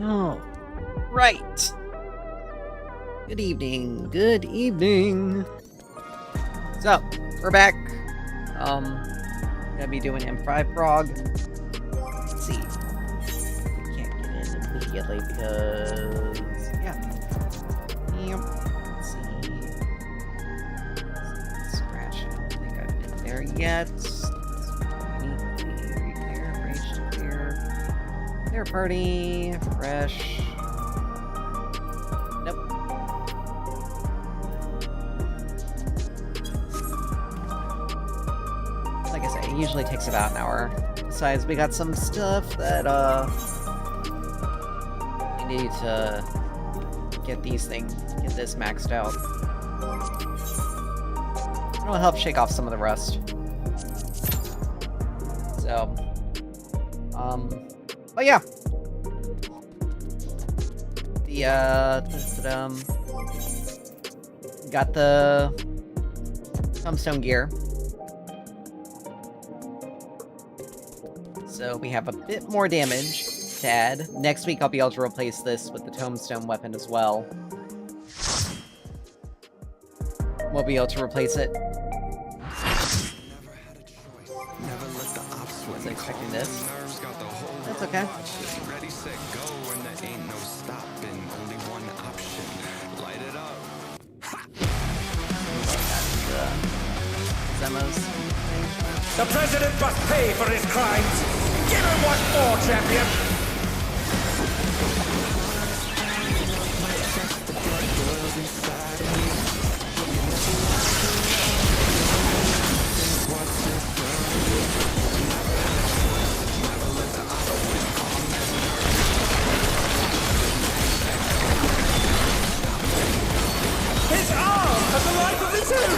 Oh, right. Good evening. Good evening. So, we're back. Gonna be doing M5 Prog. Let's see. We can't get in immediately because, yeah. Yep. Let's see. Scratch. I don't think I've been there yet. Repair, rage to clear. Clear party. Fresh. Nope. Like I say, it usually takes about an hour. Besides, we got some stuff that, we need to get this maxed out. It'll help shake off some of the rust. So, but yeah. Got the tombstone gear. So we have a bit more damage to add. Next week I'll be able to replace this with the tombstone weapon as well. We'll be able to replace it. Was I expecting this? That's okay. The president must pay for his crimes! Give him what for, champion! His arm has the life of his own!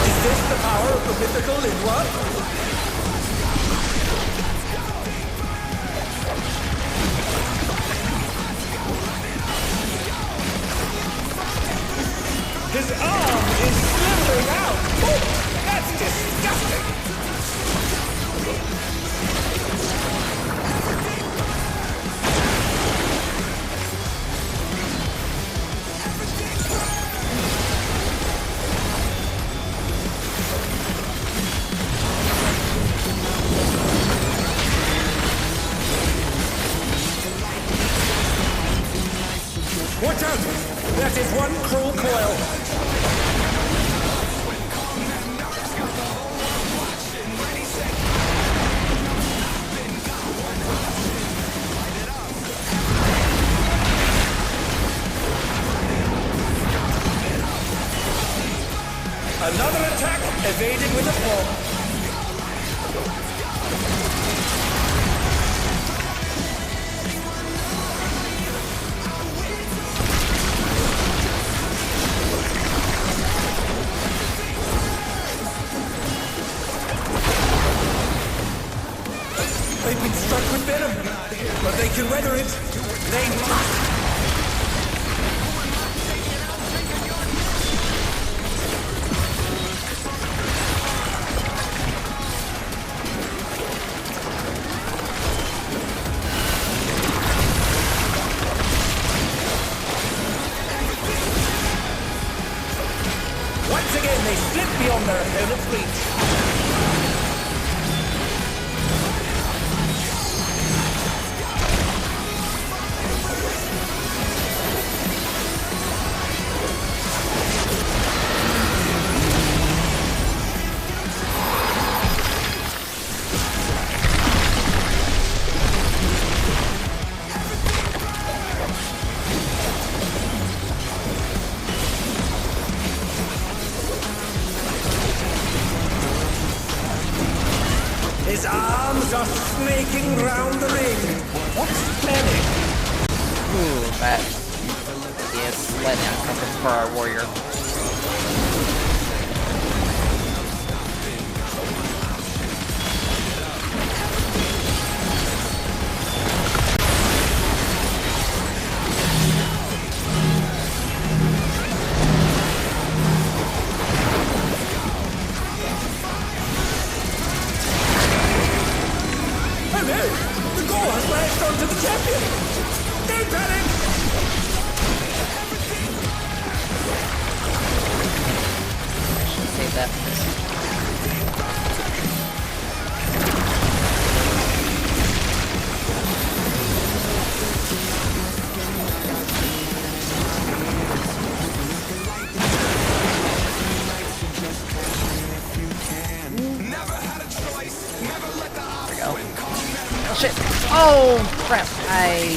Is this the power of the mythical Linwa? His arm is slithering out! Oh, that's disgusting! Watch out! That is one cruel coil! Another attack evaded with a blow. They've been struck with venom, but they can weather it. They must! Once again, they slip beyond their opponent's reach. His arms are snaking round the ring. What's he planning? Ooh, that is letdown coming for our warrior. Oh no! The goal has latched onto the champion! Don't panic! I should save that for this. There we go. Oh shit! Oh crap! I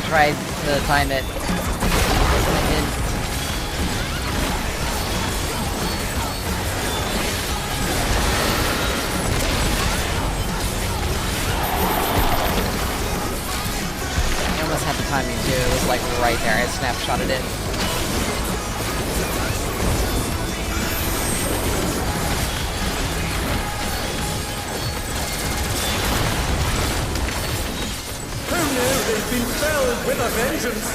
tried to time it. I didn't. I almost had the timing too. It was like right there. I snapshotted it. They've been felled with a vengeance!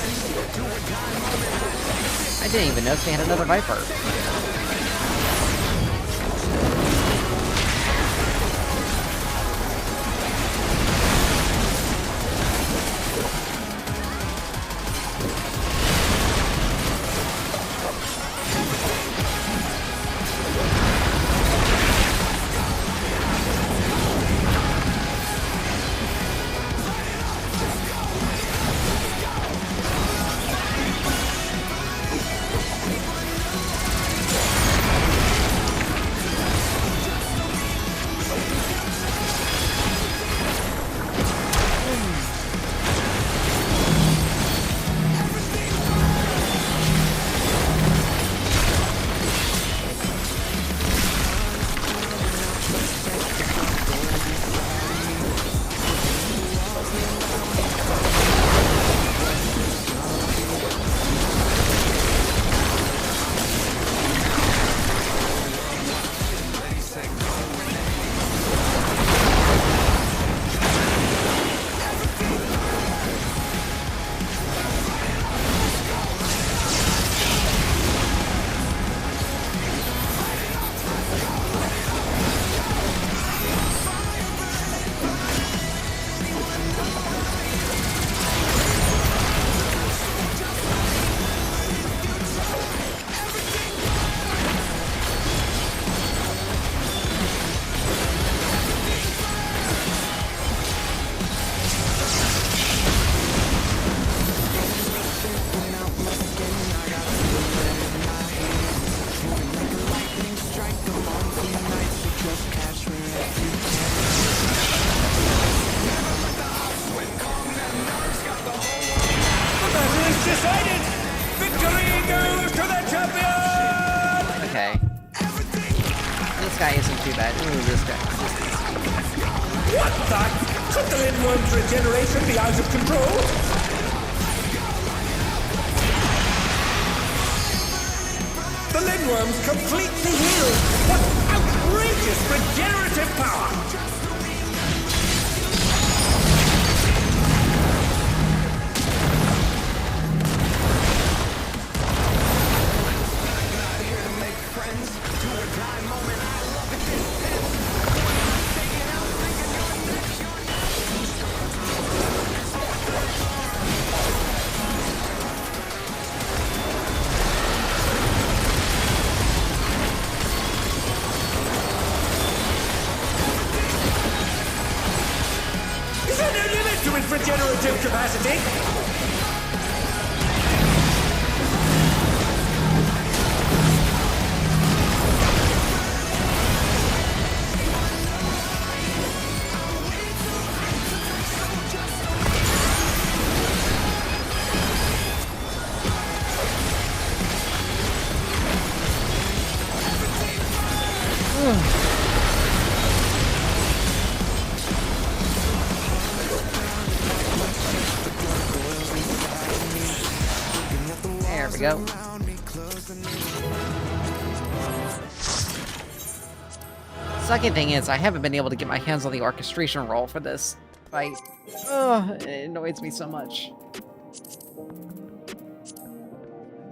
I didn't even notice they had another Viper. Decided! Victory goes to the champion! Okay. This guy isn't too bad. Ooh, this guy. What the? Could the Lindworm's regeneration be out of control? The Lindworm's completely healed! What outrageous regenerative power! Is there no limit to its regenerative capacity? There we go. Second thing is, I haven't been able to get my hands on the orchestration roll for this fight. Ugh, it annoys me so much.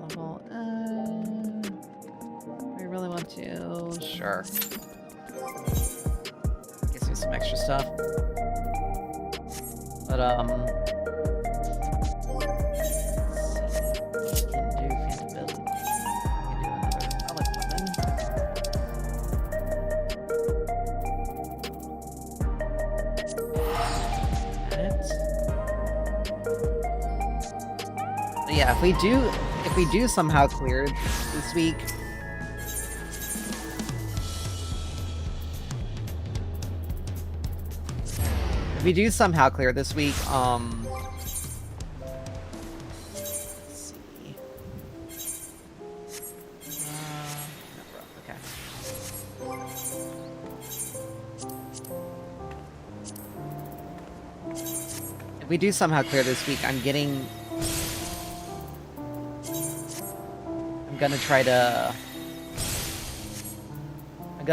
Level, I really want to. Sure. Gives me some extra stuff. But, let's see. We can do Phantom Build. We can do another relic weapon. But yeah, if we do somehow clear this week, let's see. Okay. If we do somehow clear this week, I'm gonna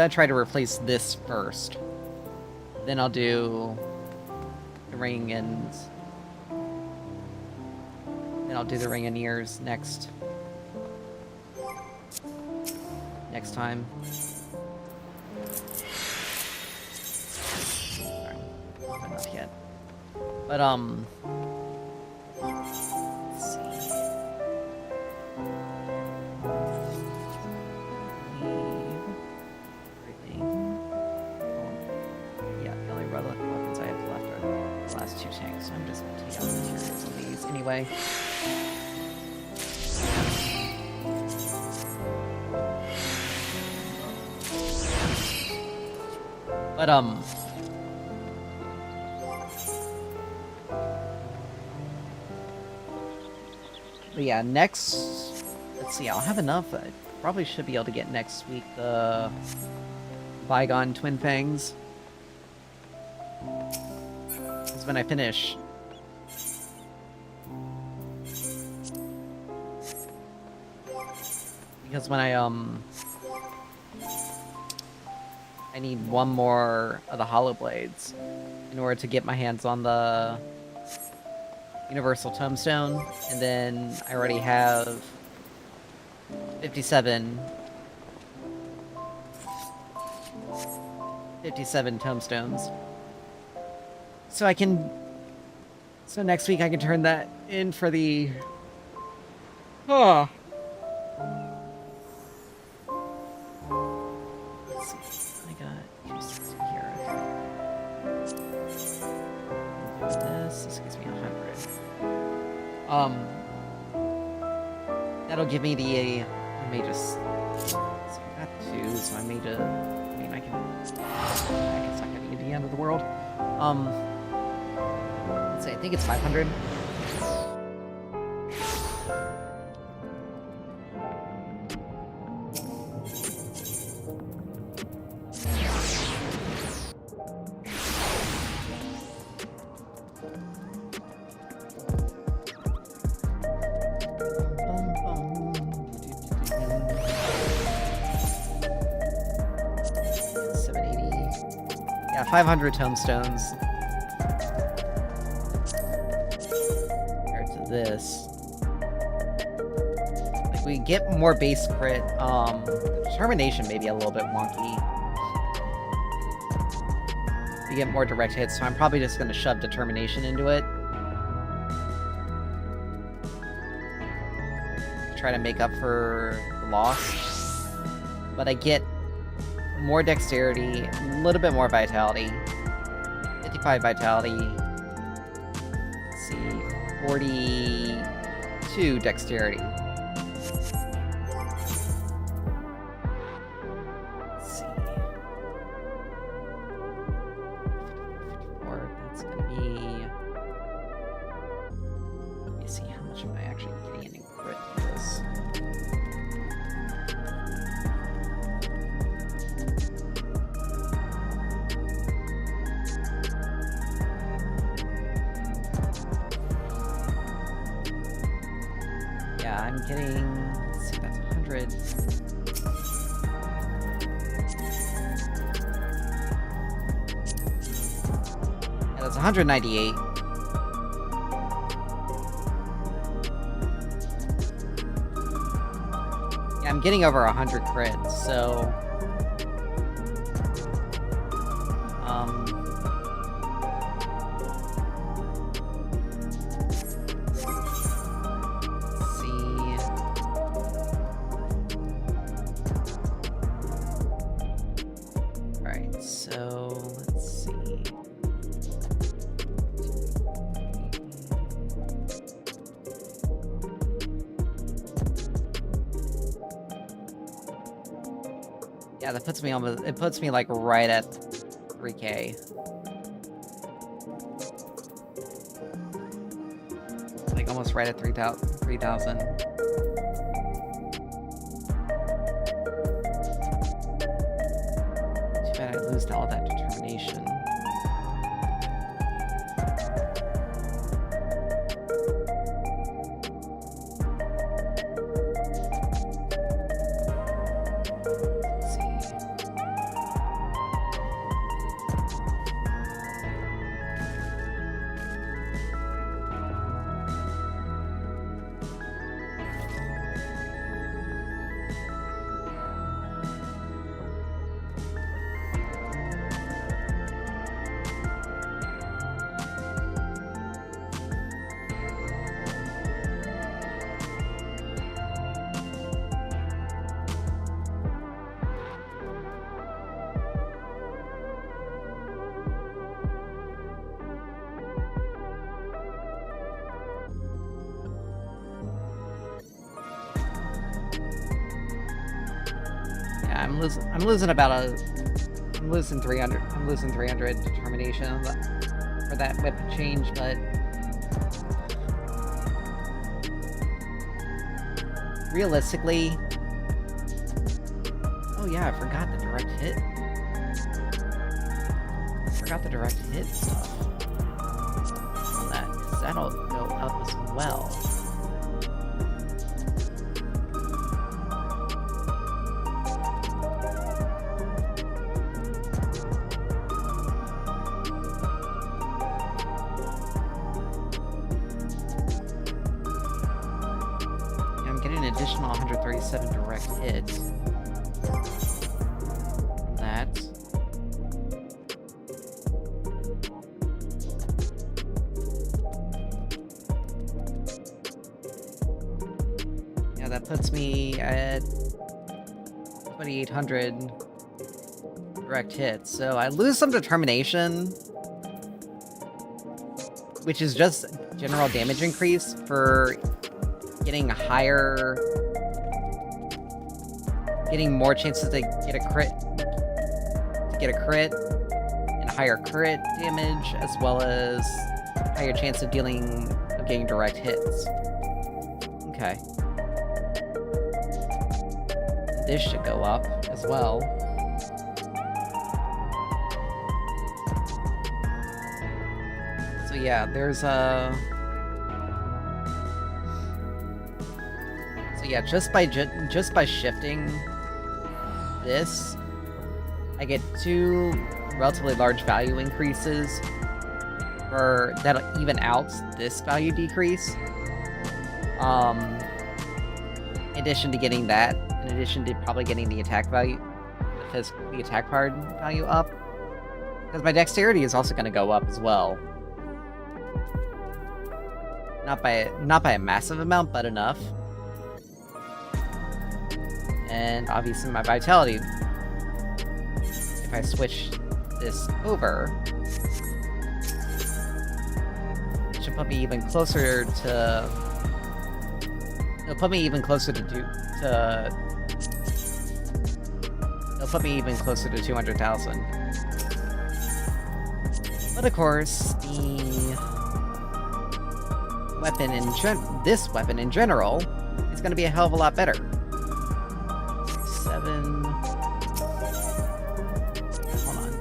try to replace this first. Then I'll do the ring and then I'll do the ring and ears next time. Sorry, not enough yet. But let's see. Yeah, the only relic weapons I have left are the last two tanks, so I'm just gonna take out the materials on these anyway. But yeah, next, let's see, I'll have enough. I probably should be able to get next week the Bygone Twin Fangs. Because when I finish, I need one more of the Hollow Blades in order to get my hands on the Universal Tombstone, and then I already have 57 tombstones. So next week I can turn that in for the let's see. I got here. Okay. This gives me 100. That'll give me the I may just so I got 2, so I may just I can it's not gonna be the end of the world. Let's see, I think it's 500. Yeah, 500 tombstones. Compared to this. Like, we get more base crit. Determination may be a little bit wonky. We get more direct hits, so I'm probably just gonna shove Determination into it. Try to make up for the loss. But I get more dexterity, a little bit more vitality. 55 vitality. Let's see, 42 dexterity. Let's see. 54, that's gonna be... Let me see, how much am I actually getting in crit for this? I'm getting, let's see, that's 100. Yeah, that's 198. Yeah, I'm getting over 100 crits, so... Alright, so let's see. Yeah, that puts me almost, it puts me like right at 3K. Like almost right at 3,000. Too bad I lose all that determination. Let's see. Yeah, I'm losing about a... I'm losing 300. I'm losing 300 determination for that weapon change, but... realistically... Oh yeah, I forgot the direct hit. I forgot the direct hit stuff. On that, 'cause that'll go up as well. I'm getting an additional 137 direct hits. That. Yeah, that puts me at 2,800 direct hits. So I lose some determination, which is just general damage increase for getting higher, getting more chances to get a crit, and higher crit damage, as well as higher chance of getting direct hits. Okay. This should go up as well. So yeah, there's a... So yeah, just by shifting this, I get 2 relatively large value increases that'll even out this value decrease. In addition to getting that, in addition to probably getting the attack value, the attack card value up, because my dexterity is also going to go up as well. Not by a massive amount, but enough. And obviously my vitality, if I switch this over, it should put me even closer to... It'll put me even closer to 200,000. But of course, this weapon in general is going to be a hell of a lot better. 7. Hold on.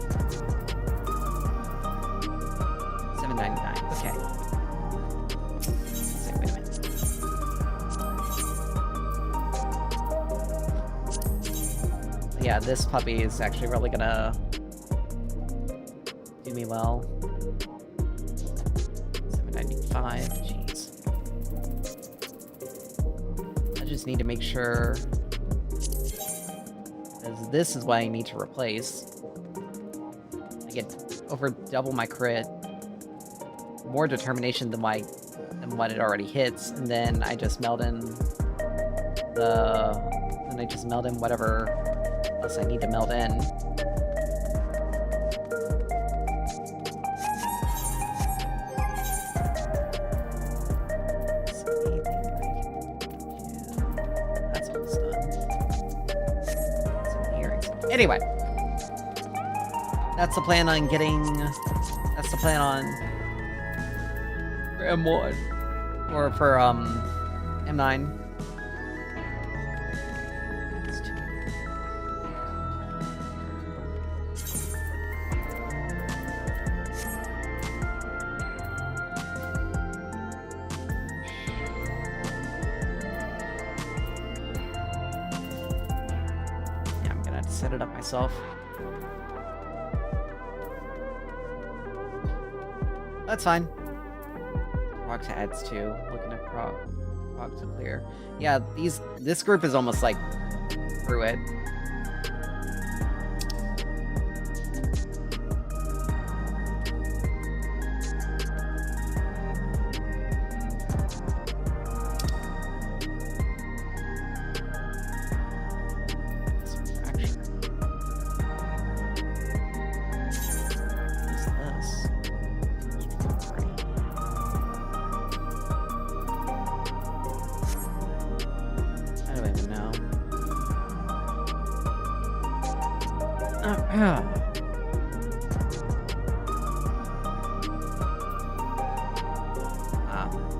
799. Okay. Wait a minute. Yeah, this puppy is actually really gonna do me well. 795. Jeez. I just need to make sure. This is what I need to replace. I get over double my crit, more determination than what it already hits, and then I just meld in whatever else I need to meld in. Anyway. That's the plan on getting... That's the plan on... For M1. Or for, M9. Yeah, I'm gonna have to set it up myself. That's fine. Prog to adds 2. Looking at Prog to clear. Yeah, this group is almost like through it.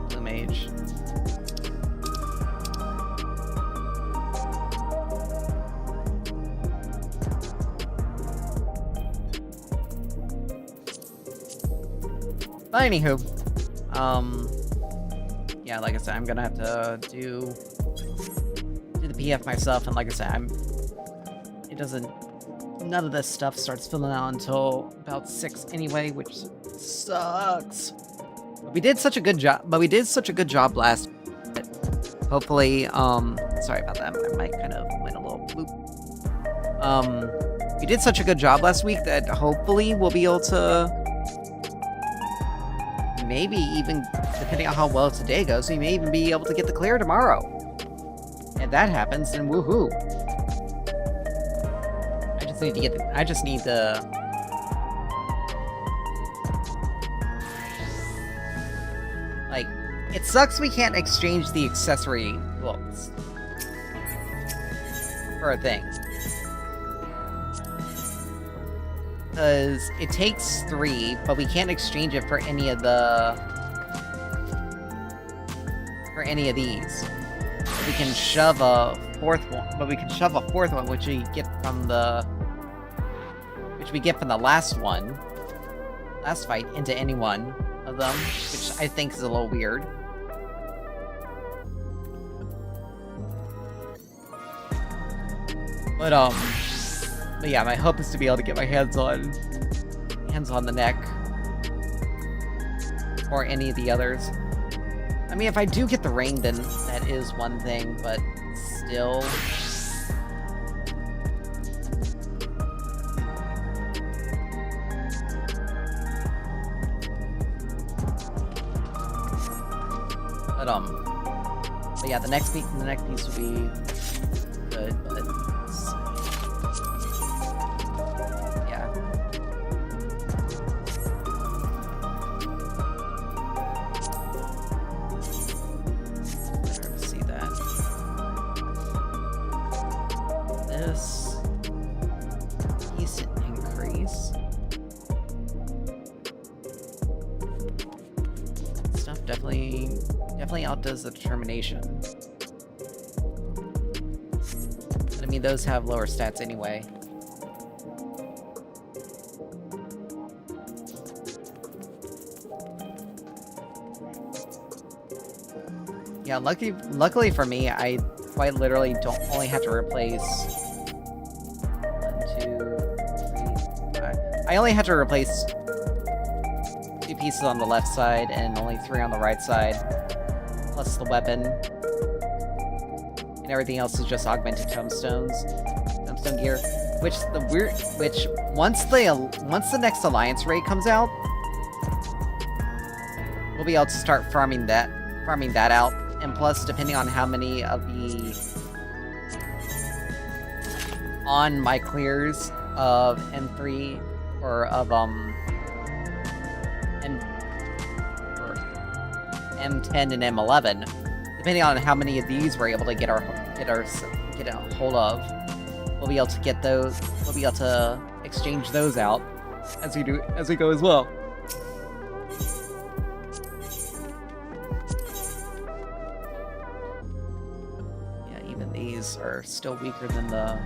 Blue Mage. But anywho, yeah, like I said, I'm gonna have to do the PF myself, and like I said, none of this stuff starts filling out until about 6 anyway, which sucks. But we did such a good job last. Hopefully, sorry about that. I might kind of went a little bloop. We did such a good job last week that hopefully we'll be able to, maybe even, depending on how well today goes, we may even be able to get the clear tomorrow. If that happens, then woohoo. I just need to like, it sucks we can't exchange the accessory looks for a thing. Because it takes 3, but we can't exchange it for any of these. We can shove a 4th one, but we can shove a 4th one, which we get from the last fight, into any one of them, which I think is a little weird. But yeah, my hope is to be able to get my hands on the neck or any of the others. I mean, if I do get the ring, then that is one thing, but still. But yeah, the next piece will be good, but yeah. Better to see that. This decent increase. Stuff definitely outdoes the determination. But I mean, those have lower stats anyway. Yeah, luckily for me, I quite literally don't only have to replace 1, 2, 3, 5. I only have to replace 2 pieces on the left side and only 3 on the right side, plus the weapon, and everything else is just augmented tombstone gear. Which once the next alliance raid comes out, we'll be able to start farming that out. And plus, depending on how many of the on my clears of M3 or of M10 and M11, depending on how many of these we're able to get a hold of, we'll be able to get those. We'll be able to exchange those out as we go as well. Yeah, even these are still weaker than the.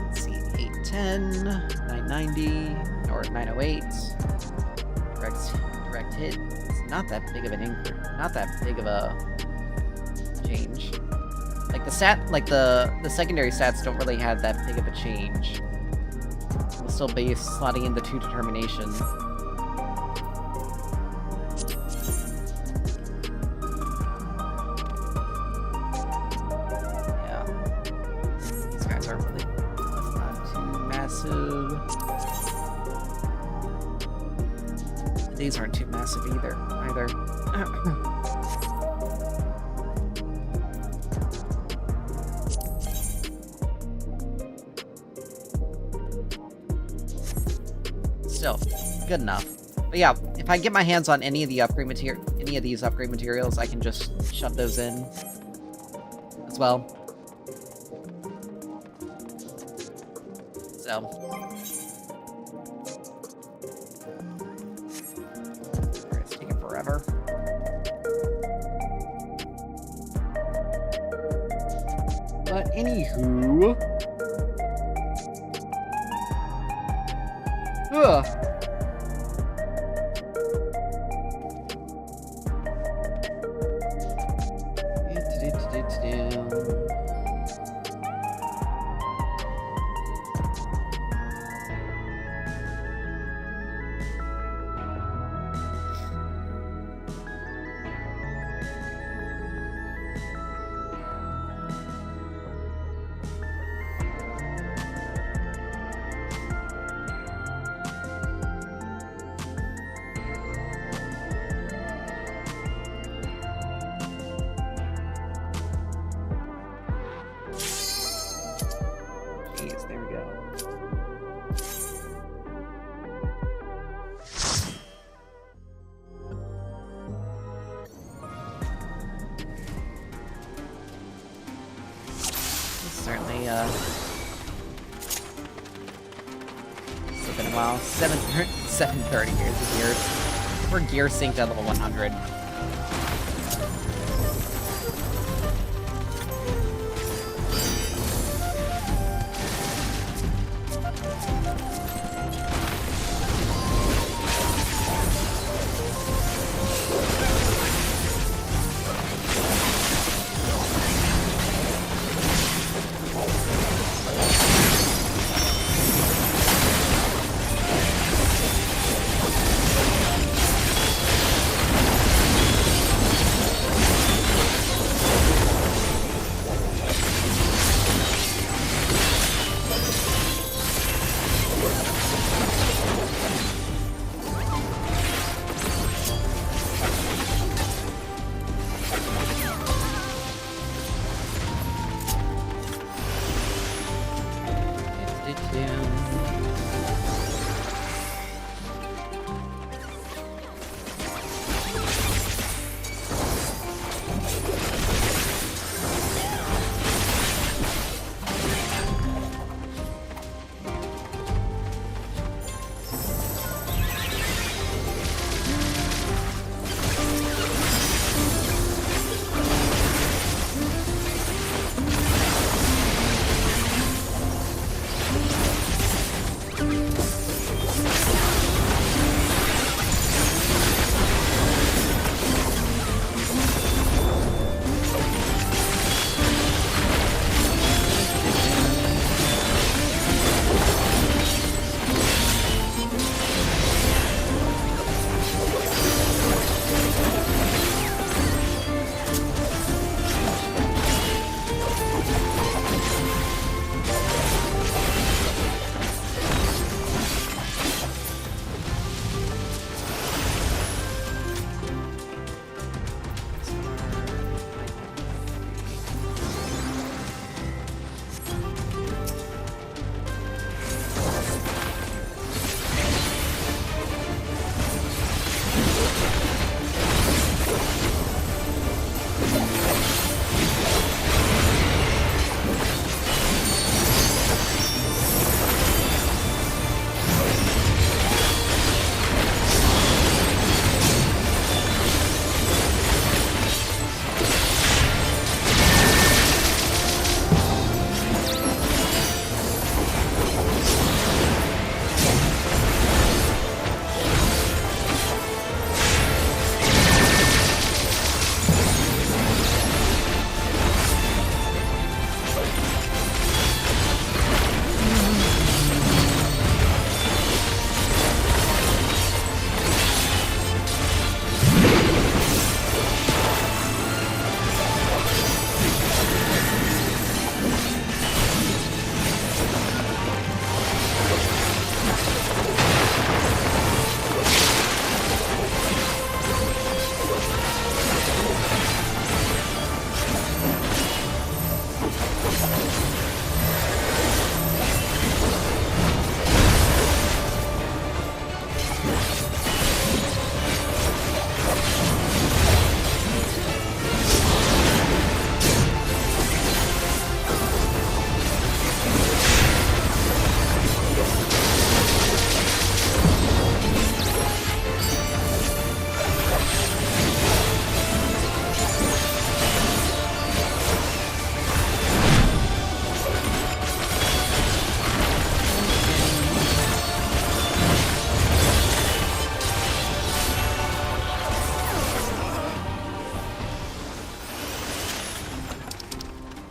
Let's see, 810, 990, or 908. Direct hit. It's not that big of an increase. Not that big of a change. Like the secondary stats don't really have that big of a change. We'll still be slotting in the 2 determination. Yeah. These guys aren't really not too massive. These aren't too massive either. Still, good enough. But yeah, if I get my hands on any of these upgrade materials, I can just shove those in as well. So. It's taking forever. But anywho. Ugh. There we go. Certainly, it's been a while. 730 years of gears. We're gear synced at level 100.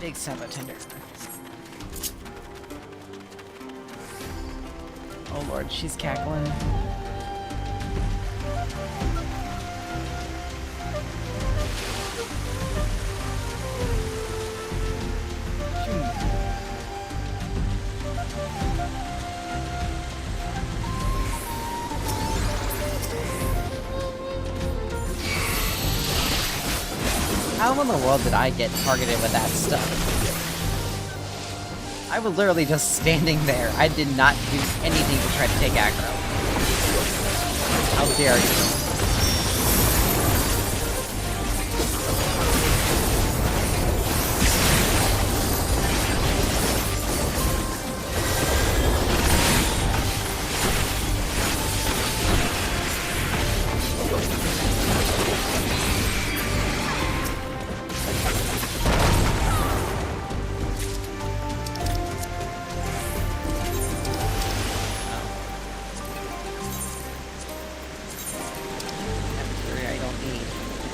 Big Sabo Tender. Oh lord, she's cackling. How in the world did I get targeted with that stuff? I was literally just standing there. I did not do anything to try to take aggro. How dare you?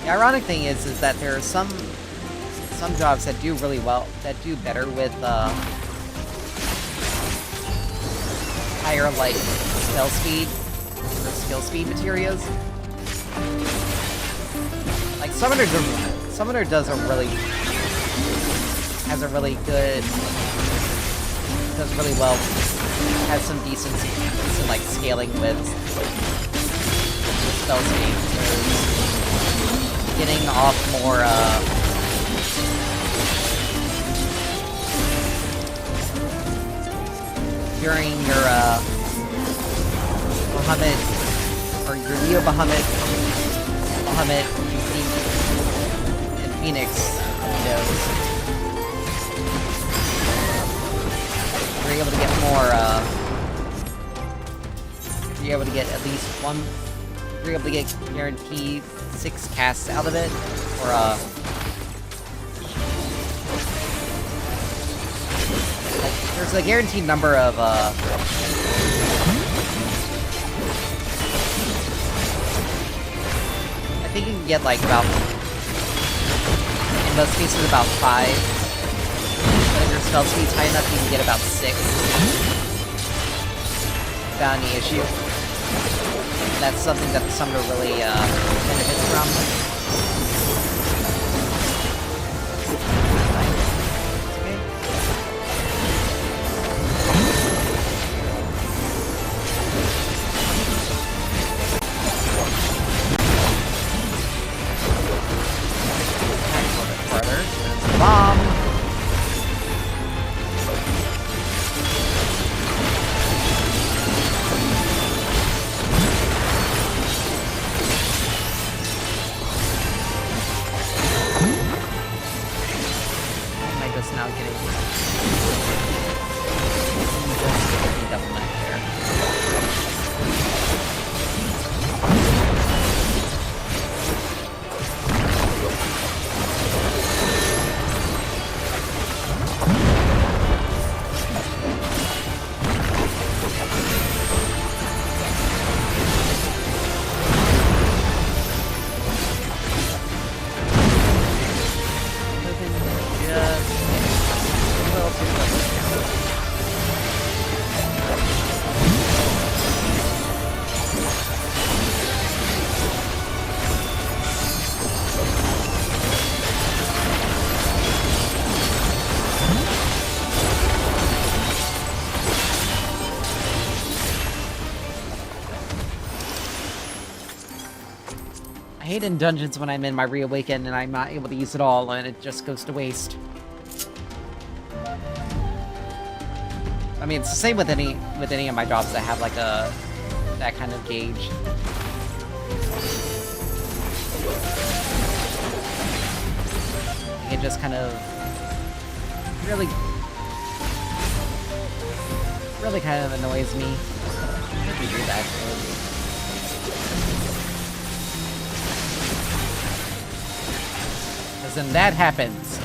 The ironic thing is that there are some jobs that do really well, that do better with higher like spell speed or skill speed materials. Like Summoner does really well, has some decent like scaling with spell speed. Getting off more, during your, Bahamut, or your Neo Bahamut, and Phoenix windows, you're able to get more, you're able to get at least one, you're able to get guaranteed 6 casts out of it, or like, there's a guaranteed number of I think you can get like about, in most cases about 5, but if your spell speed's high enough you can get about 6 without any issue. That's something that the Summoner really benefits from. A little bit further. There's a bomb. Now getting double knife there. I hate in dungeons when I'm in my reawaken and I'm not able to use it all and it just goes to waste. I mean, it's the same with any of my jobs that have like that kind of gauge. It just kind of really kind of annoys me. Let me do that. Because then that happens.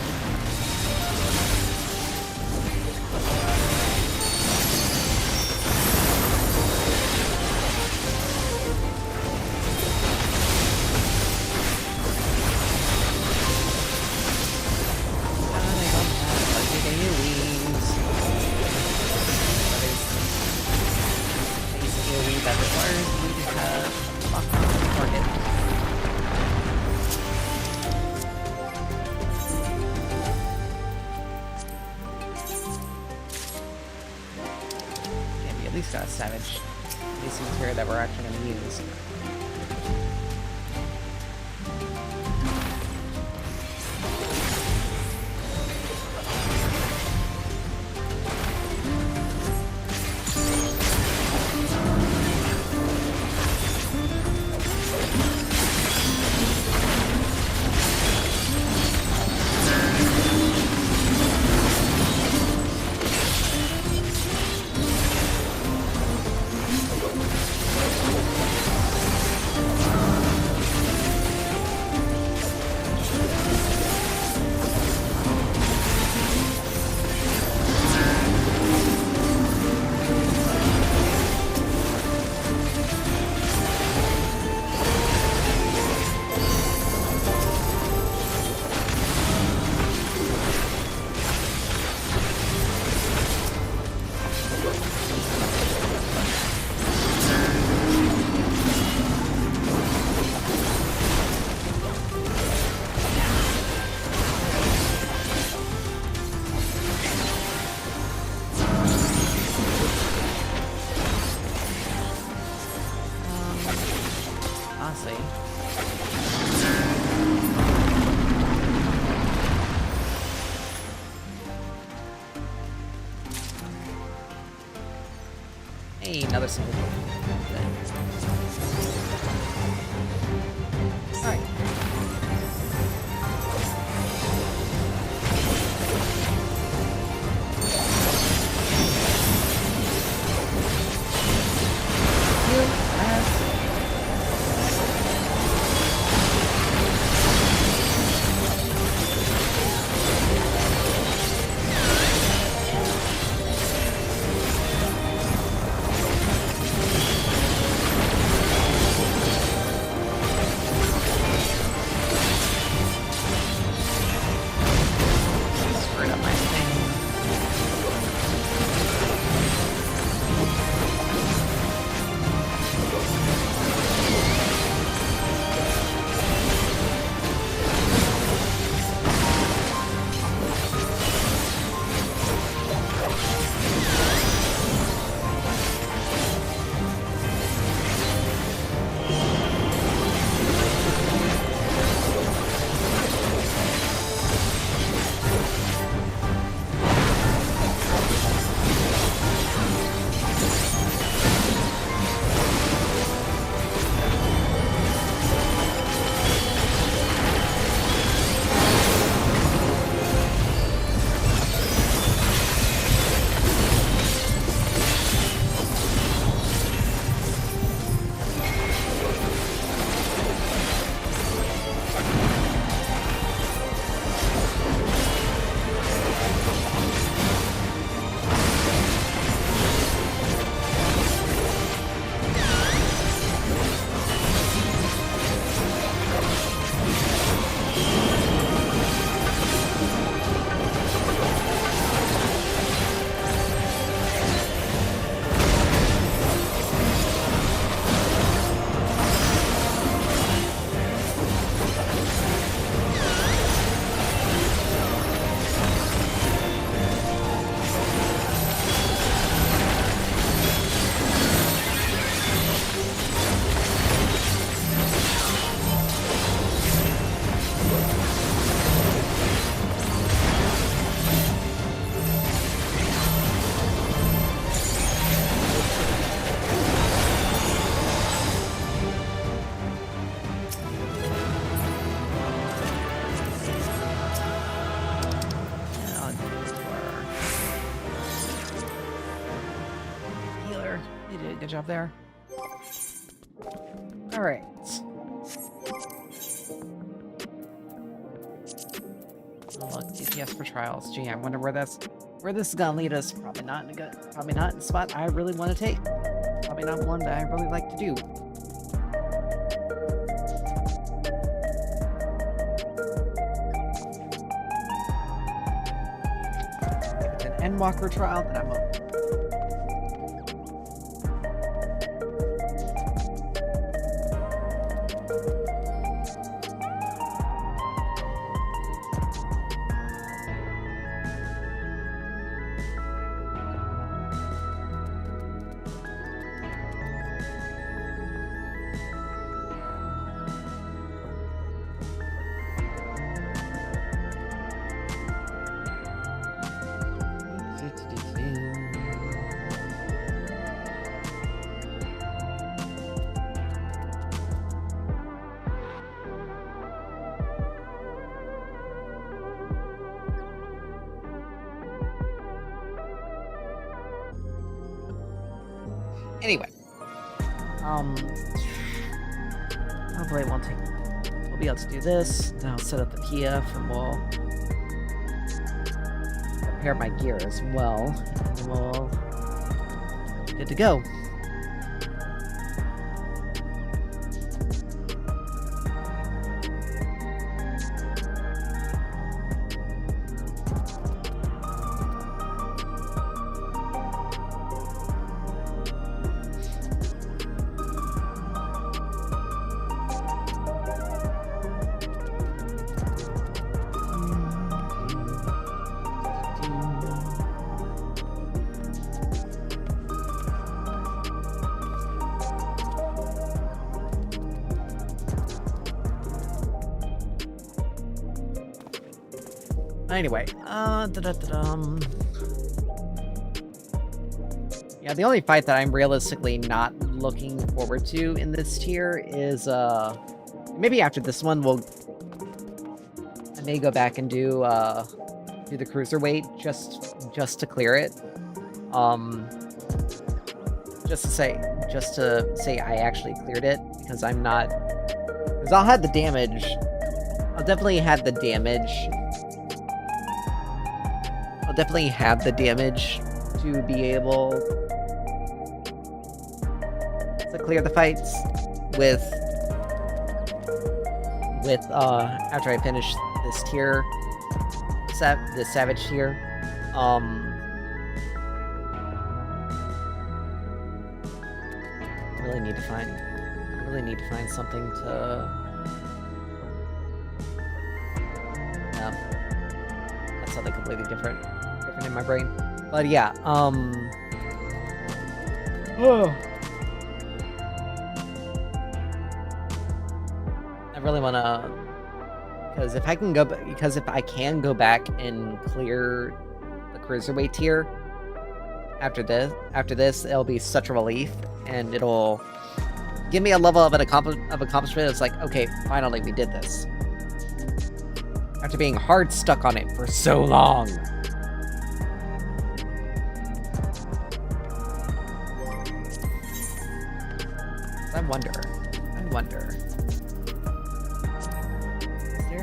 least got Savage. Basic material that we're actually going to use. Hey, another single. Alright. Good job there. Alright. Look, DPS for trials. Gee, I wonder where this is gonna lead us. Probably not in a spot I really want to take. Probably not one that I really like to do. If it's an Endwalker trial, then I'm okay. Anyway. Probably won't take... We'll be able to do this. Then I'll set up the PF and we'll... prepare my gear as well. And then we'll... good to go. Anyway, yeah, the only fight that I'm realistically not looking forward to in this tier is, maybe after this one, I may go back and do the cruiserweight just to clear it. Just to say I actually cleared it, because I'll have the damage. I'll definitely have the damage. I'll definitely have the damage to be able to clear the fights after I finish this tier, this savage tier. I really need to find something to. That's something completely different in my brain. But yeah, I really wanna, because if I can go back and clear the cruiserweight tier after this, it'll be such a relief, and it'll give me a level of accomplishment. It's like, okay, finally we did this. After being hard stuck on it for so long. I wonder. Is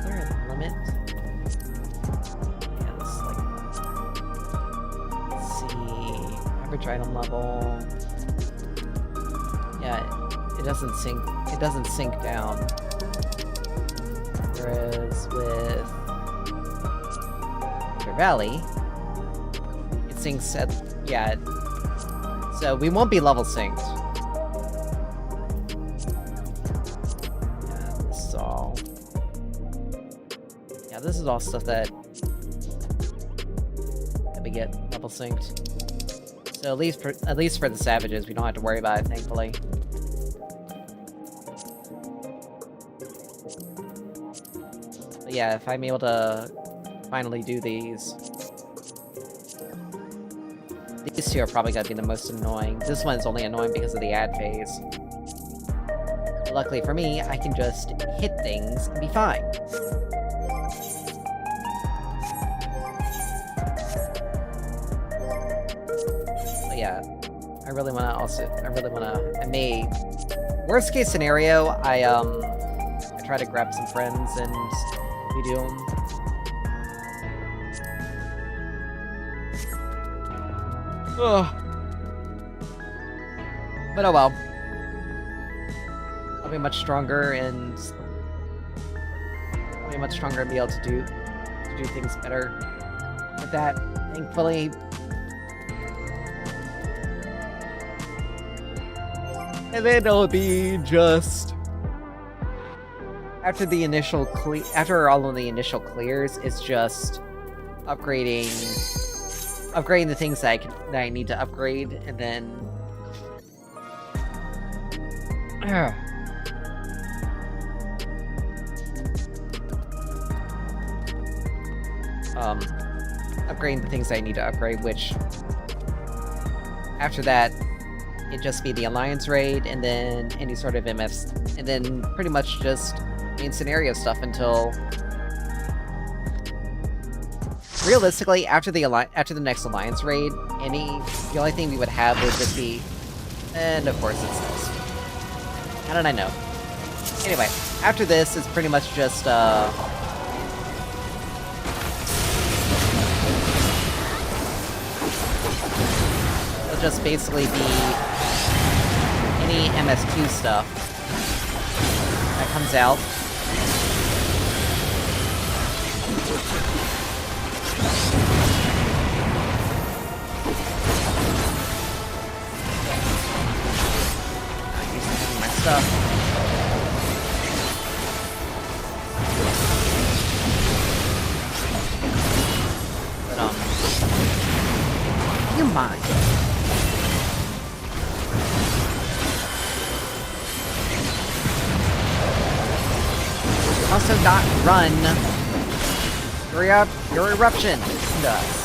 there a limit? Yeah, this is like, let's see, average item level. Yeah, it doesn't sink down. Whereas with Thunder Valley, it sinks at, yeah, so we won't be level synced. This is all stuff that we get level synced. So at least for the savages, we don't have to worry about it, thankfully. But yeah, if I'm able to finally do these two are probably gonna be the most annoying. This one's only annoying because of the ad phase. But luckily for me, I can just hit things and be fine. I may, worst case scenario, I try to grab some friends and we do them. Ugh. But oh well. I'll be much stronger and be able to do things better with that, thankfully. And then it'll be just after all of the initial clears, it's just upgrading the things that I need to upgrade, and then upgrading the things I need to upgrade, which after that it'd just be the Alliance raid, and then any sort of MFs, and then pretty much just main scenario stuff until realistically, after the next alliance raid, the only thing we would have would just be, and of course it's this. How did I know? Anyway, after this, it's pretty much just it'll just basically be any MS2 stuff that comes out. My stuff. But you mind? Also not run your eruption into us.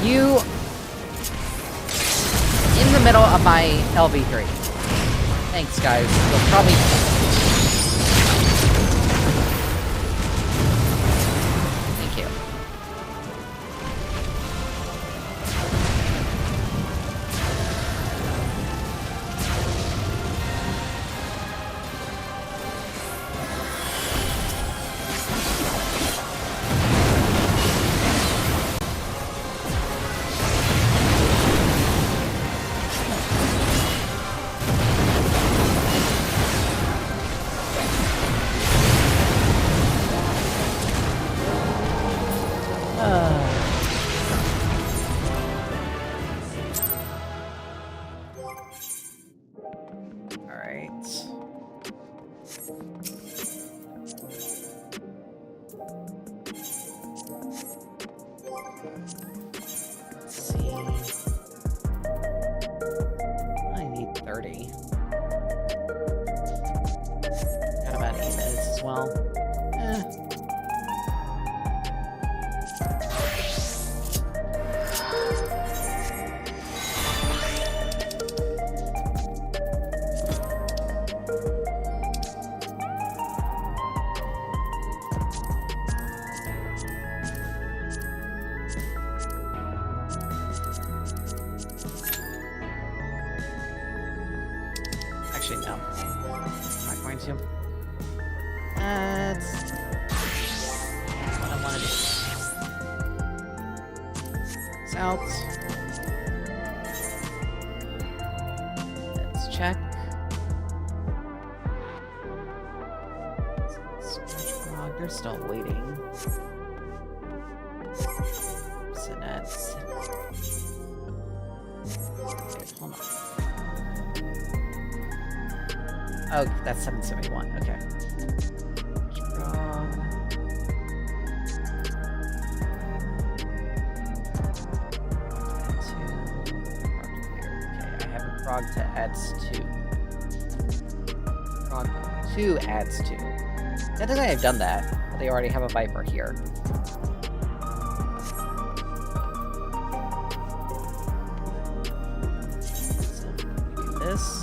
You in the middle of my LV3. Thanks, guys. You'll probably. Thank you. Actually, no. I'm not going to. That's what I want to do. It's out. Let's check. Prog, they're still waiting. Synets. Wait, hold on. Oh, that's 771, okay. Prog. Okay, I have a Prog to adds 2. Prog 2 adds 2. That doesn't have done that, but they already have a Viper here. So, we do this.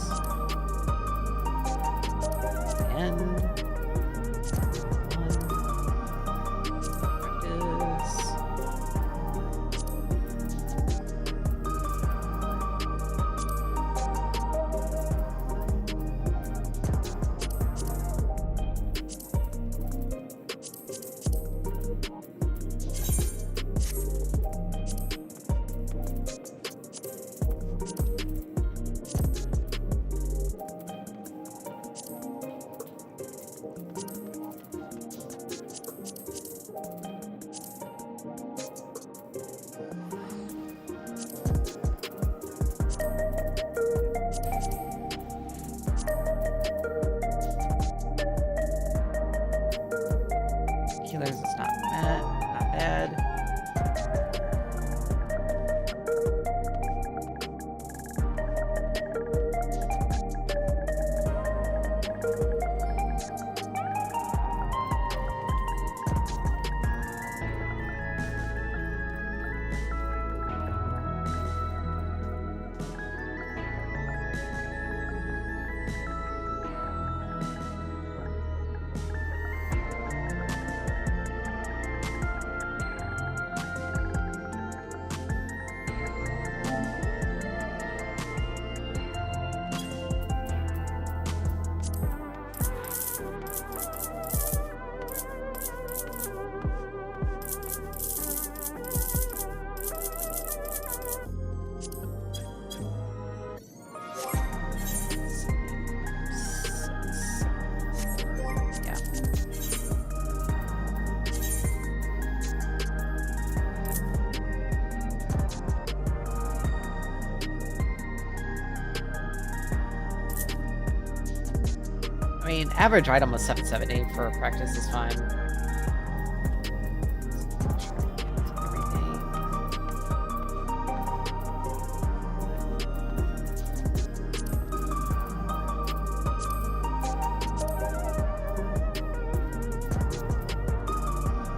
mean, average item was 770 for practice is fine.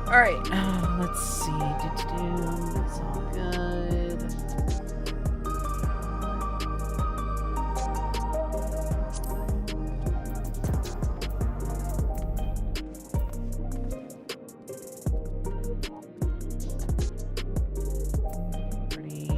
Alright, let's see. It's all good. Pretty.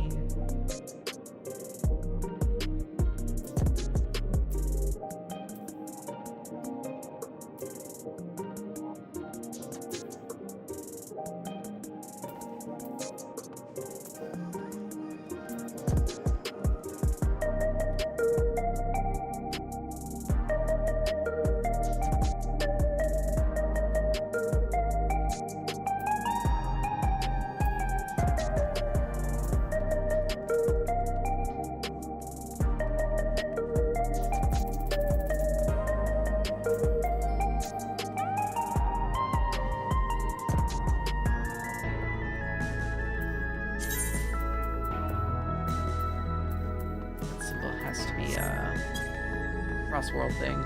Has to be a cross-world thing.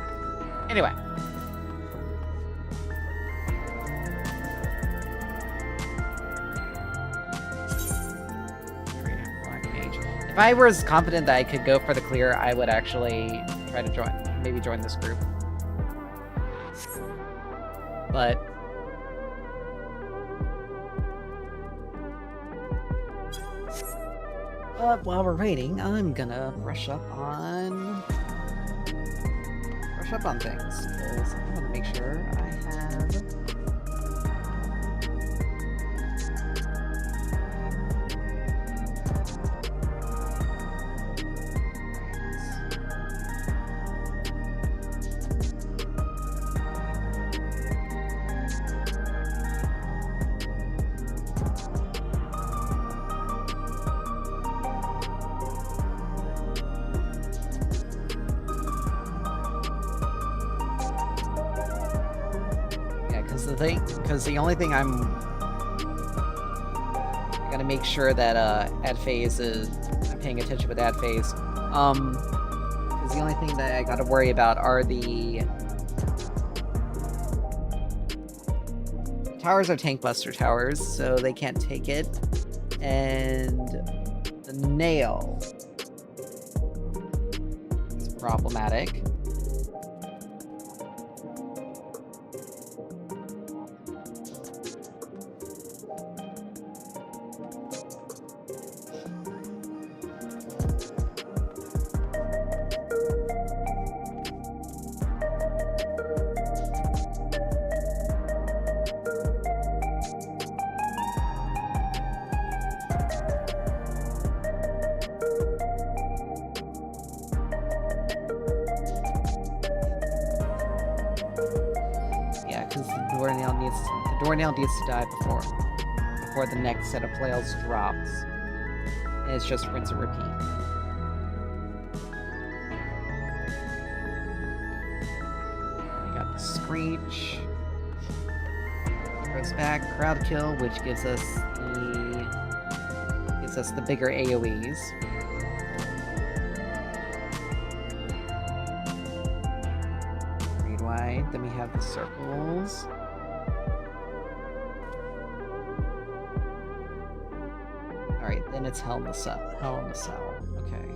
Anyway. Black Mage. If I was confident that I could go for the clear, I would actually try to maybe join this group. But while we're waiting, I'm gonna brush up on things, because I want to make sure I have because the only thing I gotta make sure that ad phase I'm paying attention with ad phase. Because the only thing that I gotta worry about are the towers are tank buster towers, so they can't take it, and the nail is problematic. The door nail needs to die before the next set of flails drops. And it's just rinse and repeat. We got the Screech. Goes back, crowd kill, which gives us the bigger AoEs. Read wide. Then we have the circles. Alright, then it's Hell in the Cell. Okay.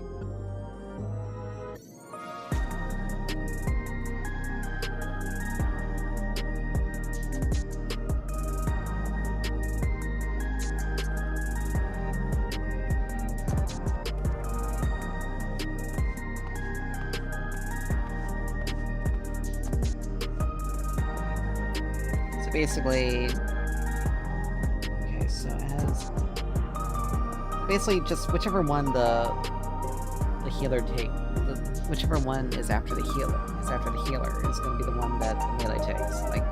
So basically... Okay, so as... Basically, just whichever one the healer whichever one is after the healer is going to be the one that the melee takes. Like,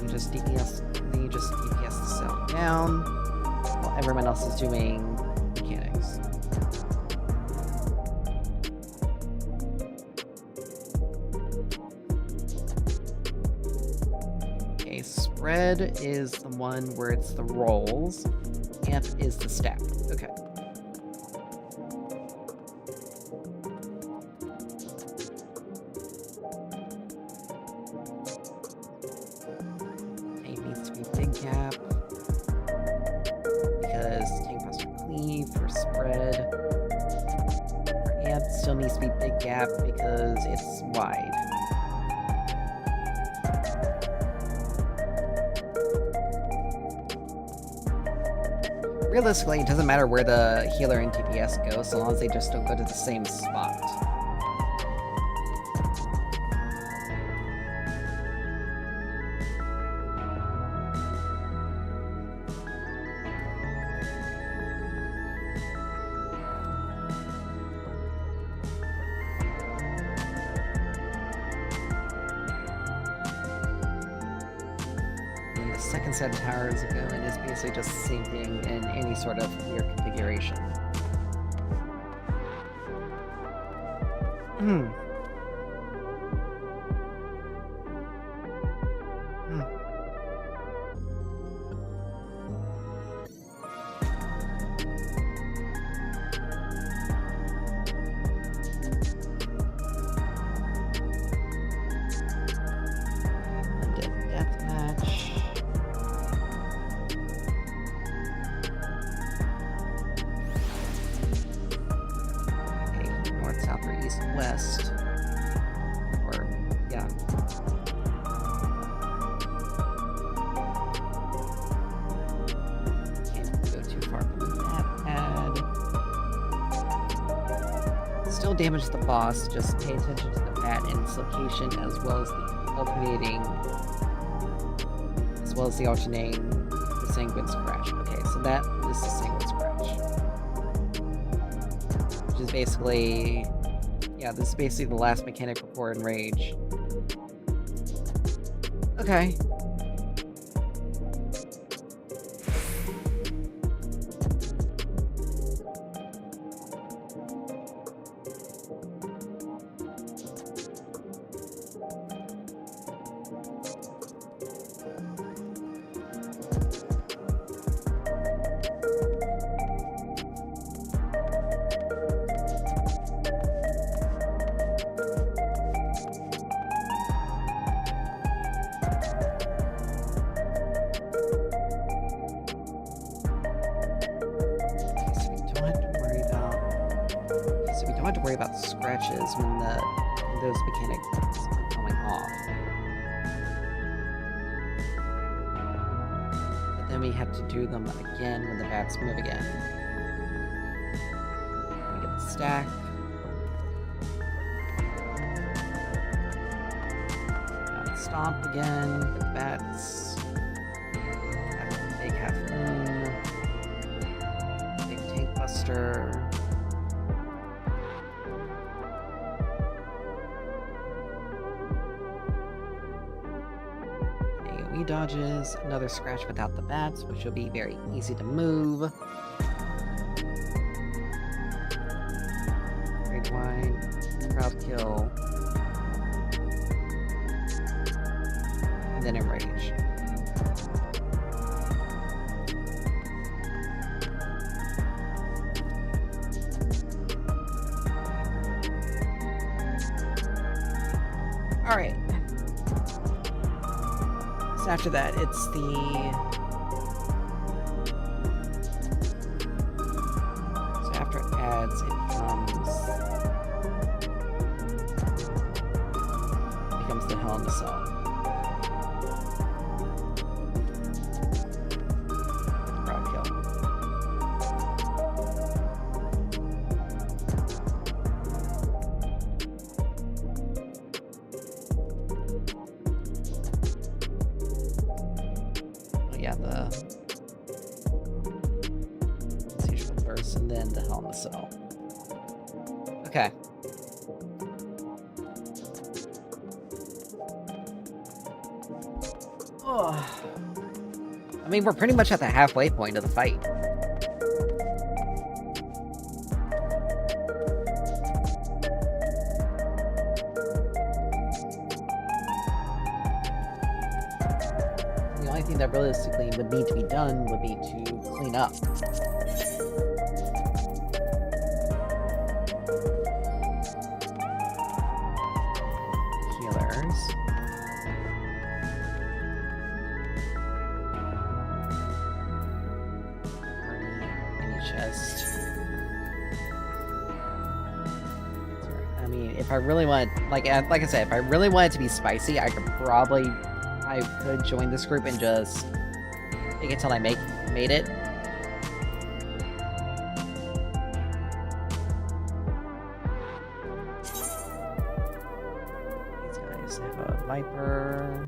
you just DPS the cell down while everyone else is doing mechanics. spread is the one where it's the rolls. Amp is the stack. Okay. Tank needs to be big cap. Because tank buster cleave for spread. For amp still needs to be big gap because it's wide. Realistically, it doesn't matter where the healer and TPS go, so long as they just don't go to the same spot. Second set of towers go in is basically just the same thing in any sort of weird configuration. West. Or, yeah. Can't go too far from that pad. Still damage the boss, just pay attention to the bat and its location as well as the alternating the sanguine scratch. Okay, so that is the sanguine scratch. Which is basically... yeah, this is basically the last mechanic before Enrage. Okay. don't have to worry about scratches when those mechanics are going off. But then we have to do them again when the bats move again. We get the stack. Stomp again with the bats. Have a big half moon. Big tank buster. AoE dodges. Another scratch without the bats, which will be very easy to move. Great wide. Crowd kill. Then Enrage. Alright. So after that, it's so after it adds, it becomes the Hell in the Cell. Yeah, the usual first, and then the Hell in the Cell. Okay. Oh. I mean, we're pretty much at the halfway point of the fight. The only that realistically would need to be done would be to clean up. Healers. Any chest. I mean, if I really want, like I said, if I really wanted to be spicy, I could join this group and just take it till I made it. These guys have a Viper.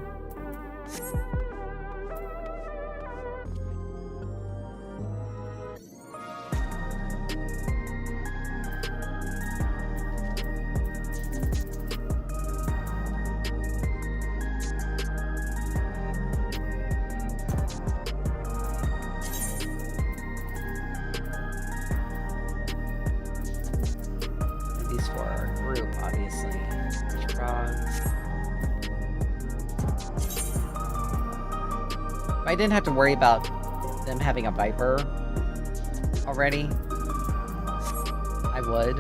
These four are a group, obviously. Prog. If I didn't have to worry about them having a Viper already, I would.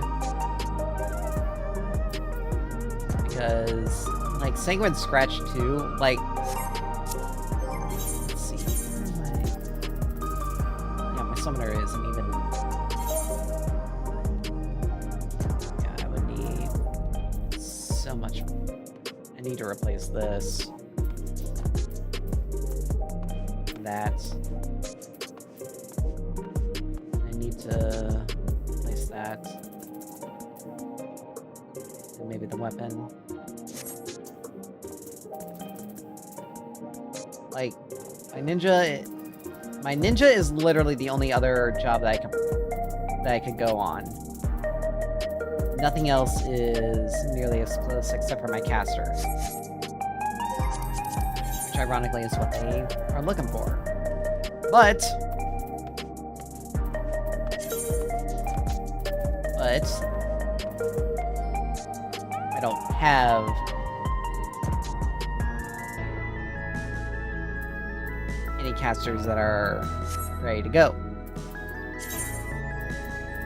Because, like, Sanguine Scratch 2, like... Let's see. Yeah, my summoner isn't even... Yeah, I would need so much... I need to replace this. That. I need to replace that. And maybe the weapon. Like, my ninja is literally the only other job that I could go on. Nothing else is nearly as close except for my casters. Which ironically is what they are looking for. But I don't have any casters that are ready to go.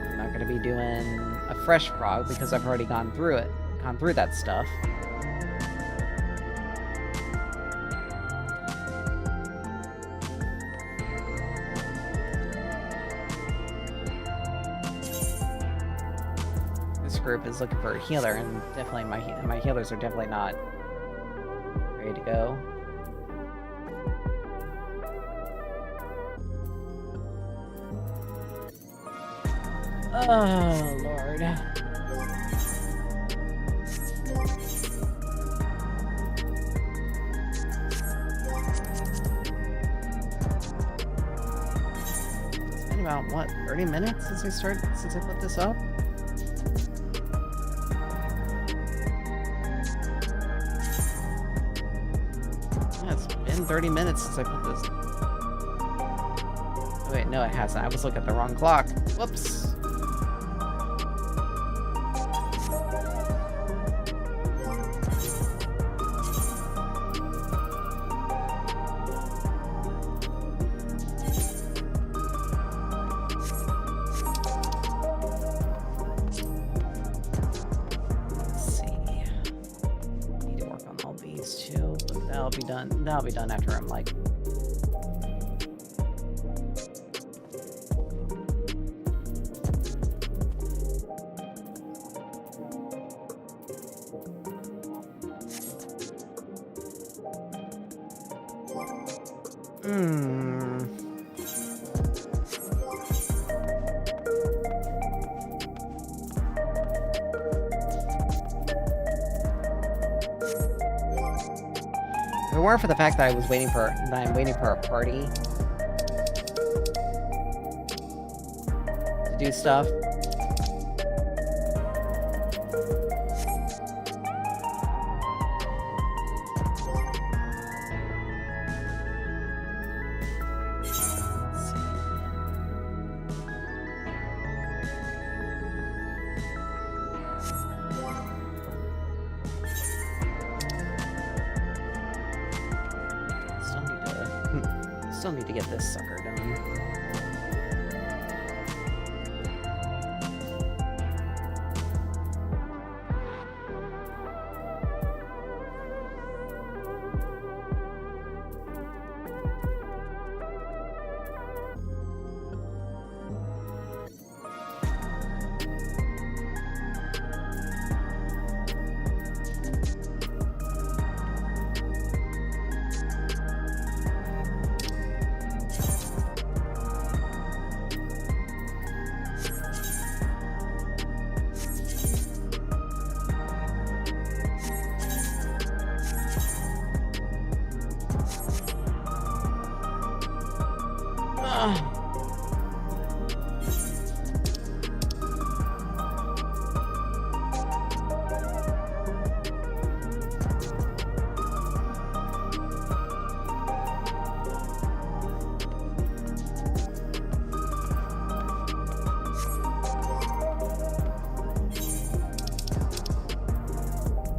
I'm not gonna be doing a fresh prog because I've already gone through that stuff. This group is looking for a healer, and definitely my healers are definitely not ready to go. Oh, Lord. It's been about, what, 30 minutes since I put this up? Yeah, it's been 30 minutes since I put this. Oh, wait, no, it hasn't. I was looking at the wrong clock. Whoops. That'll be done after I'm like... If it weren't for the fact that I'm waiting for a party to do stuff. Still need to get this sucker done.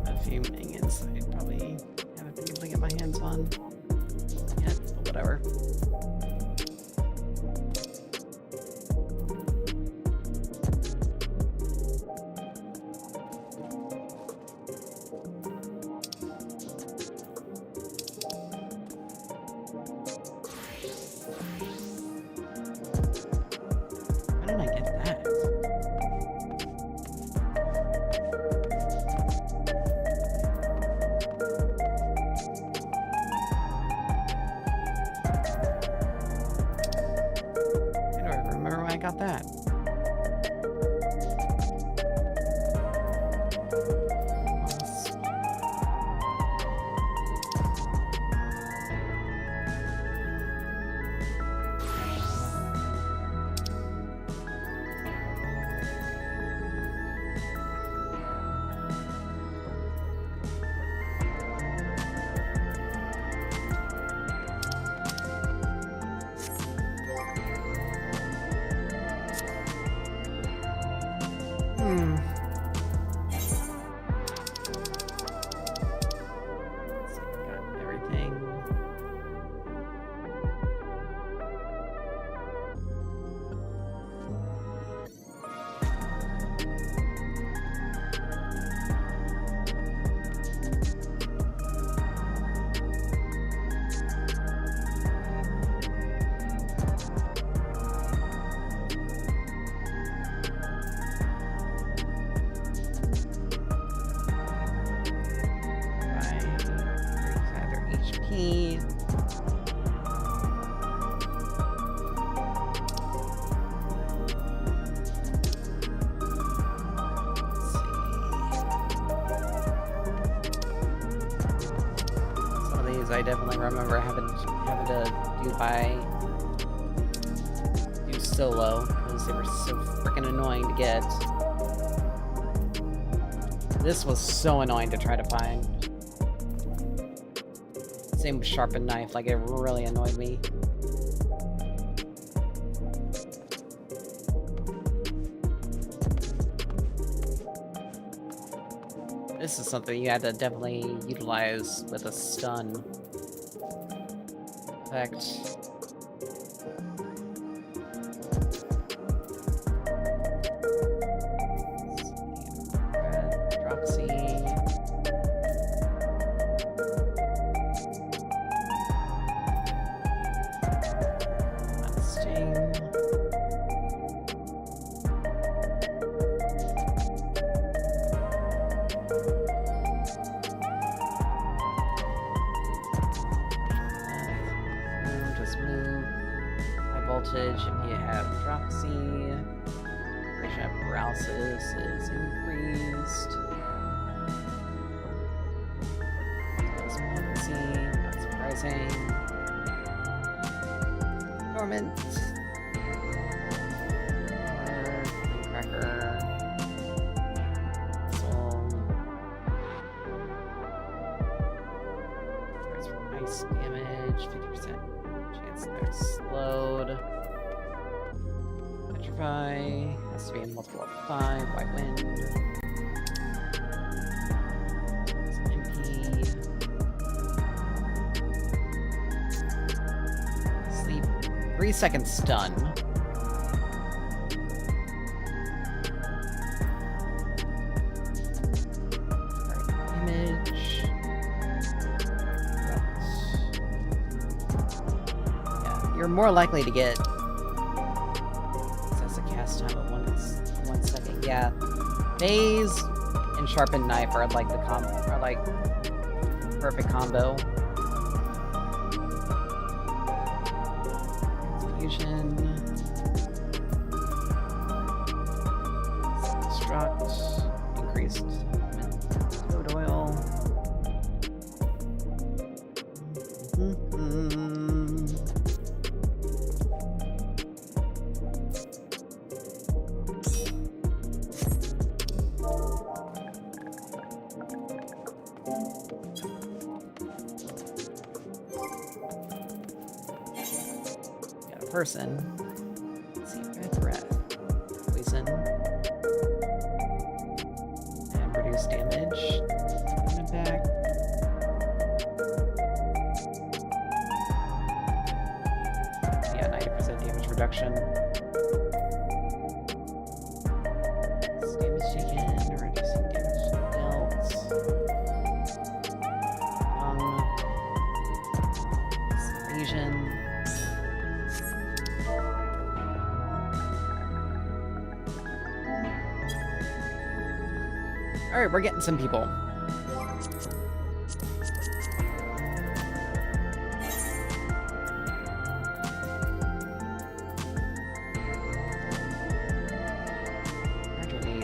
A few minions I probably haven't been able to get my hands on yet, but whatever. How did I get that? I don't remember where I got that. Let's see, got everything. Either HP. Some of these I definitely remember having to do solo because they were so freaking annoying to get. This was so annoying to try to find. Same with sharpened knife, like it really annoyed me. This is something you had to definitely utilize with a stun effect. Voltage if you have dropsy. Duration of paralysis is increased. Plus potency, not surprising. Dormant. Cracker. Soul. Price for ice damage, 50% chance they're slowed. Petrify has to be in multiple of 5. White wind. It's an MP. 30-second stun. Image. Yeah, you're more likely to get. That's a cast time of 1 second. Yeah, phase and sharpened knife are like the perfect combo. Fusion. Destruct. Increased toad oil. Got a person. Let's see, red breath. Poison. And reduce damage. Impact. Yeah, 90% damage reduction. Damage taken, reducing damage dealt. Evasion. Alright, we're getting some people.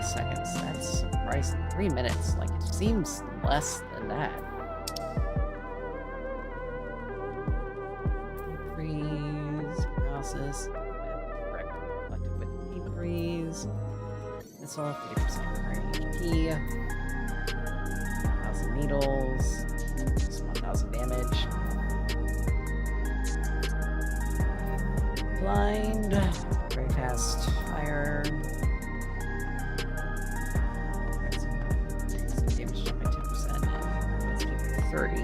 Seconds. That's surprising. 3 minutes. Like, it seems less than that. Freeze. Paralysis. Collected with deep freeze. Missile. 50% current HP. 1,000 needles. Just 1,000 damage. Blind. Very fast fire. Damage jump by 10% and 30.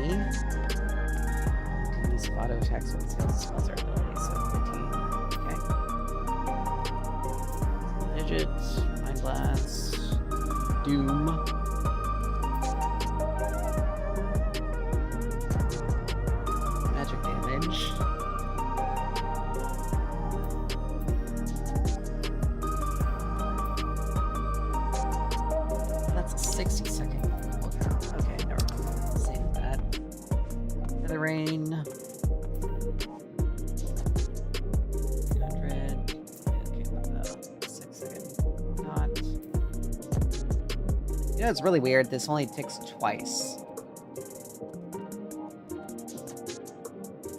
Use auto attacks when skills spells are ability, so 15. Okay. Digits, Mind Blast, Doom. Magic damage. That's a 60-second cooldown. Okay, never mind. Save that. Feather Rain. 200. Okay, with the 6-second dot. You know, it's really weird. This only ticks twice.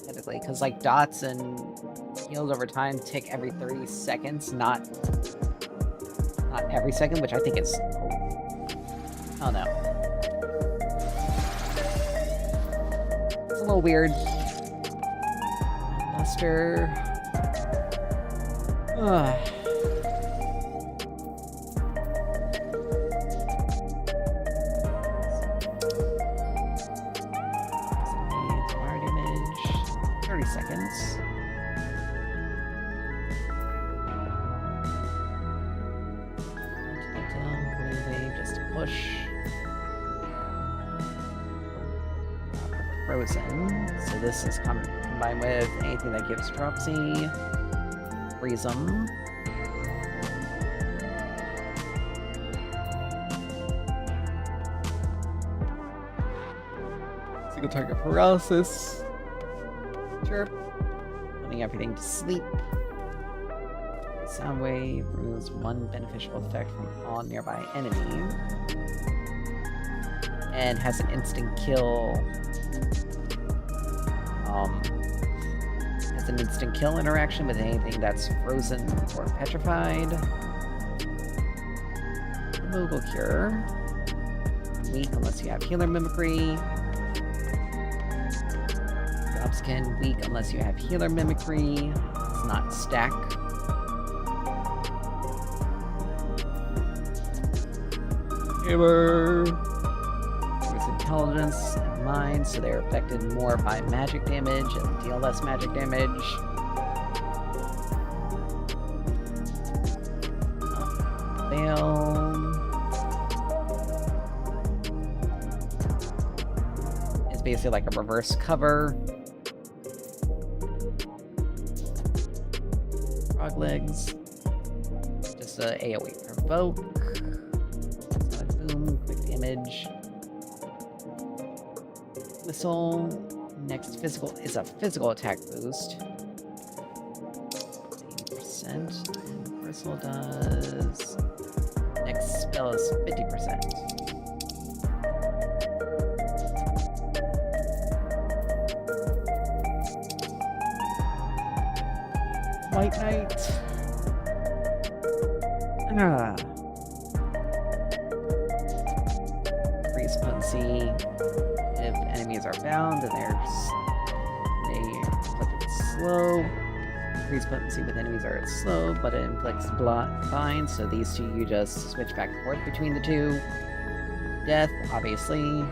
Technically, because like dots and heals over time tick every 30 seconds, not every second, which I think is. Oh no. It's a little weird. Buster. Ugh. Fire damage. 30 seconds. Just to push. Frozen. So this is combined with anything that gives dropsy. Freeze them. Single target paralysis. Chirp. Putting everything to sleep. Sound wave removes one beneficial effect from all nearby enemies. And has an instant kill. Has an instant kill interaction with anything that's frozen or petrified. Mogul Cure. Weak unless you have healer mimicry. Gobskin, weak unless you have healer mimicry. It's not stack. Healer. With intelligence and mind, so they're affected more by magic damage and deal less magic damage. Veil. It's basically like a reverse cover. Prog legs. Just a AoE provoke. Sonic boom, quick damage. Whistle. Next physical is a physical attack boost. 80%. And Bristle does. Next spell is 50%. White Knight. Increase potency. If enemies are bound and they inflict slow. Increase potency with enemies are slow, but it inflicts bind. So these two you just switch back and forth between the two. Death, obviously.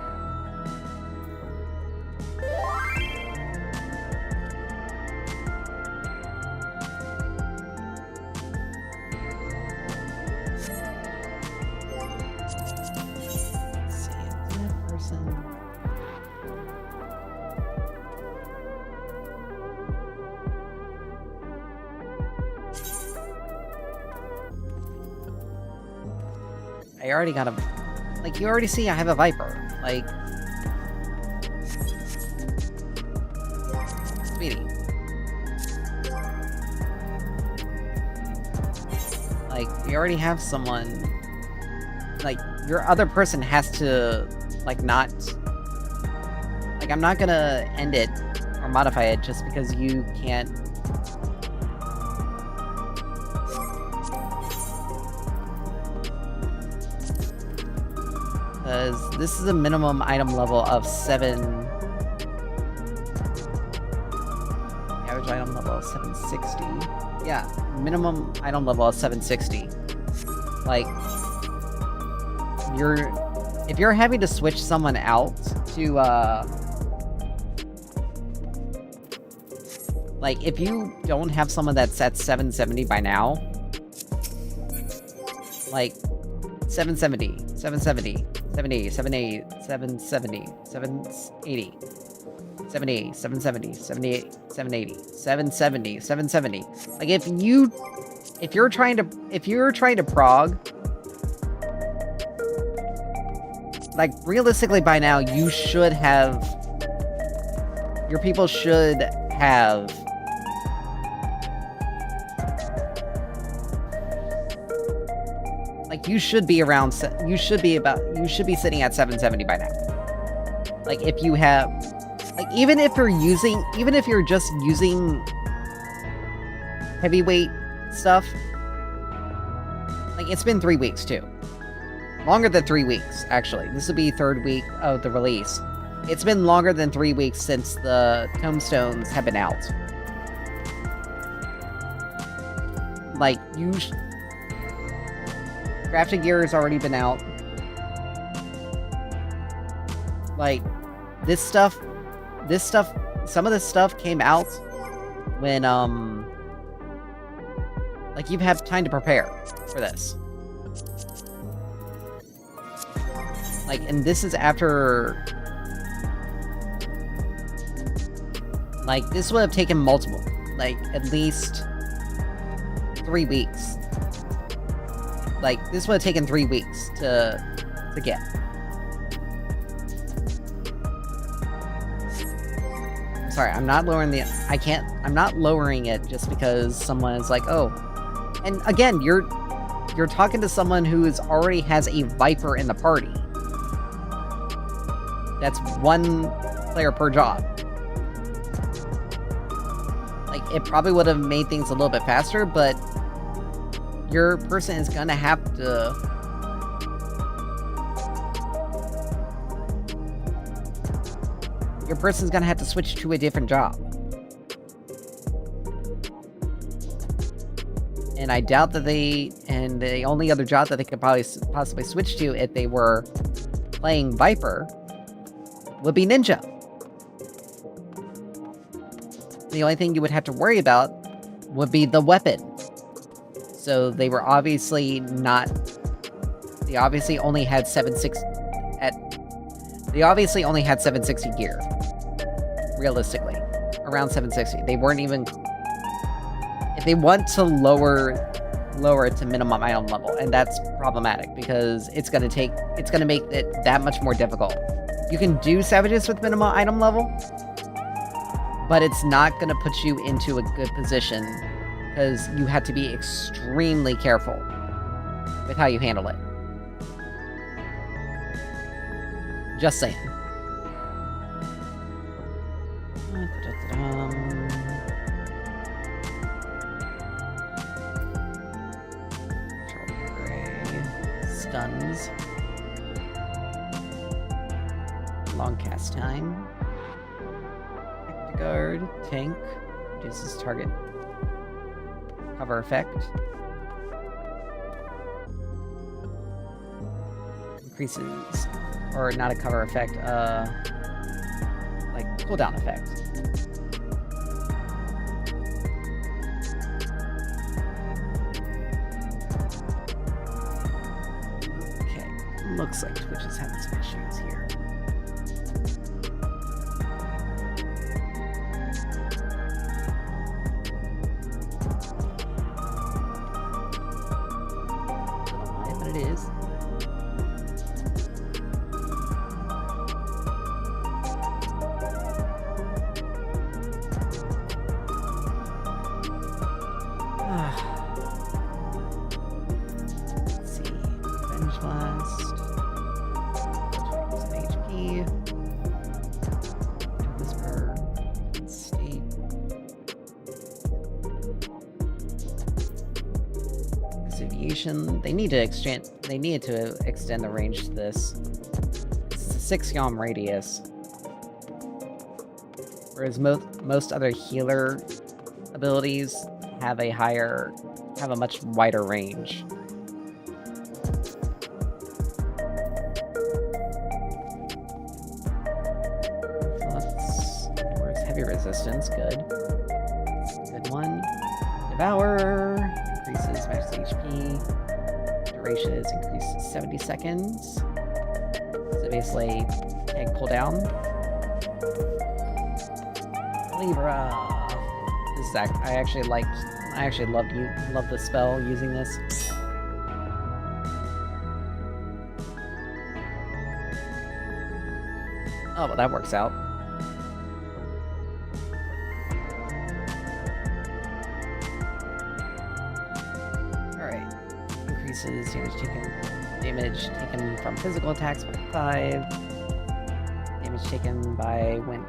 I already got a... Like, you already see I have a Viper. Like... Sweetie. Like, you already have someone... Like, your other person has to... Like, not... Like, I'm not gonna end it or modify it just because you can't... Because this is a minimum item level of 7. Average item level of 760. Yeah, minimum item level of 760. Like, if you're having to switch someone out to, like, if you don't have someone that's at 770 by now, like, 770, 770, 780, 780, 770, 780, 780, 770, 78, 780, 770, 770. Like, if you're trying to prog, like, realistically by now, you should have, your people should have, like, you should be sitting at 770 by now. Like, if you have, like, even if you're just using heavyweight stuff, like, it's been 3 weeks too. Longer than 3 weeks, actually. This will be 3rd week of the release. It's been longer than 3 weeks since the tombstones have been out. Like, crafting gear has already been out. Like, this stuff, some of this stuff came out when, like, you've had time to prepare for this. Like, and this is after, like, this would have taken multiple, like, at least 3 weeks. Like, this would have taken 3 weeks to get. Sorry, I'm not lowering I'm not lowering it just because someone is like, oh. And again, you're talking to someone who already has a Viper in the party. That's 1 player per job. Like, it probably would have made things a little bit faster, but your person is gonna have to... Your person's gonna have to switch to a different job. And I doubt that and the only other job that they could possibly switch to if they were playing Viper would be Ninja. The only thing you would have to worry about would be the weapon. So they were obviously not... They obviously only had 760... They obviously only had 760 gear. Realistically. Around 760. They weren't even... If they want to lower it to minimum item level, and that's problematic, because it's gonna make it that much more difficult. You can do savages with minimum item level, but it's not gonna put you into a good position, because you have to be extremely careful with how you handle it. Just saying. Stuns. Long cast time. Guard. Tank. Reduces target cover effect. Increases, or not a cover effect, like cooldown effect. Okay, looks like Twitch is having some issues here. Don't know why, but it is. They needed to extend the range to this. It's a 6 yalm radius. Whereas most other healer abilities have a much wider range. Where's heavy resistance? Good. Good one. Devour increases max HP. Duration is increased to 70 seconds. So basically, tank cooldown. Libra. This is I actually love the spell using this. Oh, well, that works out. Damage taken from physical attacks by 5. Damage taken by when...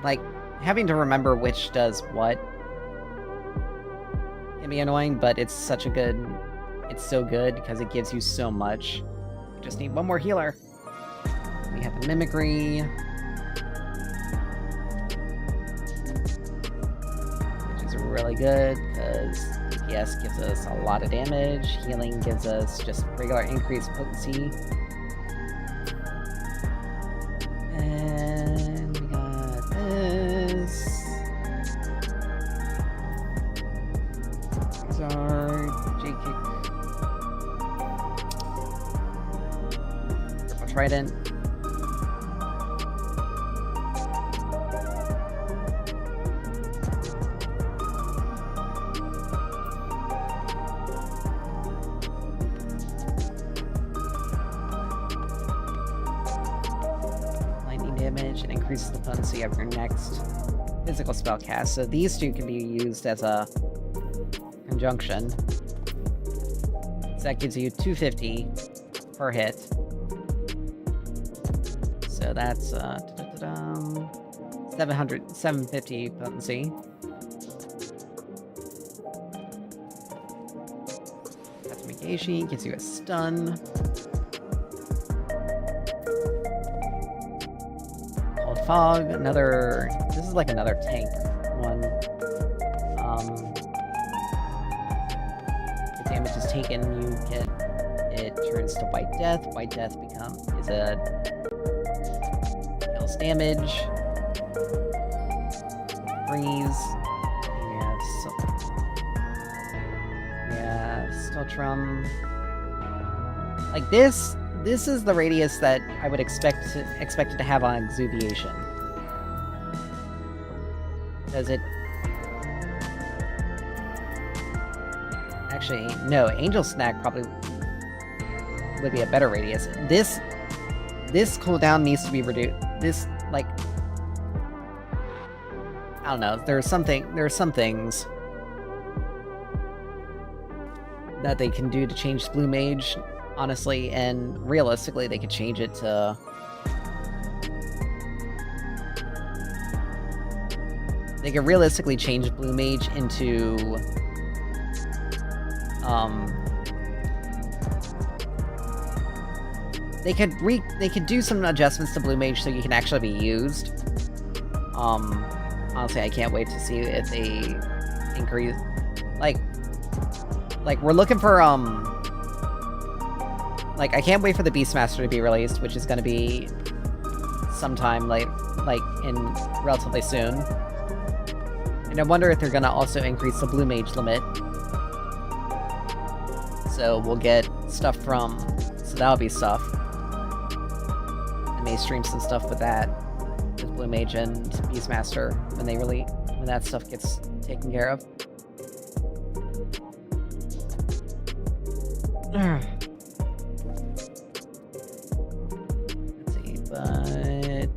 Like, having to remember which does what can be annoying, but it's such a good... It's so good because it gives you so much. You just need one more healer. We have the Mimicry. Which is really good, because... DPS gives us a lot of damage, healing gives us just regular increased potency. And we got this. These are J-Kick. Purple Trident. Increases the potency of your next physical spell cast. So these two can be used as a conjunction. So that gives you 250 per hit. So that's 750 potency. Katsumigeshi gives you a stun. Fog, this is like another tank one. The damage is taken, it turns to White Death. White Death kills damage. Freeze. We have Steltrum. Like this is the radius that I would expect it to have on Exuviation. Does it? Actually, no. Angel Snack probably would be a better radius. This cooldown needs to be reduced. This, like, I don't know. There are some things that they can do to change Blue Mage, honestly, and realistically, they could change it to. They could realistically change Blue Mage into. They could do some adjustments to Blue Mage so you can actually be used. Honestly, I can't wait to see if they increase, like we're looking for like I can't wait for the Beastmaster to be released, which is going to be sometime like in relatively soon. And I wonder if they're going to also increase the Blue Mage limit. So we'll get stuff from, so that'll be stuff. I may stream some stuff with that, with Blue Mage and Beastmaster when that stuff gets taken care of. Let's see, but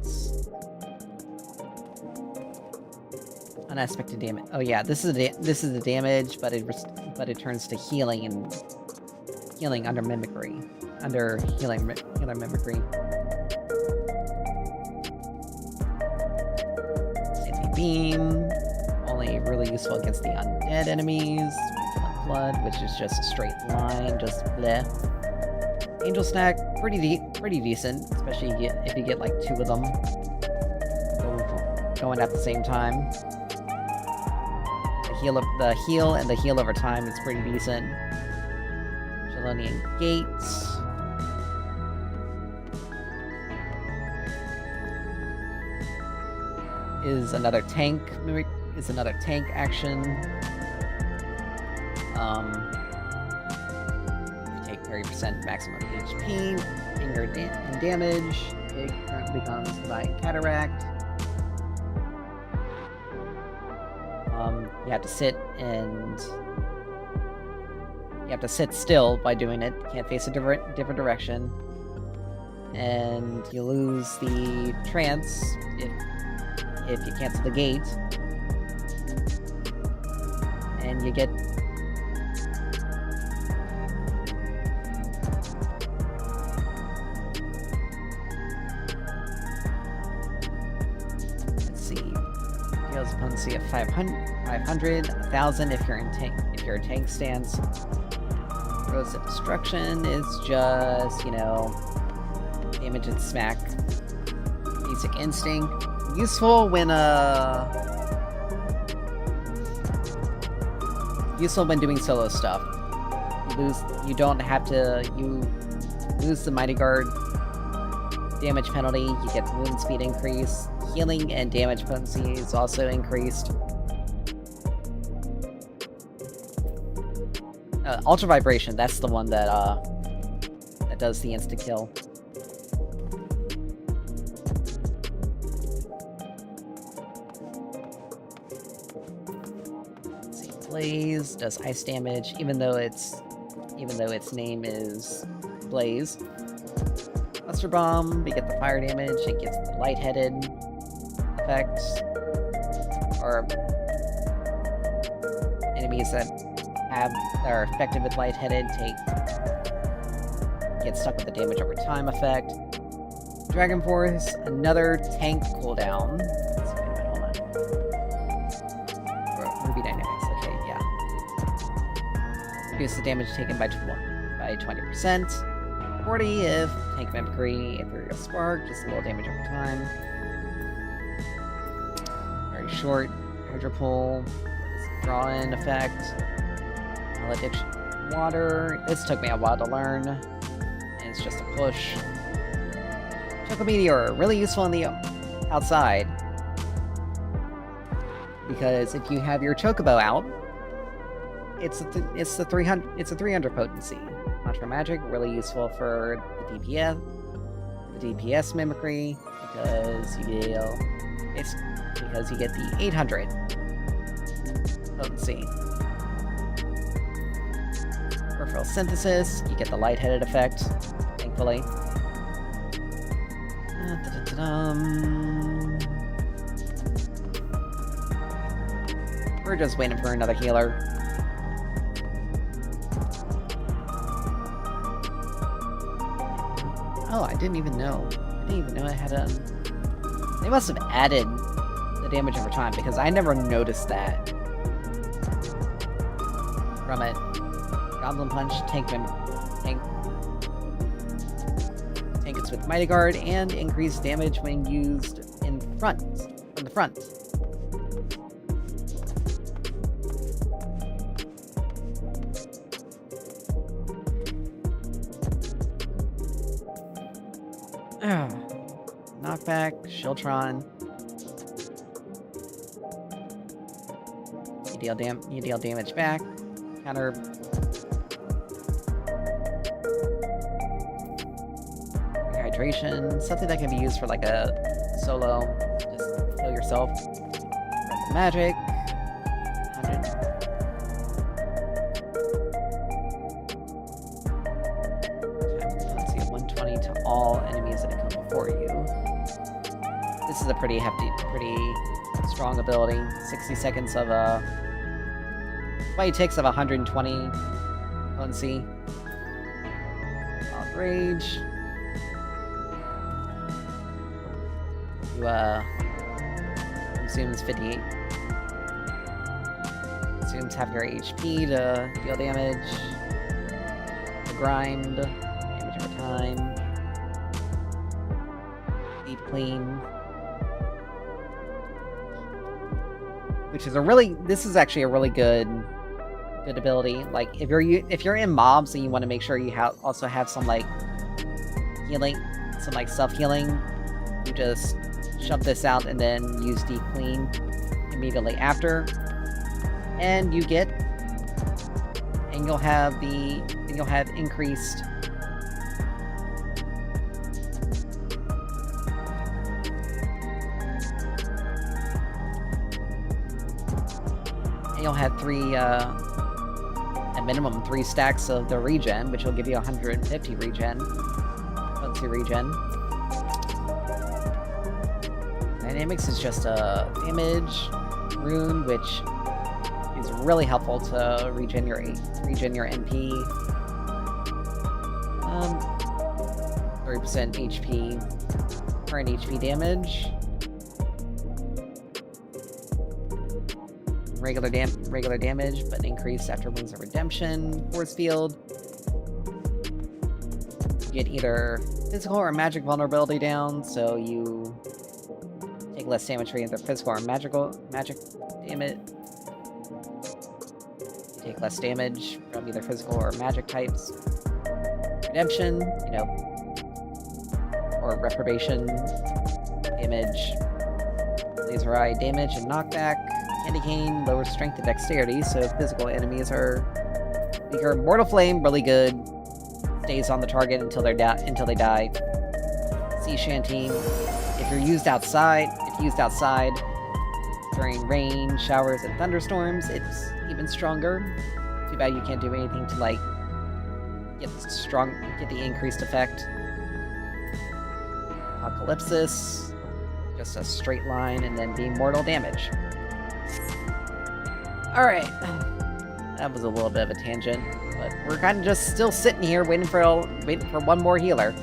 unaspected damage. Oh yeah, this is the damage, but it turns to healing and healing under mimicry, healer mimicry. Beam, only really useful against the undead enemies. Blood, which is just a straight line, just bleh. Angel Snack, pretty decent, especially if you get like 2 of them going at the same time. The heal and the heal over time is pretty decent. Jelonian Gates. Is another tank action. You take 30% maximum HP, anger and damage. It becomes Divine Cataract. You have to sit still by doing it. You can't face a different direction. And you lose the trance if you cancel the gate. And you get deals potency of 500, 1,000 if you're a tank stance. Rose of Destruction is just, damage and smack. Basic Instinct. Useful when doing solo stuff. You lose the Mighty Guard damage penalty, you get the movement speed increase. Healing and damage potency is also increased. Ultra Vibration, that's the one that does the insta kill. Let's see, Blaze does ice damage, even though its name is Blaze. Cluster Bomb, we get the fire damage, it gets the lightheaded effect, or enemies that are affected with lightheaded get stuck with the damage over time effect. Dragon Force, another tank cooldown. Let's see, wait, hold on. Ruby Dynamics, okay, yeah. Reduce the damage taken by 20%. 40 if tank mimicry, ethereal spark, just a little damage over time. Very short. Hydro pull, draw-in effect. Malediction water. This took me a while to learn. And it's just a push. Choco Meteor, really useful on the outside. Because if you have your Chocobo out, it's the 300. It's a 300 potency. Contra magic, really useful for the DPS mimicry because you get the 800 potency. Peripheral synthesis, you get the lightheaded effect, thankfully. We're just waiting for another healer. Oh, I didn't even know. I didn't even know I had a... They must have added the damage over time, because I never noticed that. From it. Goblin Punch, tank it's with Mighty Guard, and increased damage when used from the front. Knockback, Shiltron. You deal damage back. Counter. Hydration, something that can be used for like a solo. Just heal yourself. Magic. 100. Let's see, 120 to all enemies that come before you. This is a pretty hefty, pretty strong ability. 60 seconds of ticks of 120 potency. Off rage. You consumes 58. Consumes half your HP to deal damage. The grind, damage over time. Deep clean. Which is this is actually a really good ability. Like if you're in mobs and you want to make sure you also have some like healing, some like self-healing, you just shove this out and then use Deep Clean immediately after, and you'll have increased you'll have at minimum 3 stacks of the regen, which will give you 150 regen. Potency regen. Dynamics is just a damage rune, which is really helpful to regen your MP. 30% HP, current HP damage. Regular damage, but increased after Wings of Redemption. Force Field. You get either physical or magic vulnerability down, so you take less damage for either physical or magic damage. You take less damage from either physical or magic types. Redemption, or reprobation damage. Laser Eye damage and knockback. Candy Cane lowers strength and dexterity, so physical enemies are weaker. Mortal Flame, really good. Stays on the target until they die. Sea Shanty, if used outside during rain, showers, and thunderstorms, it's even stronger. Too bad you can't do anything to like get the increased effect. Apocalypsis, just a straight line and then being mortal damage. Alright, that was a little bit of a tangent, but we're kind of just still sitting here waiting for one more healer.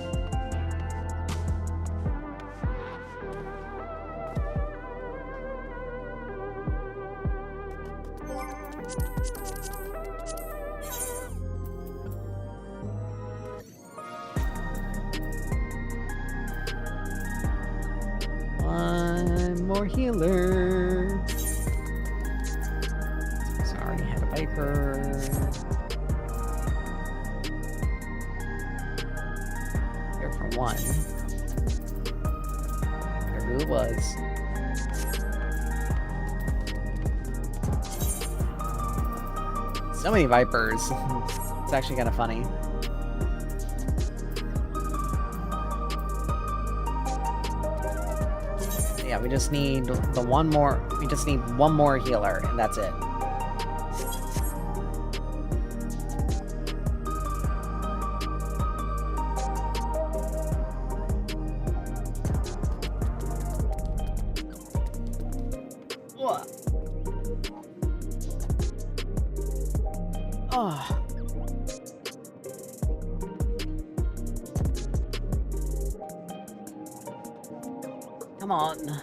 One more healer. Sorry, had a Viper. Here for one. I wonder who it was. So many Vipers. It's actually kind of funny. Yeah, we just need one more healer, and that's it. Oh. Come on.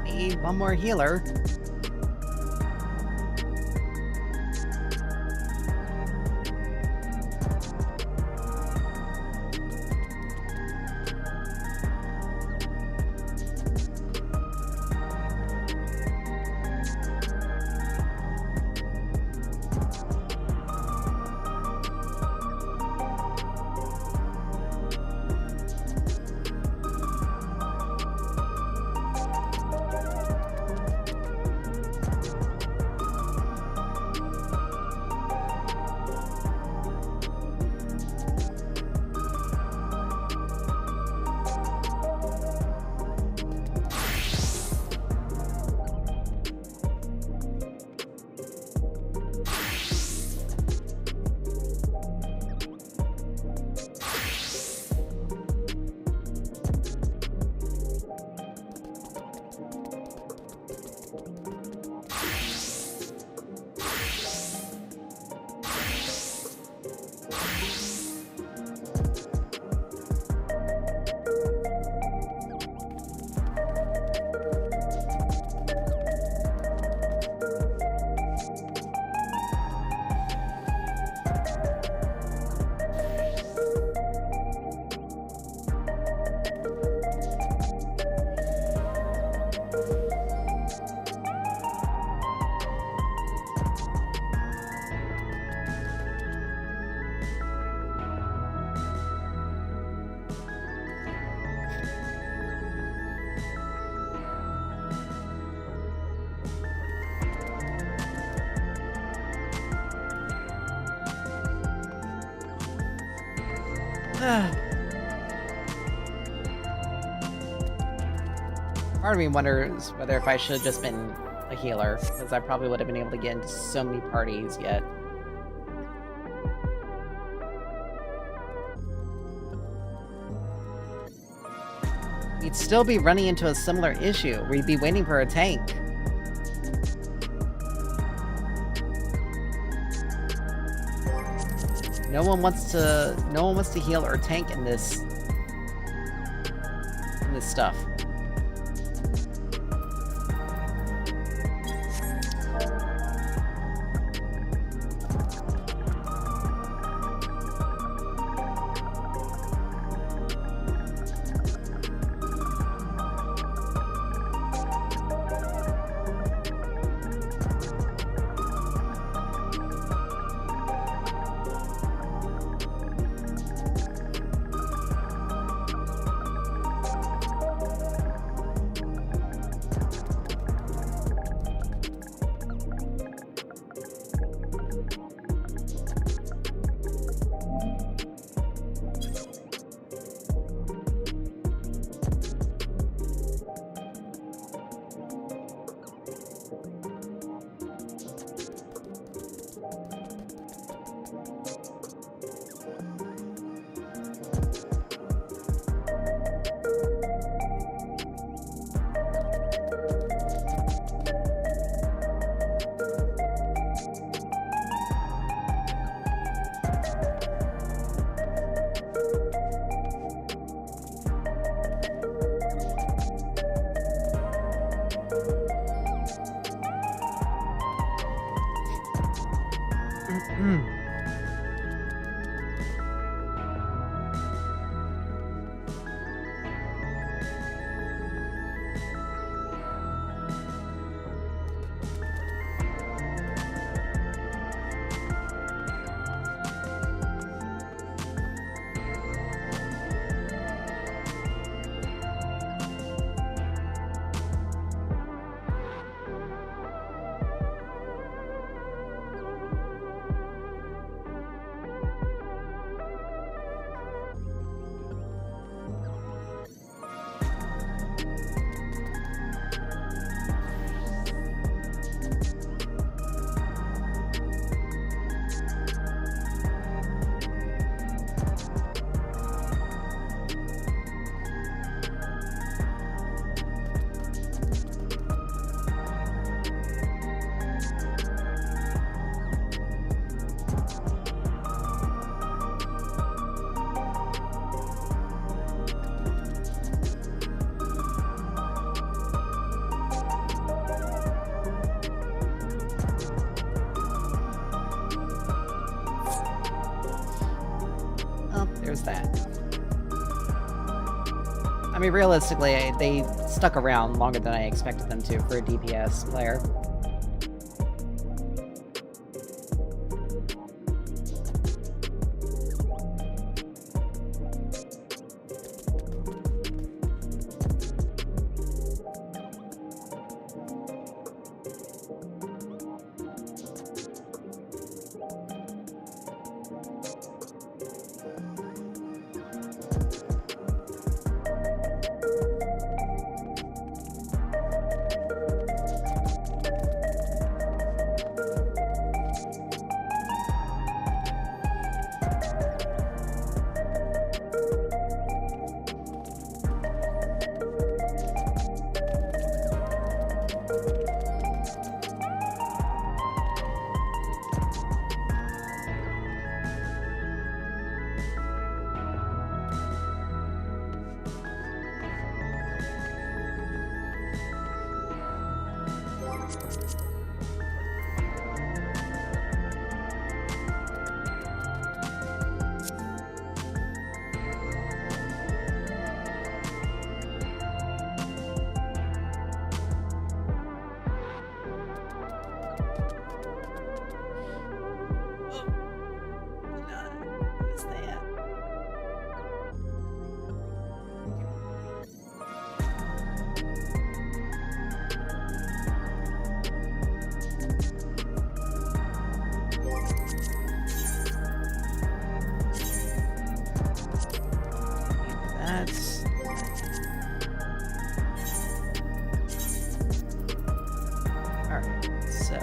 Need one more healer. Part of me wonders whether if I should have just been a healer, because I probably would have been able to get into so many parties yet. We'd still be running into a similar issue. We'd be waiting for a tank. No one wants to heal or tank in this stuff. That. I mean, realistically, they stuck around longer than I expected them to for a DPS player. ads. Alright, so.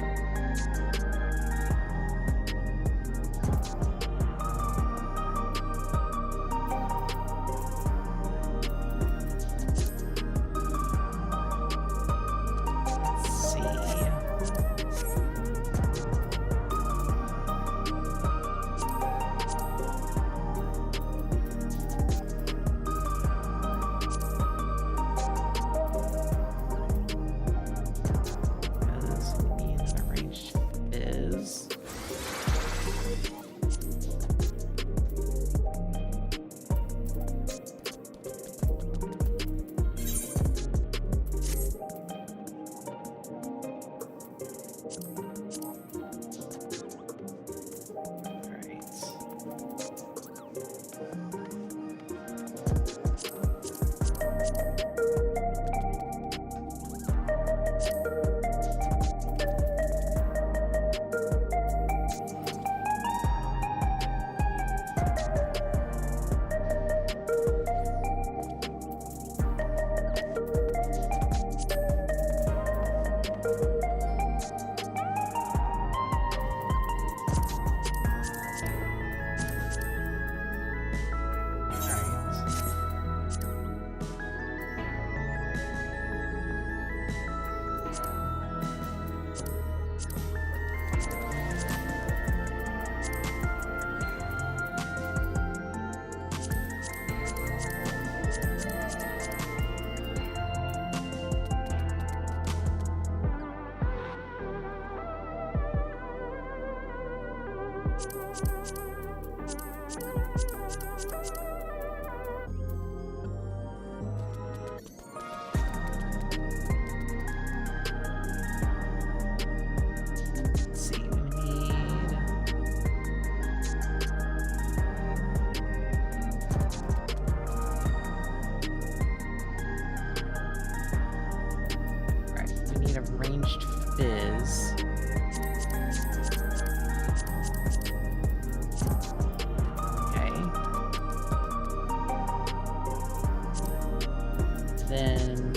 Let's see.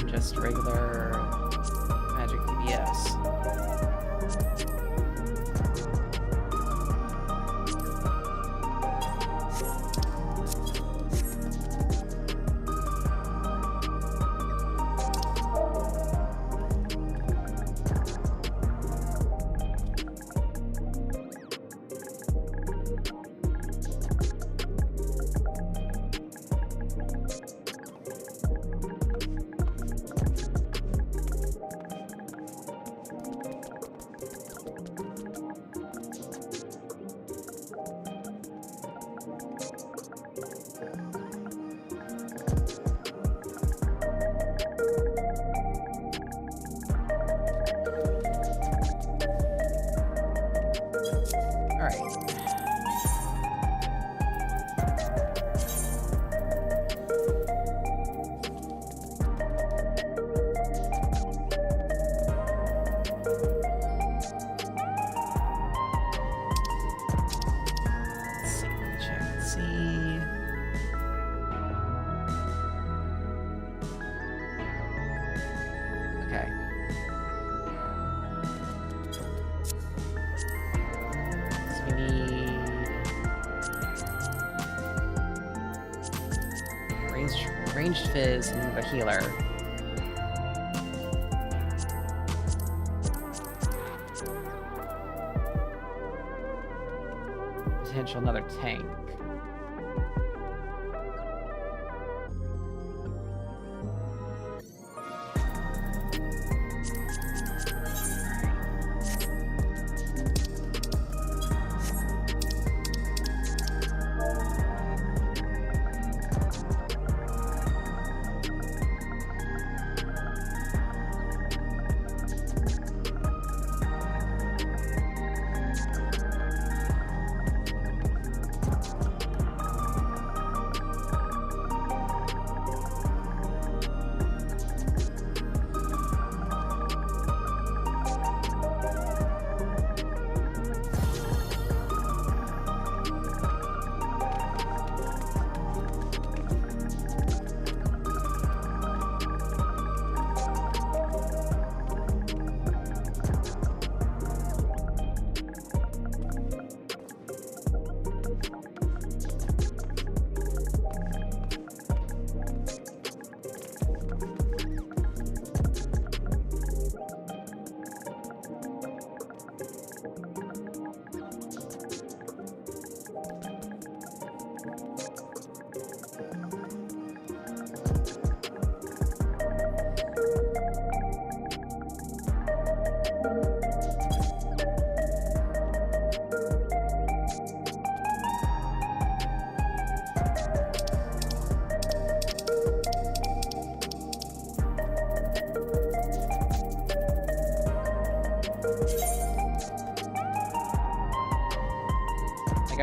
Just regular magic EBS. Ranged Fizz and a healer. Potential another tank.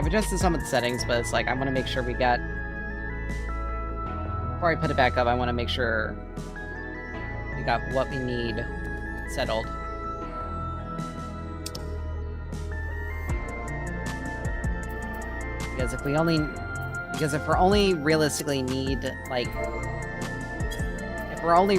I've adjusted some of the settings, but it's like, I want to make sure we got... Before I put it back up, I want to make sure we got what we need settled. Because if we're only realistically need, like... If we're only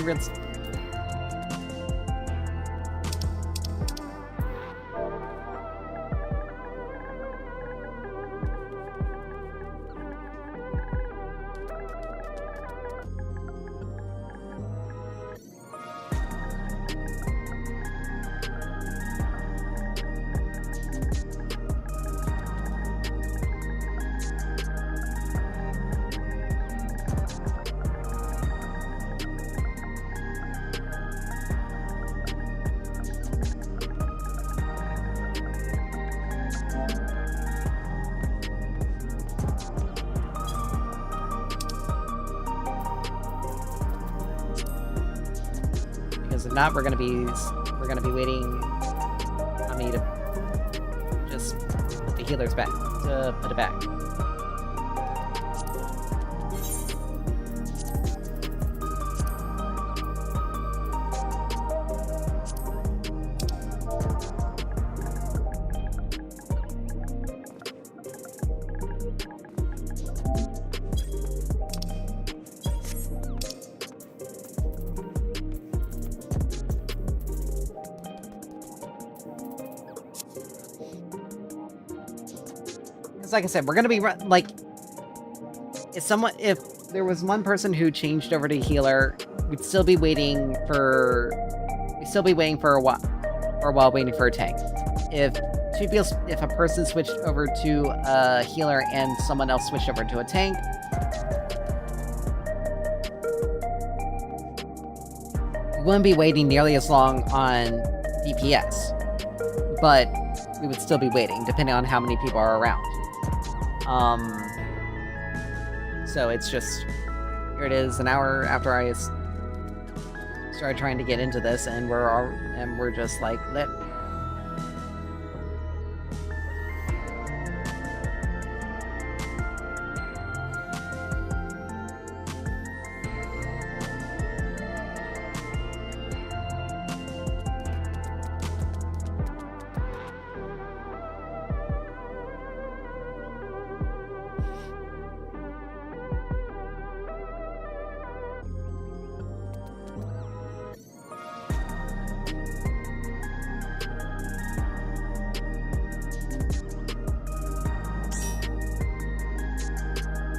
Because if not, we're gonna be waiting on me to just put the healers back, to put it back. Like I said, we're gonna be like, if there was one person who changed over to healer, we'd still be waiting for a while waiting for a tank. If a person switched over to a healer and someone else switched over to a tank, we wouldn't be waiting nearly as long on DPS, but we would still be waiting depending on how many people are around. So it's just, here it is, an hour after I started trying to get into this, and we're just like,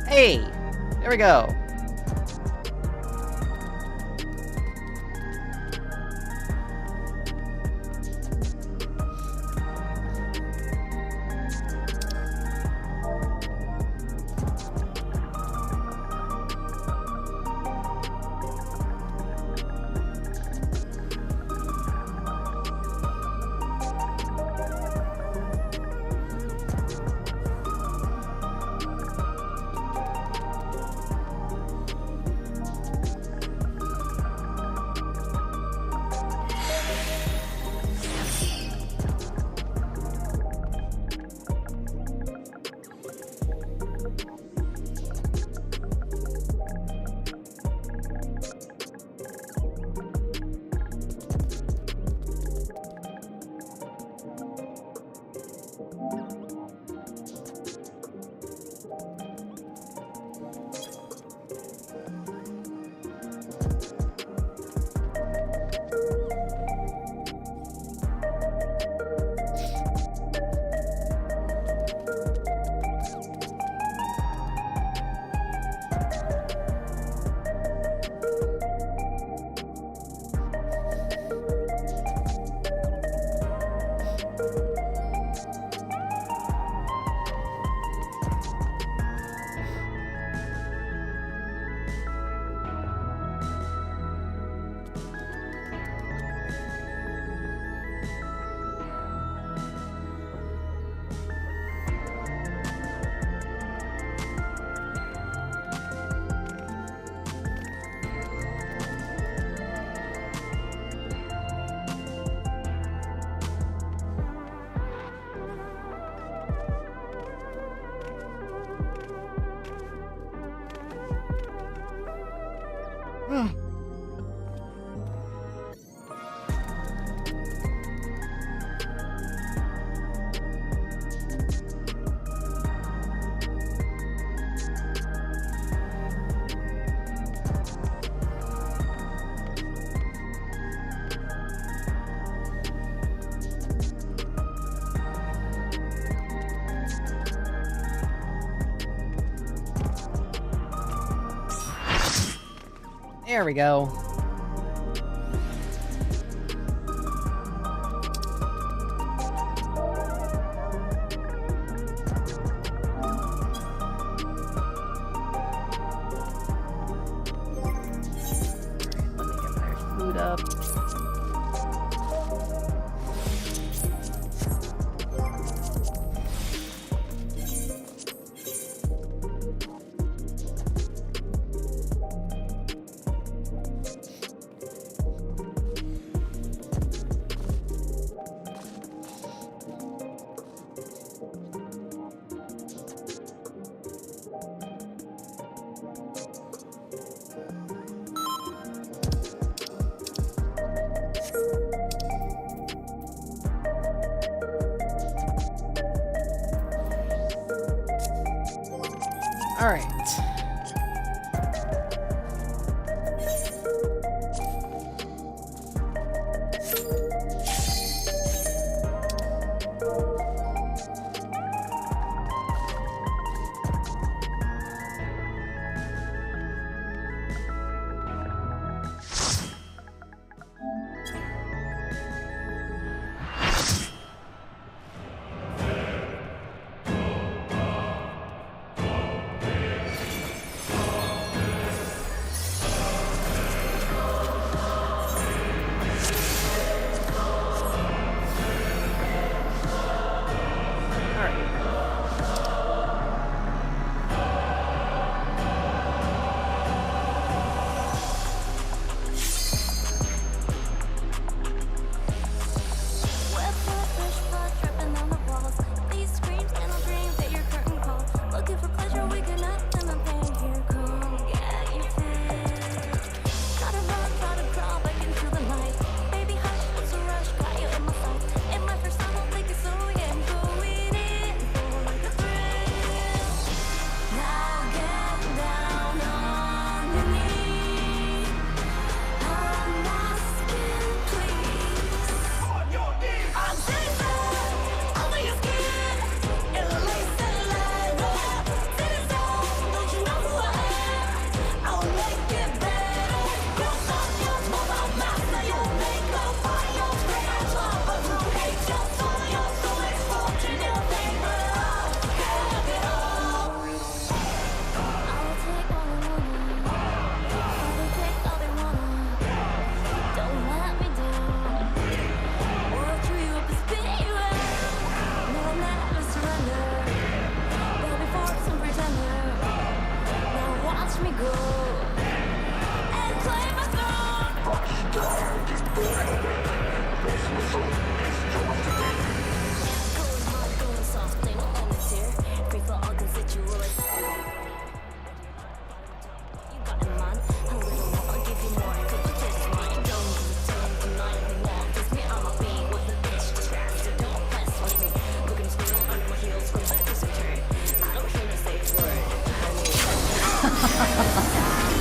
hey! There we go! There we go. Let me get my food up. All right.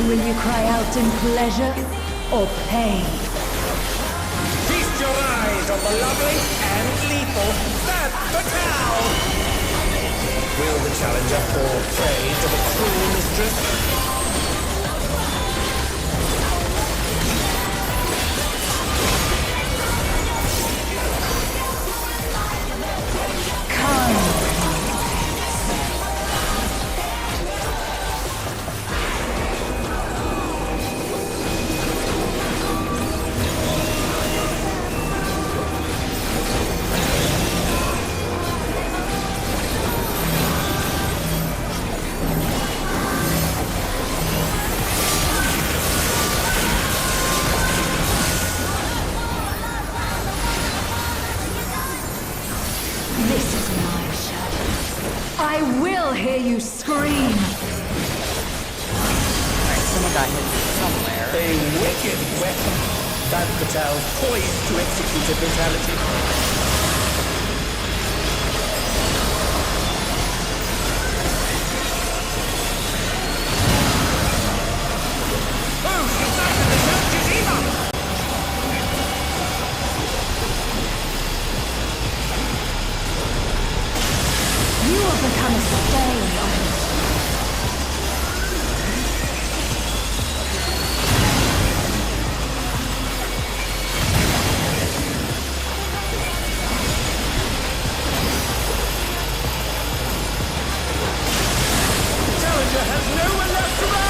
Will you cry out in pleasure or pain? Feast your eyes on the lovely and lethal Fat Fatal! Will the challenger fall prey to the cruel mistress? This is my shadow. I will hear you scream. Alright, some of got hit somewhere. A wicked weapon. That Patel poised to execute a fatality. Oh, she's not in the churches either! You have become a stain on it. Challenger has no one left to run!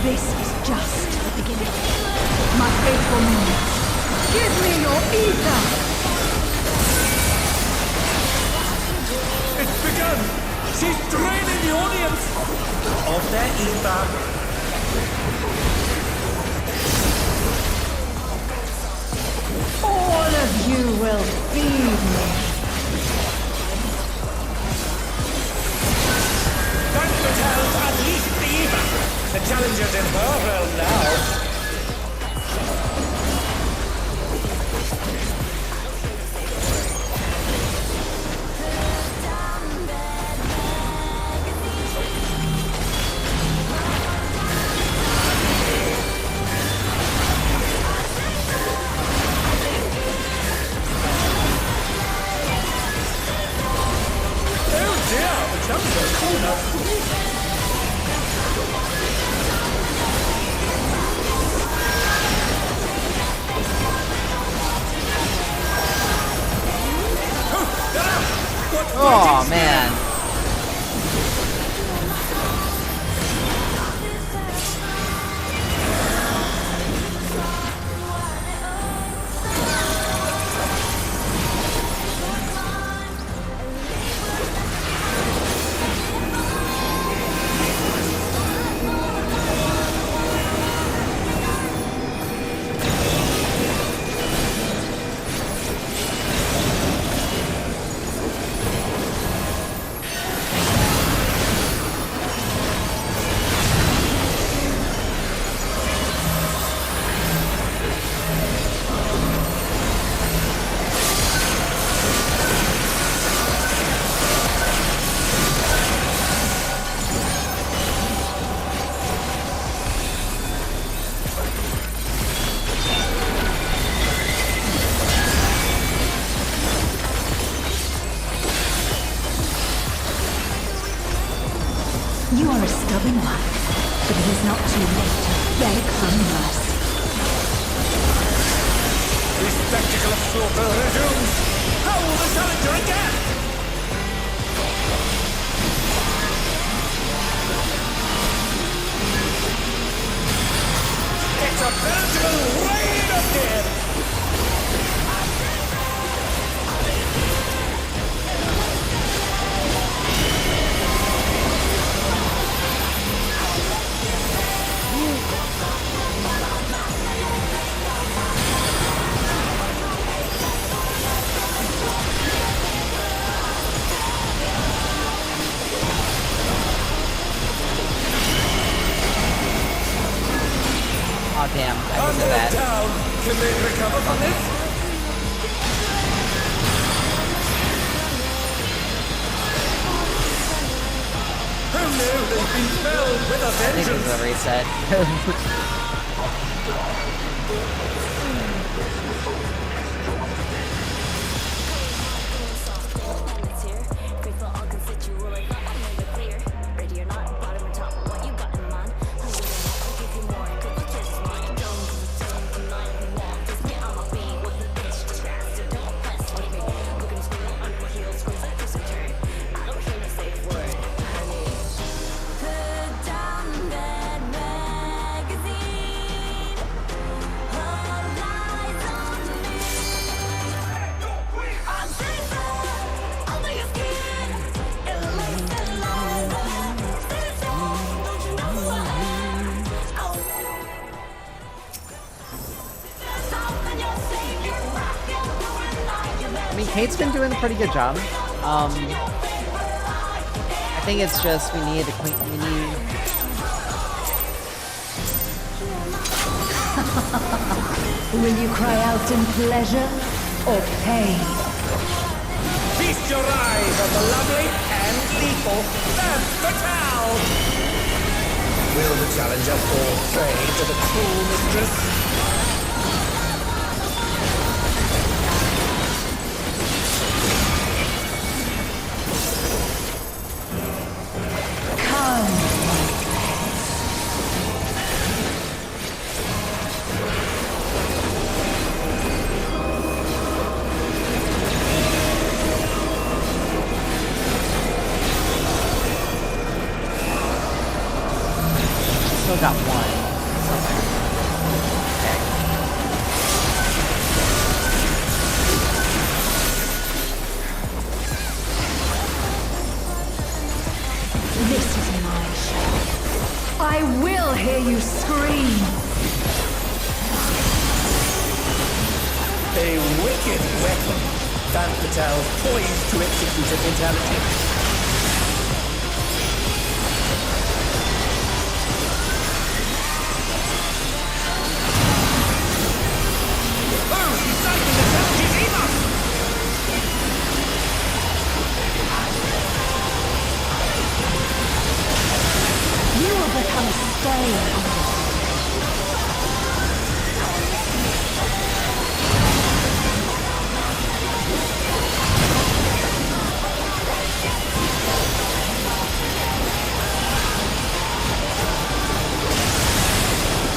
This is just the beginning. My faithful minions, give me your ether! It's begun! She's draining the audience of their ether. All of you will feed me. That Patel's unleashed the ether. The challenger's in her realm now. Oh dear, the challenger's cornered. Oh man. You are a stubborn one, but it is not too late to beg for mercy. The spectacle of slaughter resumes. How will the challenger again? It's a veritable rain of death. Oh damn, I missed that. Down. Can they recover from this? Oh no, they've been felled with a I think this vengeance. is a reset. mean, Kate's been doing a pretty good job. I think it's just we need a queen. We need. Will you cry out in pleasure or pain? Feast your eyes on the lovely and lethal femme fatale! Will the challenger fall prey to the cruel mistress? Come. Still got one somewhere. Okay. This is my show. I will hear you scream. A wicked weapon. Femme fatale poised to execute a fatality. You will become stale.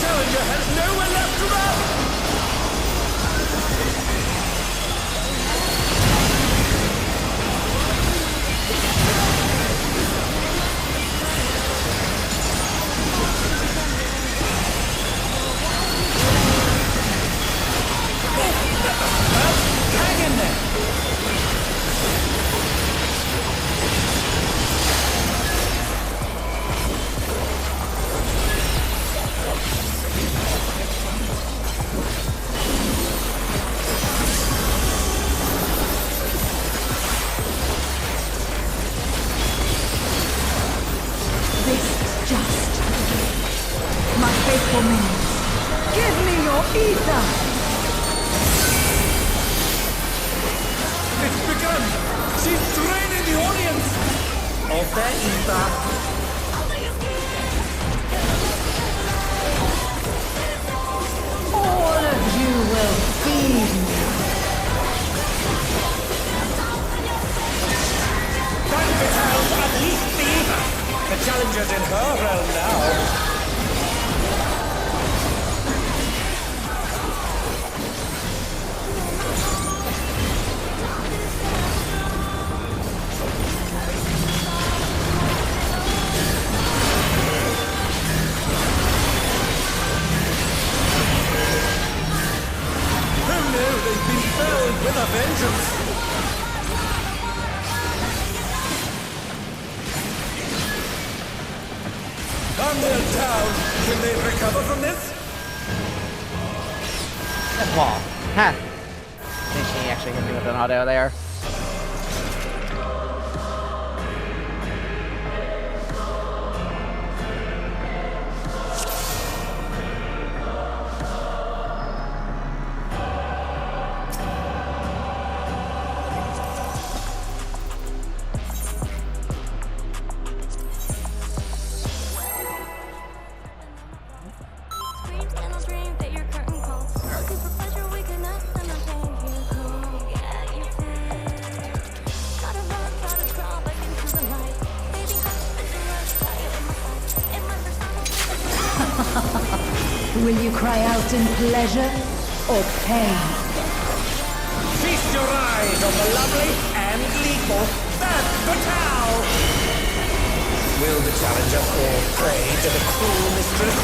Challenger has nowhere left to run! Hang in there! This is just the beginning. My faithful minions, give me your ether! It's begun! She's draining the audience! Of their ether. All of you will feed me. Femme fatale unleashed the ether! The challenger's in her realm now. Who knew they'd been filled with a vengeance? Calm them down. Can they recover from this? That wall. Ha! I think she actually hit me with an auto there. Screams and I'll dream that your curtain calls. Looking for pleasure, we could not stand the pain. You cool, yeah, you feel. Gotta run, gotta crawl back into the light. Baby, hot, it's a rush, fire in my sight. In my first time, Will you cry out in pleasure or pain? Feast your eyes on the lovely and lethal femme fatale! Will the challenger fall prey to the cruel mistress?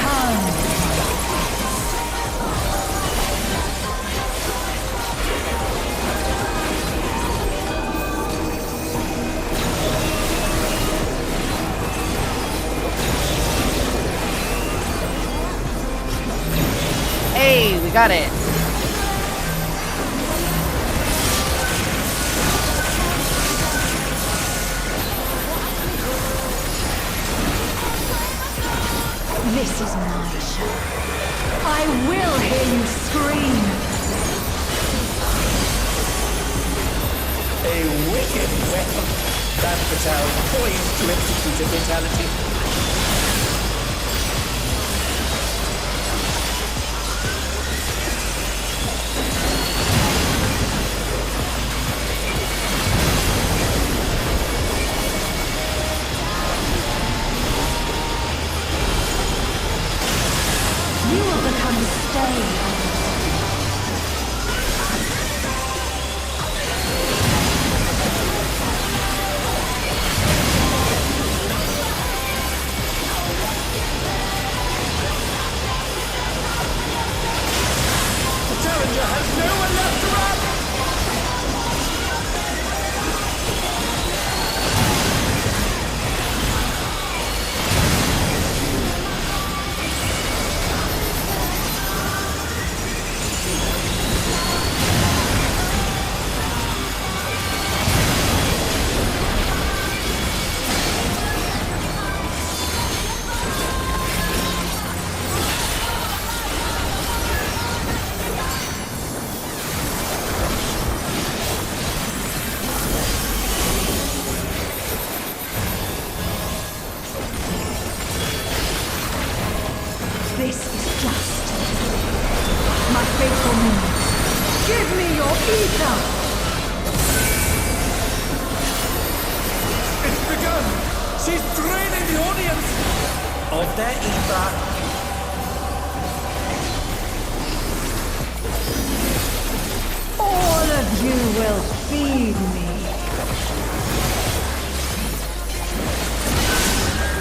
Come. got it. This is my show. I will hear you scream. A wicked weapon. That Patel poised to execute a fatality. You will become a stain. The challenger has no one left to run! This is just. My faithful minions, give me your ether! It's begun! She's draining the audience of their ether. All of you will feed me.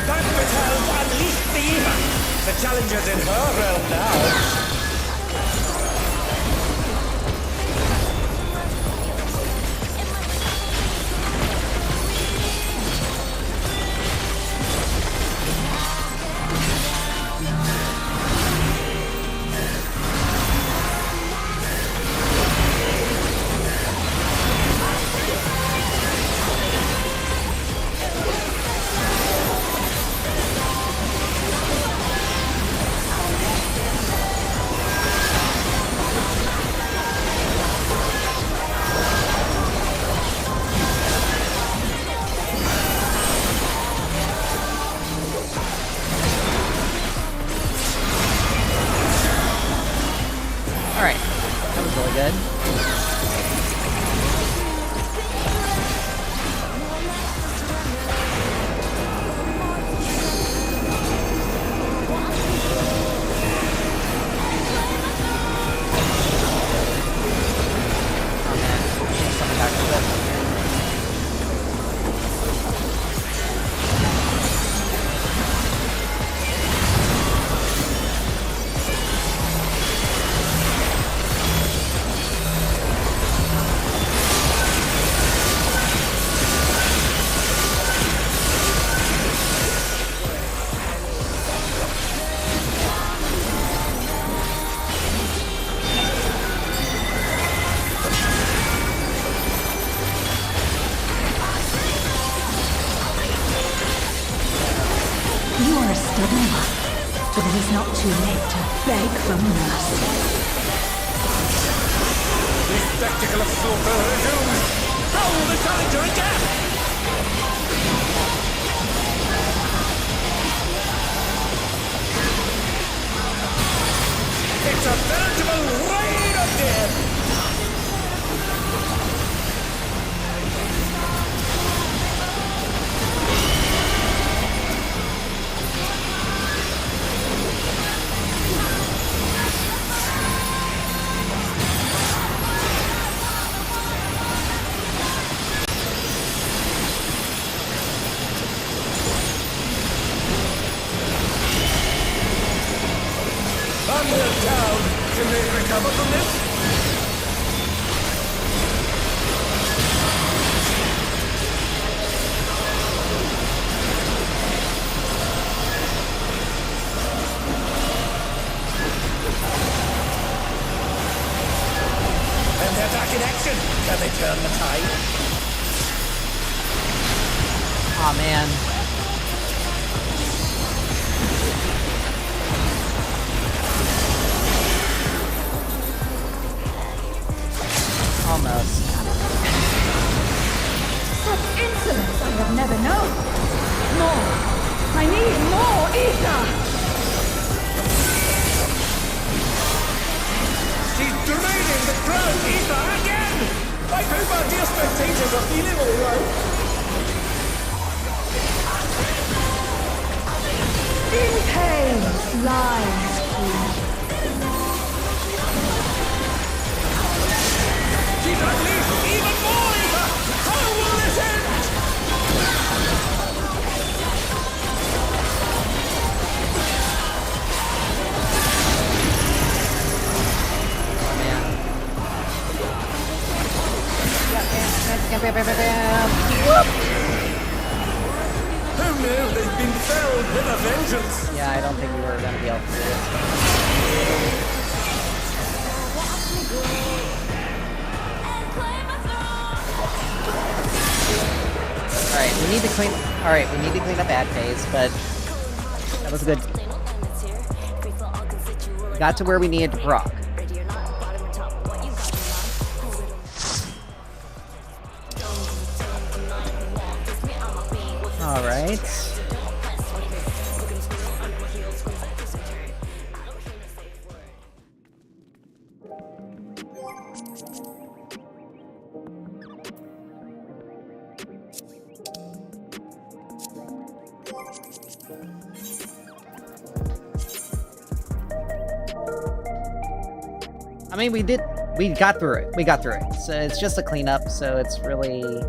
That Patel's unleashed the ether! The challenger's in her realm now. Alright. That was really good. Oh man, there's something back to this. You are a stubborn one, but it is not too late to beg for mercy. The spectacle of slaughter resumes! Roll the challenger again! It's a veritable rain of death! Unwell down! Can they recover from this? Aw, man. Almost. Such insolence I have never known. More. I need more ether. She's draining the crown ether again! I hope our dear spectators are feeling alright. In pain lies he. She's unleashed even more ether! How will this end? Oh, man. Oh no, they've been felled with a vengeance! Yeah, I don't think we were gonna be able to do this. Alright, we need to clean... Alright, we need to clean up ad phase, but... That was good. We got to where we needed to proc. Alright. I mean, we got through it. We got through it. So it's just a cleanup, so it's really...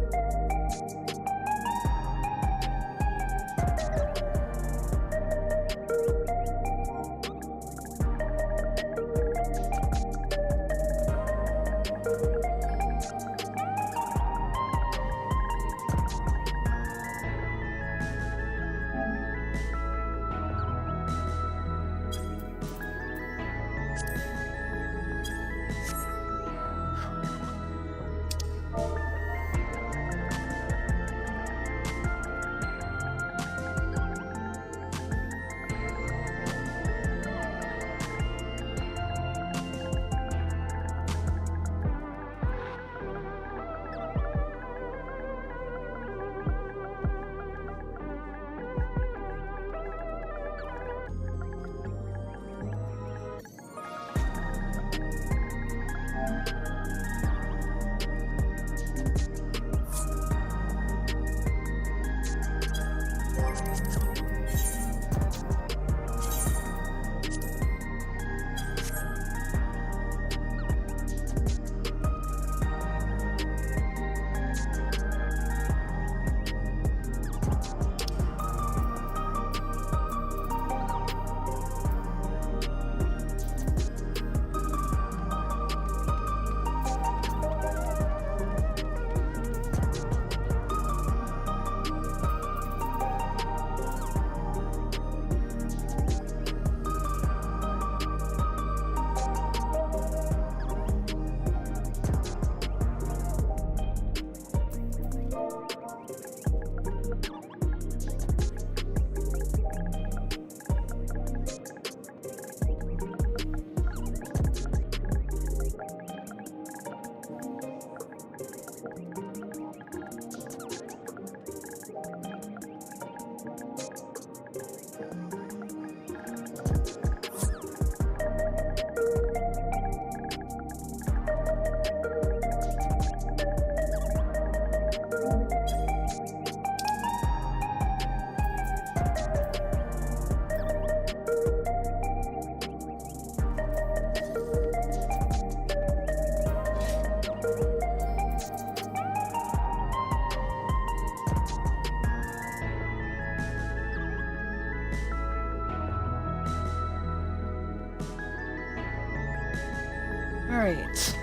Alright.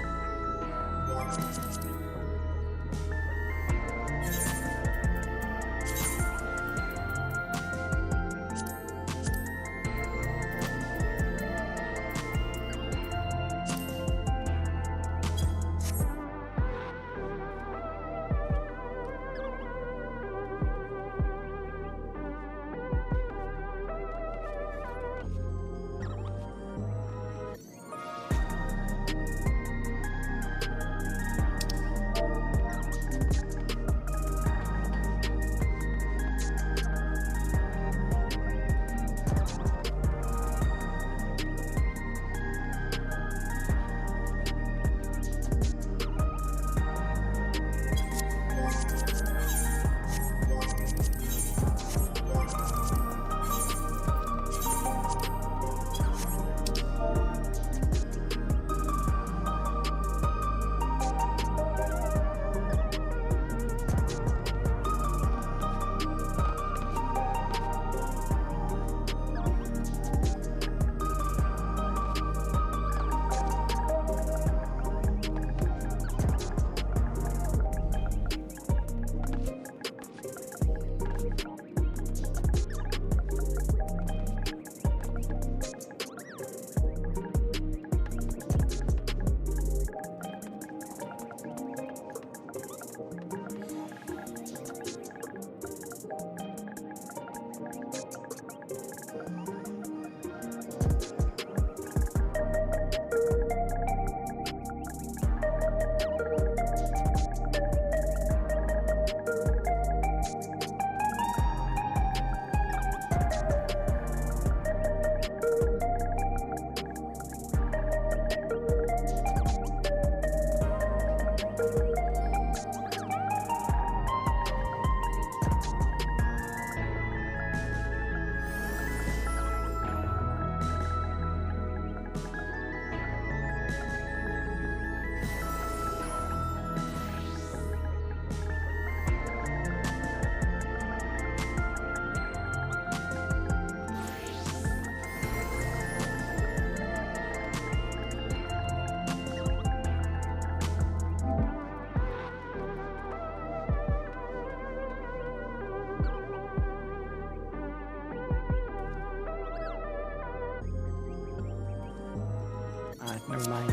Never mind.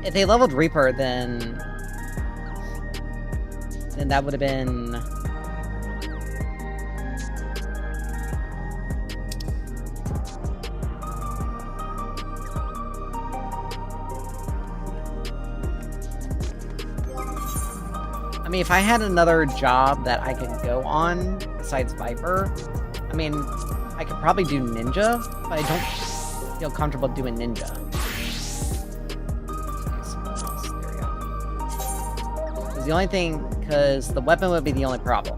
If they leveled Reaper, then that would have been... I mean, if I had another job that I could go on besides Viper, I mean, I could probably do Ninja, but I don't feel comfortable doing Ninja. There we go. 'Cause the only thing, because the weapon would be the only problem.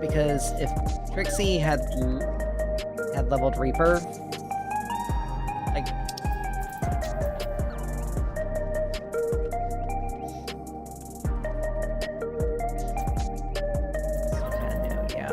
Because if Trixie had leveled Reaper, like, yeah.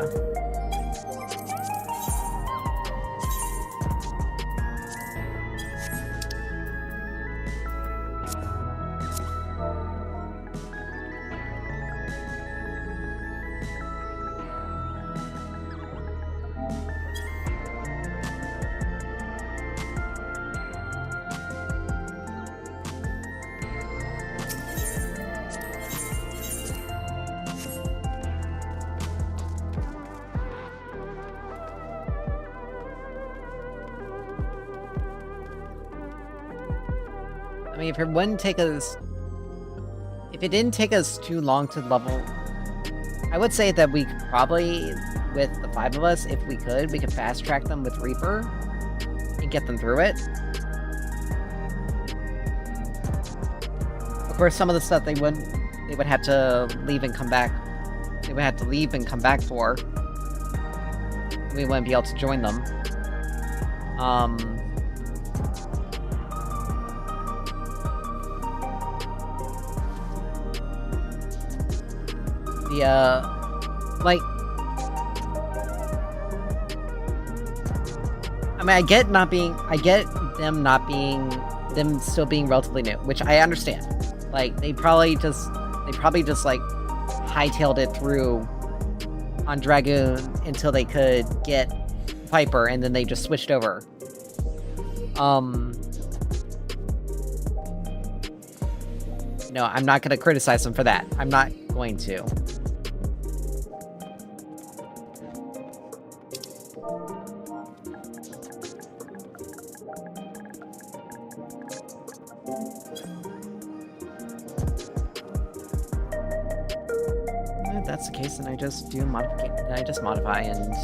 I mean, if it didn't take us too long to level, I would say that we could probably, with the 5 of us, if we could fast track them with Reaper and get them through it. Of course, some of the stuff they would have to leave and come back. They would have to leave and come back for. And we wouldn't be able to join them. Like, I mean, I get them still being relatively new, which I understand. Like, they probably just like hightailed it through on Dragoon until they could get Viper, and then they just switched over No, I'm not gonna criticize him for that. I'm not going to. If that's the case, then I just do modify. I just modify and.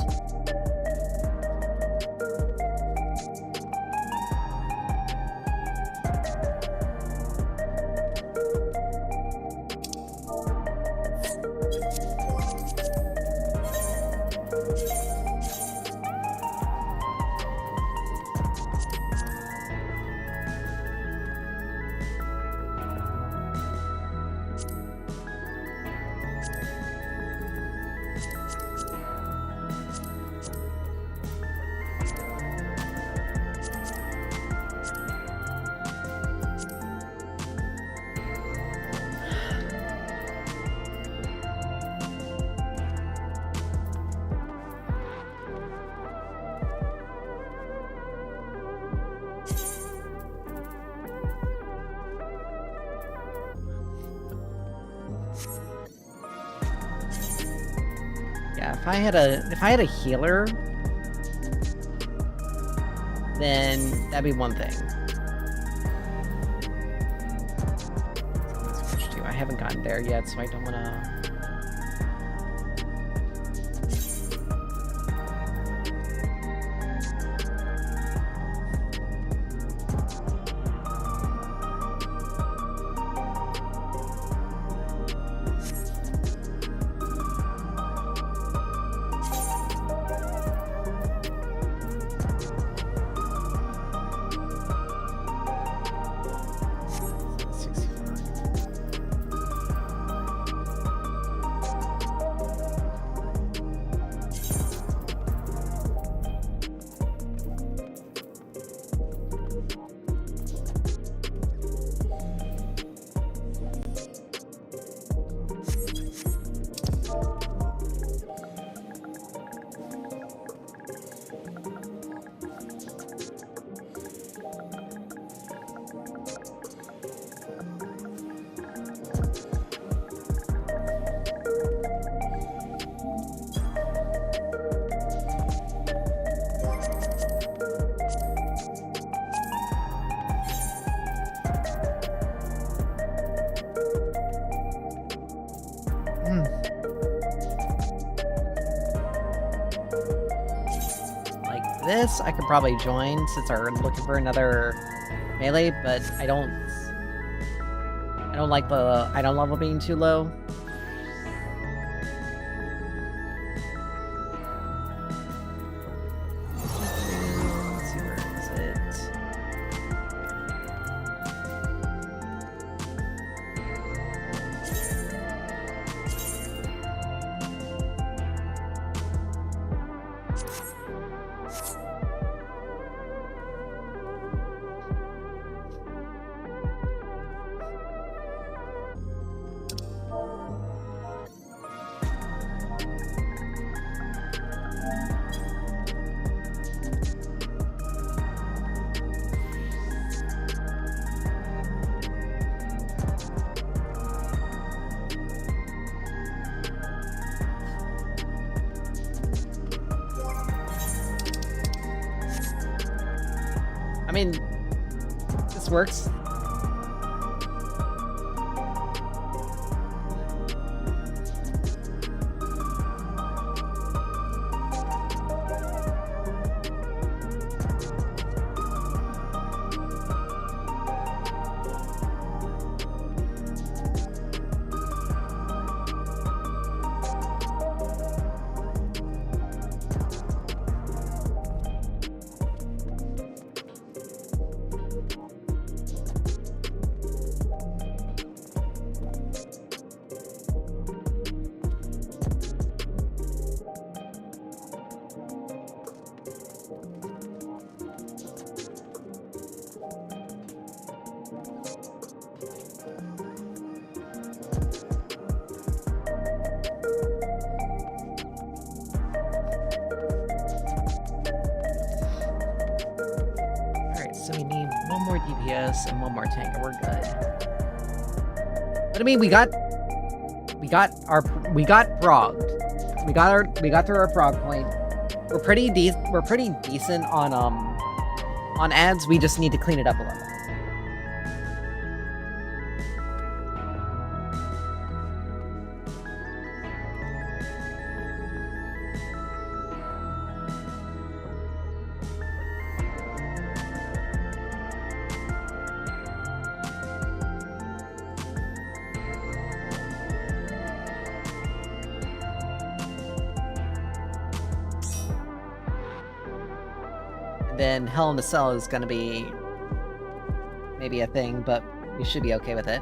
Yeah, if I had a healer, then that'd be one thing. I haven't gotten there yet, so I don't wanna. This I could probably join since we're looking for another melee, but I don't like the item level being too low. Let's see, where is it? I mean, this works. so we need one more DPS and one more tank, and we're good. But I mean, we got Prog. We got through our Prog point. We're pretty decent on ads. We just need to clean it up a little. Then Hell in a Cell is gonna be maybe a thing, but we should be okay with it.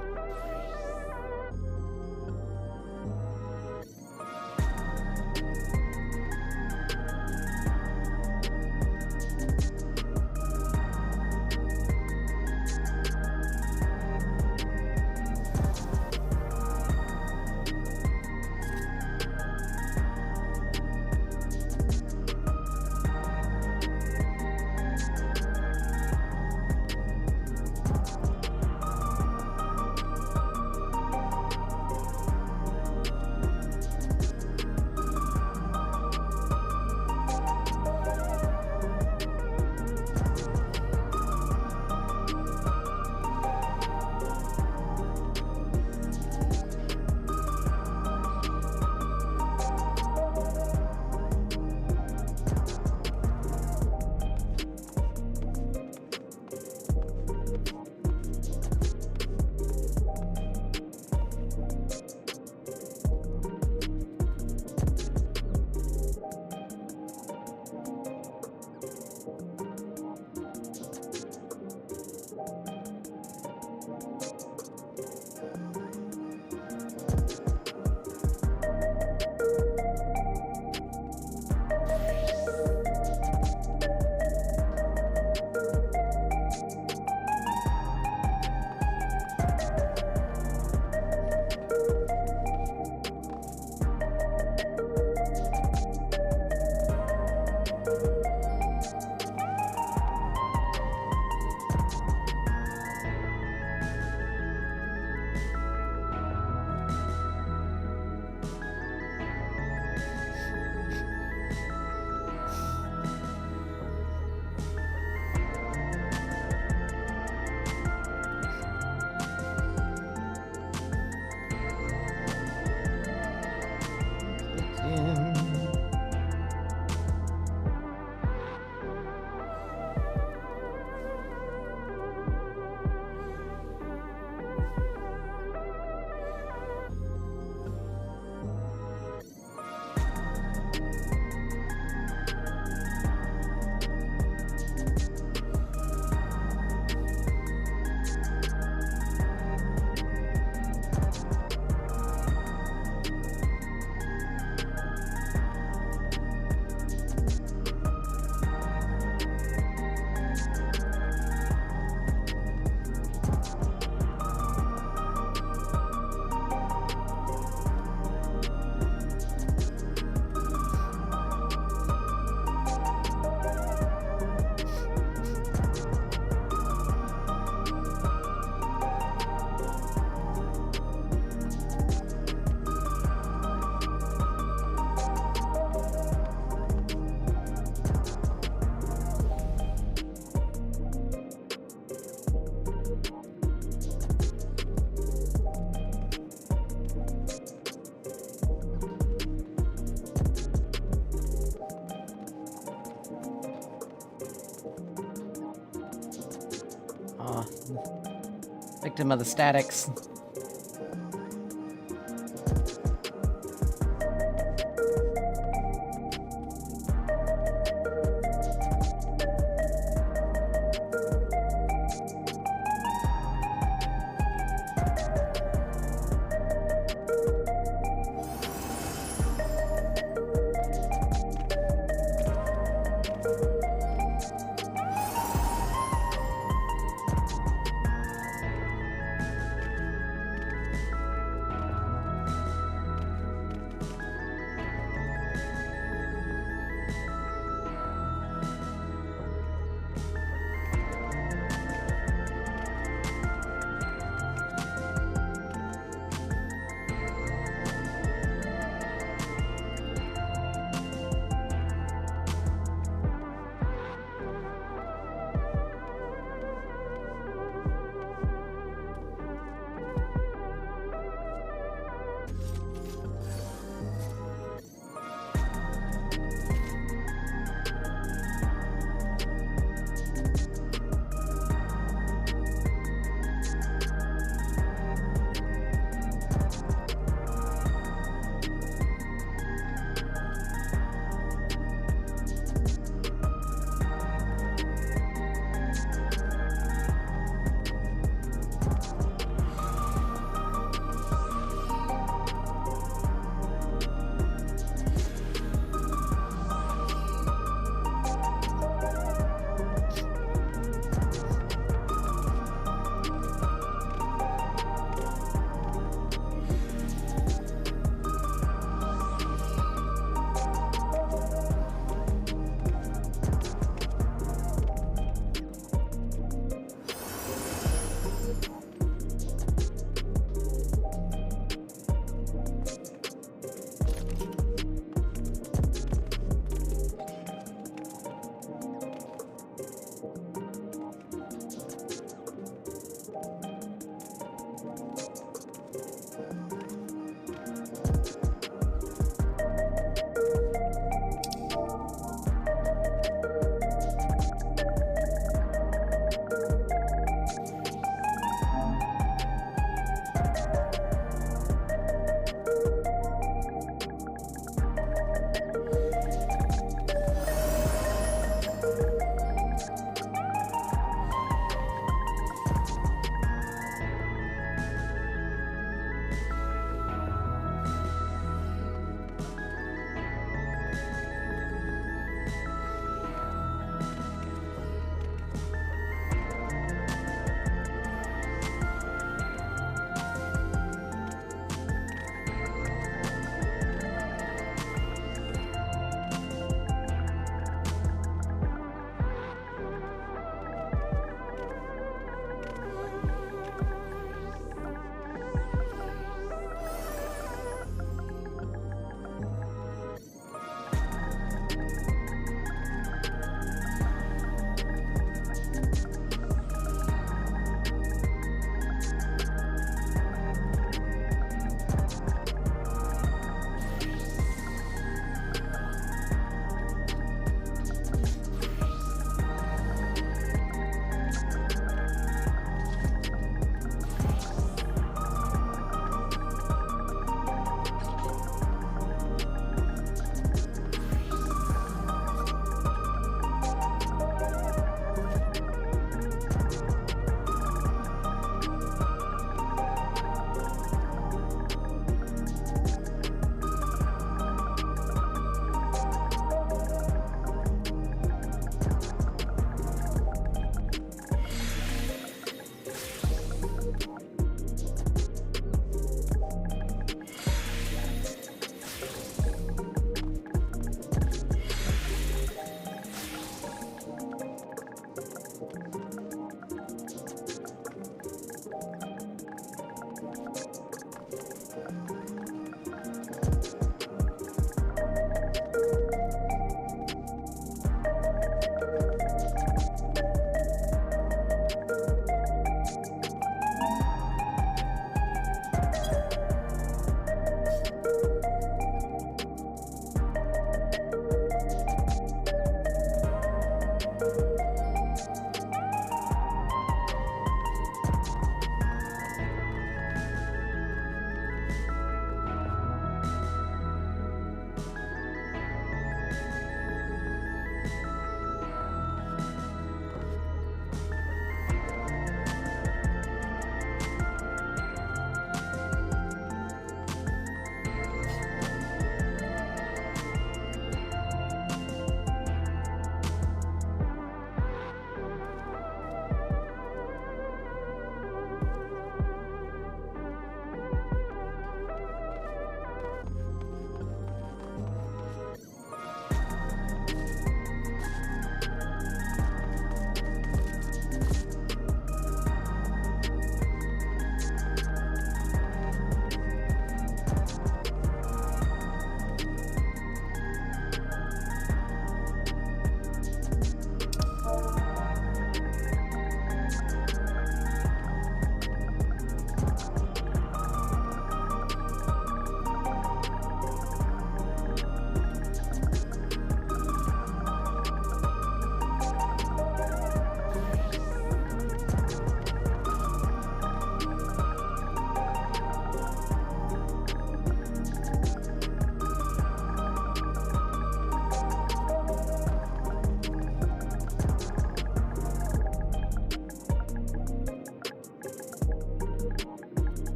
Victim of the statics.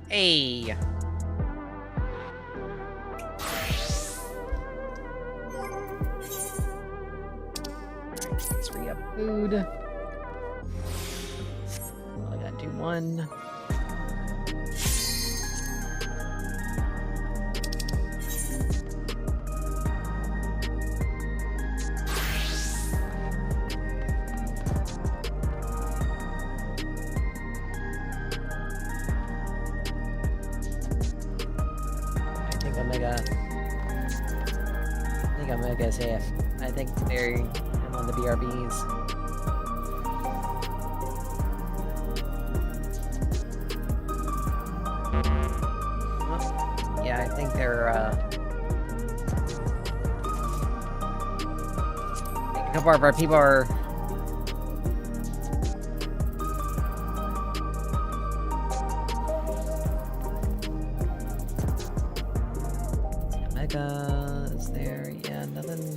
Hey! Let's re-up food. I gotta do one. I think I'm gonna go safe. I think I'm on the BRBs. Well, yeah, think they're, I think a couple of our people are... Omega is there? Yeah, nothing...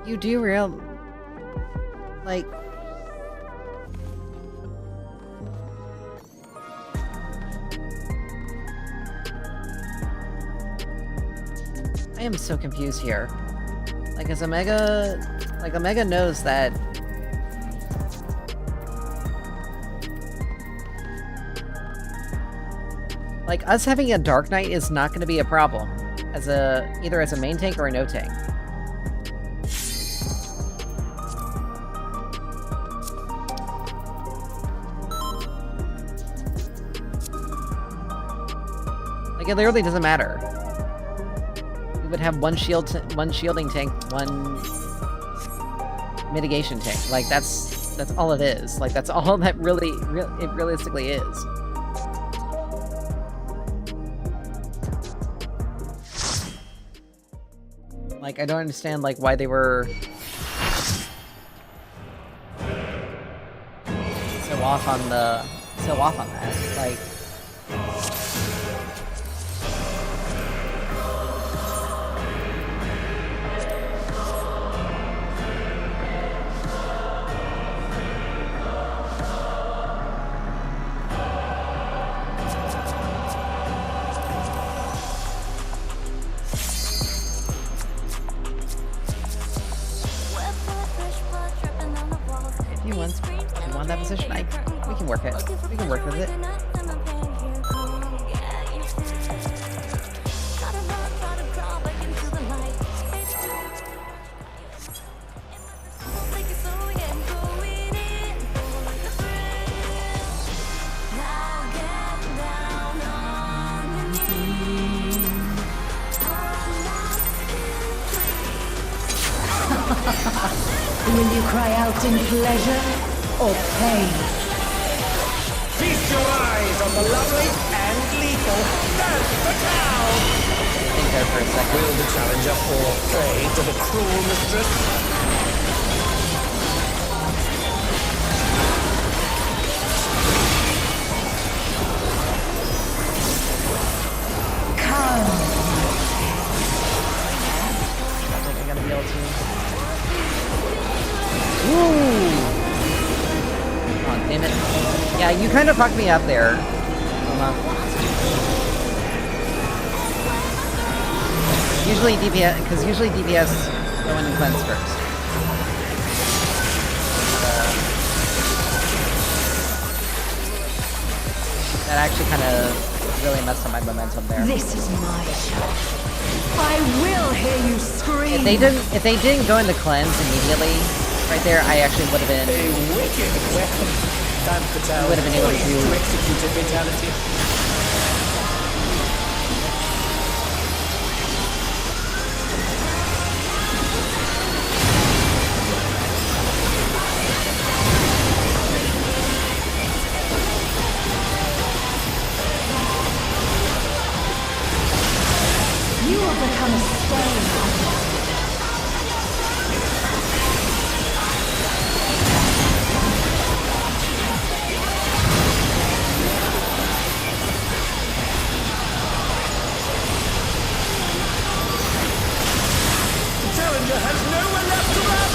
You do like... I am so confused here. Like, is Omega... Like, Omega knows that... Like, us having a Dark Knight is not going to be a problem. As a... Either as a main tank or a no tank. Like, it literally doesn't matter. We would have one shielding tank, one mitigation tank. Like, that's all it is. Like, that's all that it realistically is. Like, I don't understand, like, why they were so off on that. Like, if you want that position, we can work it. We can work with it. Will you cry out in pleasure or pain? Feast your eyes on the lovely and lethal Femme Fatale! Think there for a second. Will the challenger fall prey to the cruel mistress? Damn it. Yeah, you kind of fucked me up there. Usually DPS, because usually DPS go in and cleanse first. That actually kind of really messed up my momentum there. This is my show. I will hear you scream. If they didn't go into cleanse immediately, right there, I actually would have been. A wicked weapon. Femme Fatale would have been able to execute a fatality. You will become a stain. Challenger has nowhere left to run!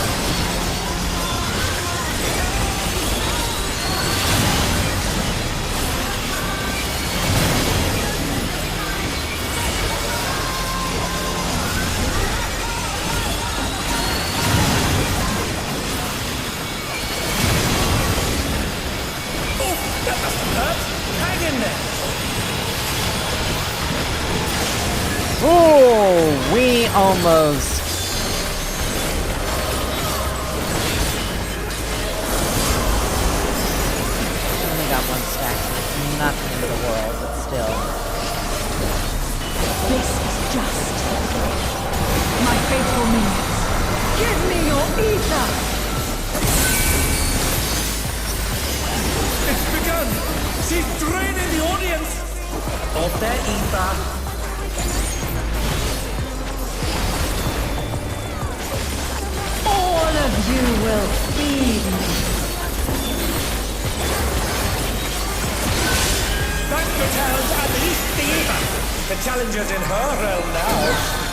Oh, that must have hurt! Hang in there! Oh, we almost. Only got one stack. It's not the end of the world, but still. This is just. My faithful minions, give me your ether! It's begun! She's draining the audience of their ether. All of you will feed me. That battle's at least the ether. The challenger's in her realm now.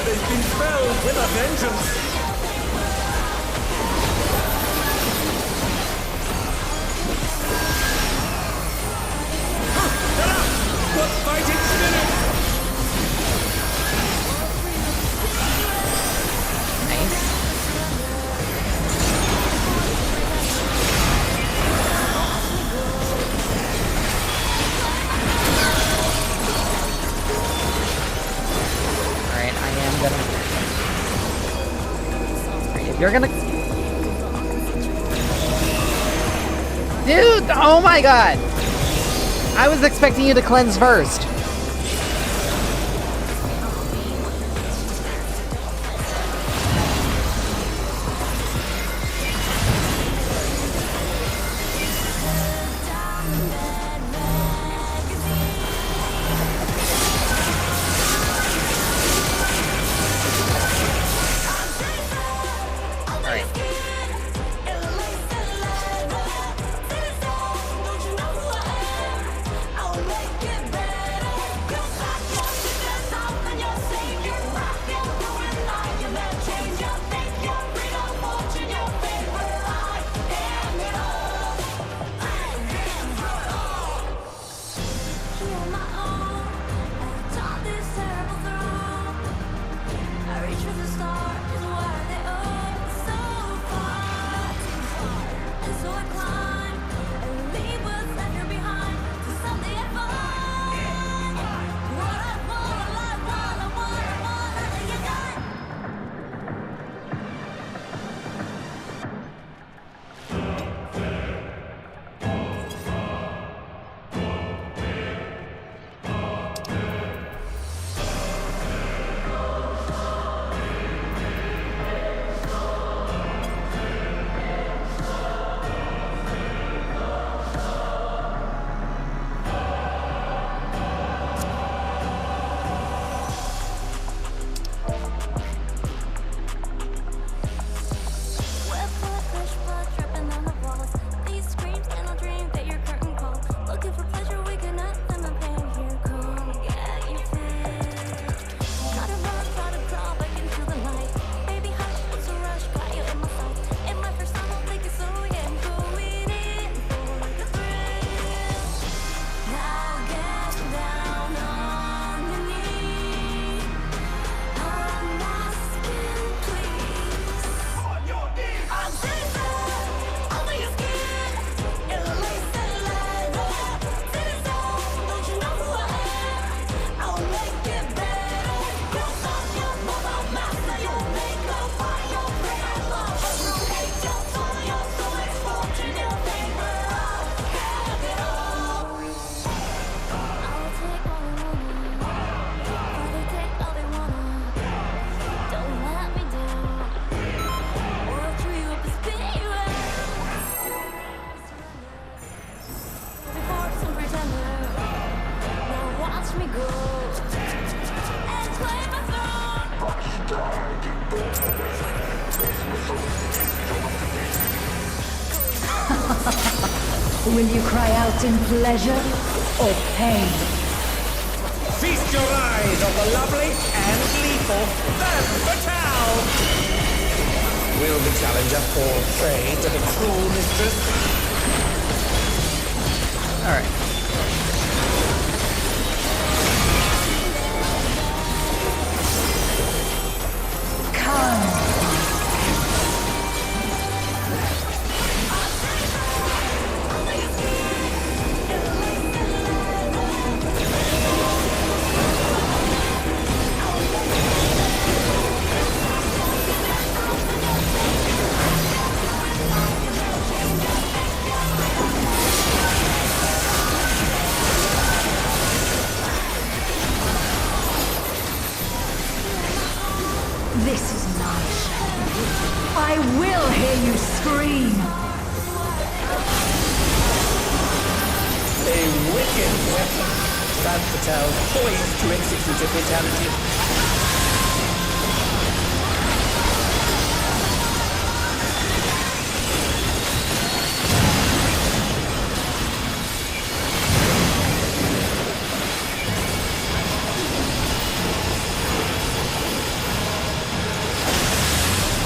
They've been felled with a vengeance! What fighting spirit! Nice. Alright, I am gonna... Alright, if you're gonna... Dude! Oh my god! I was expecting you to cleanse first. Will you cry out in pleasure or pain? Feast your eyes on the lovely and lethal femme fatale! Will the challenger fall prey to the cruel mistress? Alright. Come. This is my show. I will hear you scream. A wicked weapon. Femme fatale poised to execute a fatality.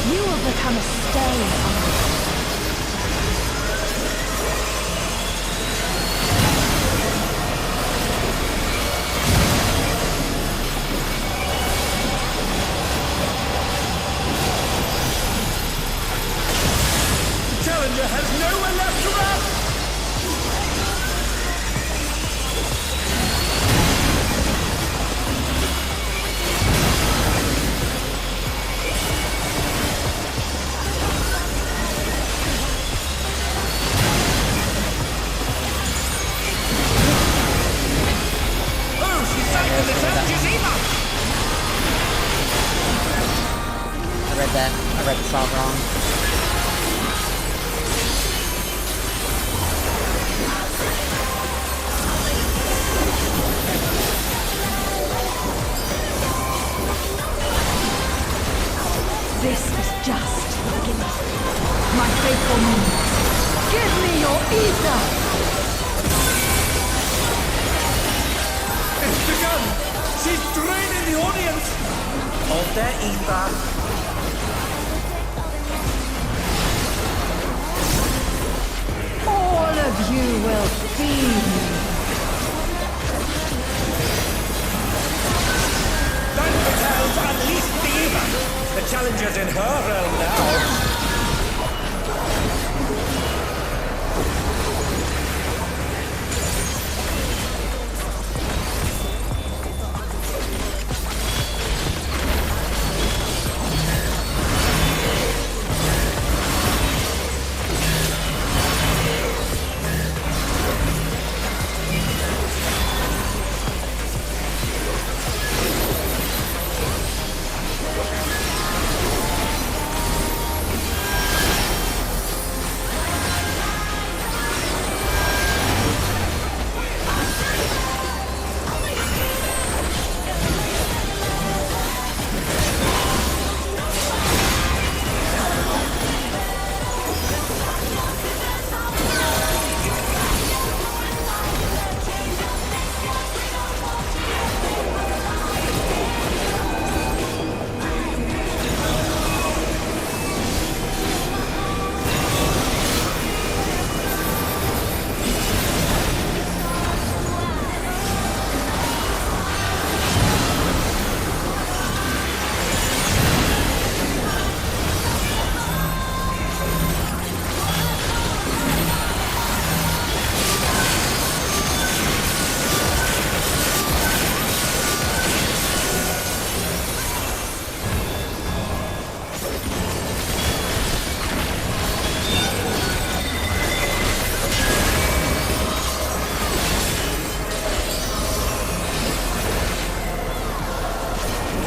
You will become a stain on me. The challenger has nowhere left to run! I read that. I read the song wrong. This is just the beginning. My faithful minions, give me your ether! It's begun! She's draining the audience of their ether. All of you will feed me. Femme fatale's unleashed the ether. The challenger's in her realm now.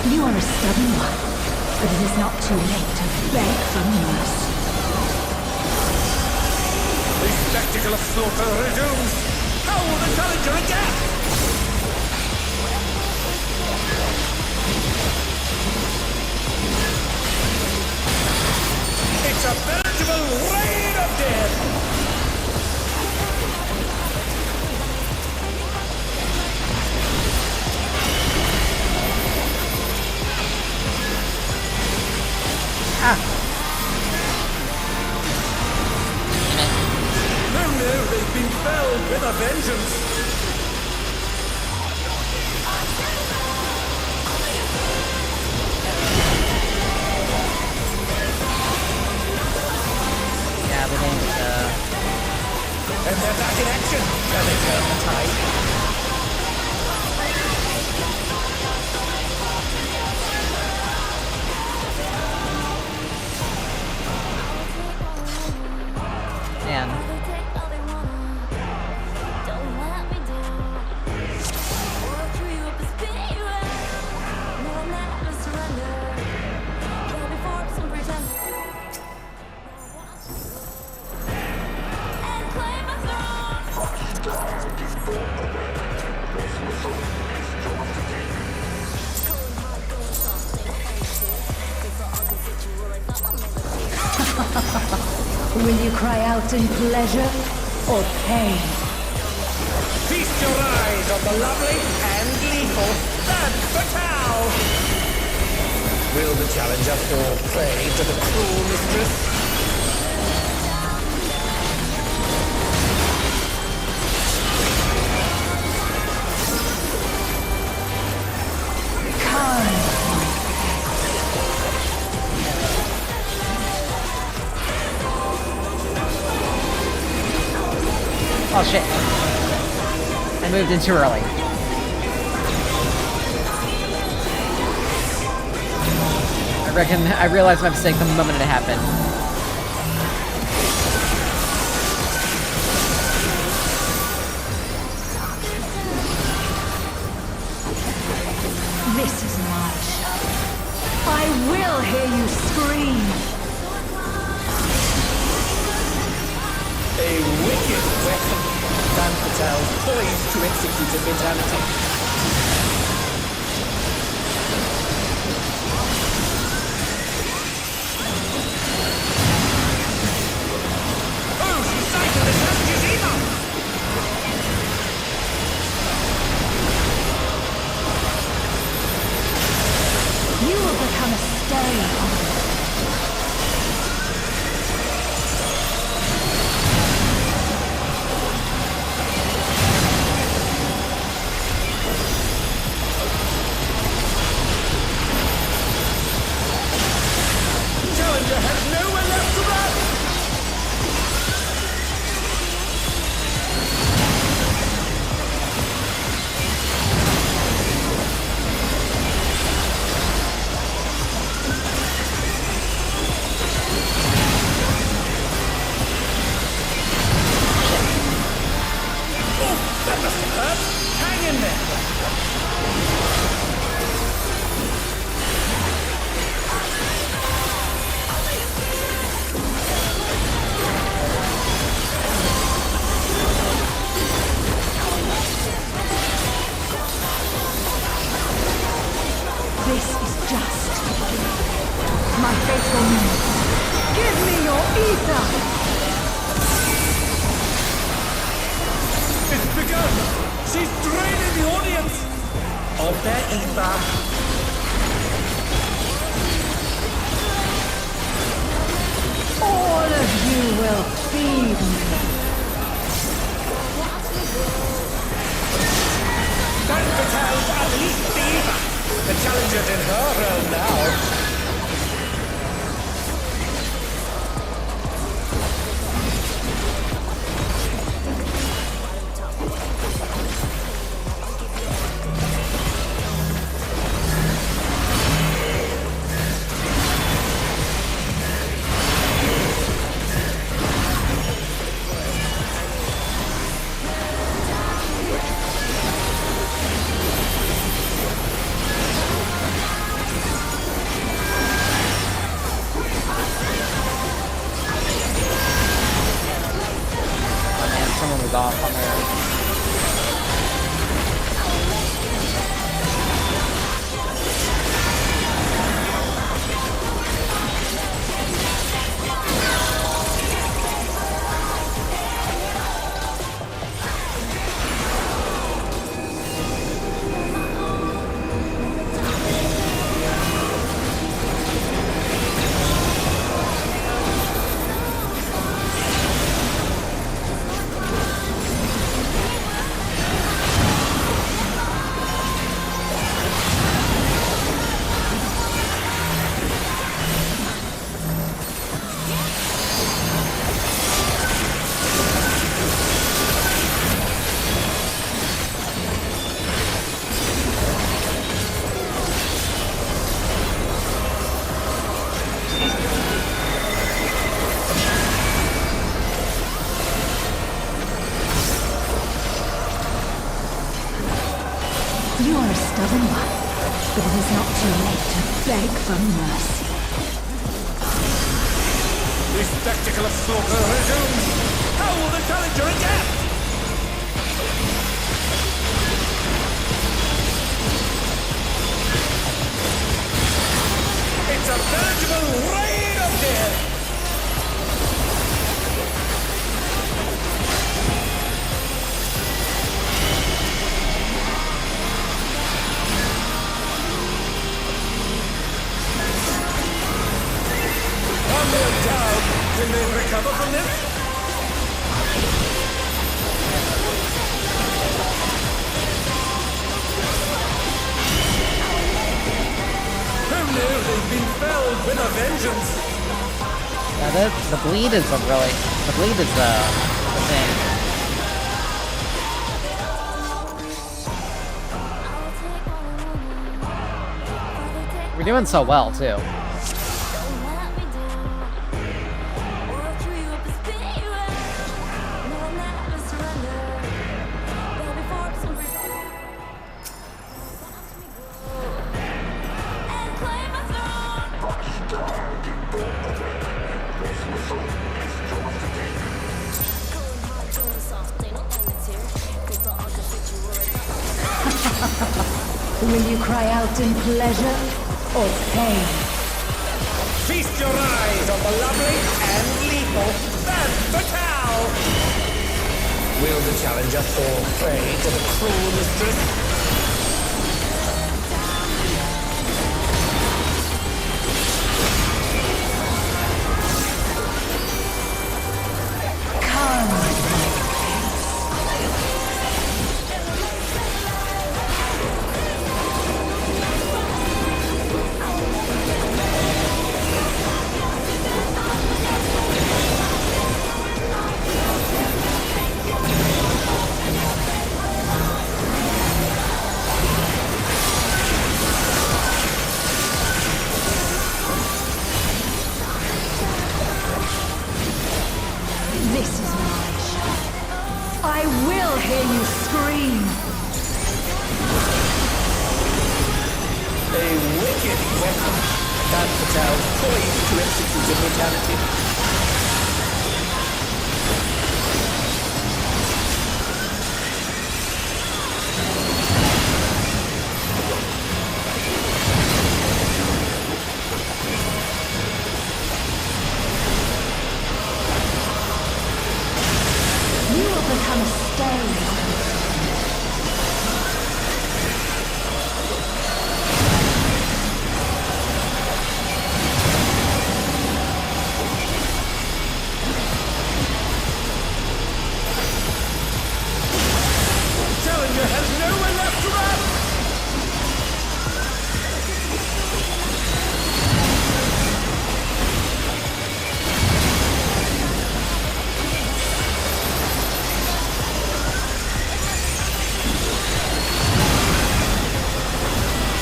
You are a stubborn one, but it is not too late to beg for mercy. The spectacle of slaughter resumes. How will the challenger adapt? It's a veritable rain of death! fell with a vengeance. Yeah, everything's, And they're back in action. Can they turn the tide? man. Will you cry out in pleasure or pain? Feast your eyes on the lovely and lethal Third Fatal! Will the challenger fall prey to the cruel mistress? Oh shit. I moved in too early. I realized my mistake the moment it happened. This is my show. I will hear you scream. A wicked weapon. Dan Patel poised to execute a fatality. Oh, she sighted the challenger's evil! You will become a stain on it. Challenger has nowhere left to run! That must have hurt! Hang in there! This is just my faithful minions. Give me your ether! It's begun! She's draining the audience of their ether. All of you will feed me. Dan Patel's unleashed the ether. The challenger's in her realm now. Someone was off on there. You are a stubborn one, but it is not too late to beg for mercy. The spectacle of slaughter resumes! How will the challenger adapt? It's a veritable rain of death! On their down, can they recover from this? Who knew they've been felled with a vengeance? Yeah, the bleed is the bleed is the thing. We're doing so well too. Will you cry out in pleasure or pain? Feast your eyes on the lovely and lethal Femme Fatale! Will the challenger fall prey to the cruel mistress? This is my show. I will hear you scream. A wicked weapon. Femme Fatale poised to execute a brutality. You will become a stain. Challenger has nowhere left to run!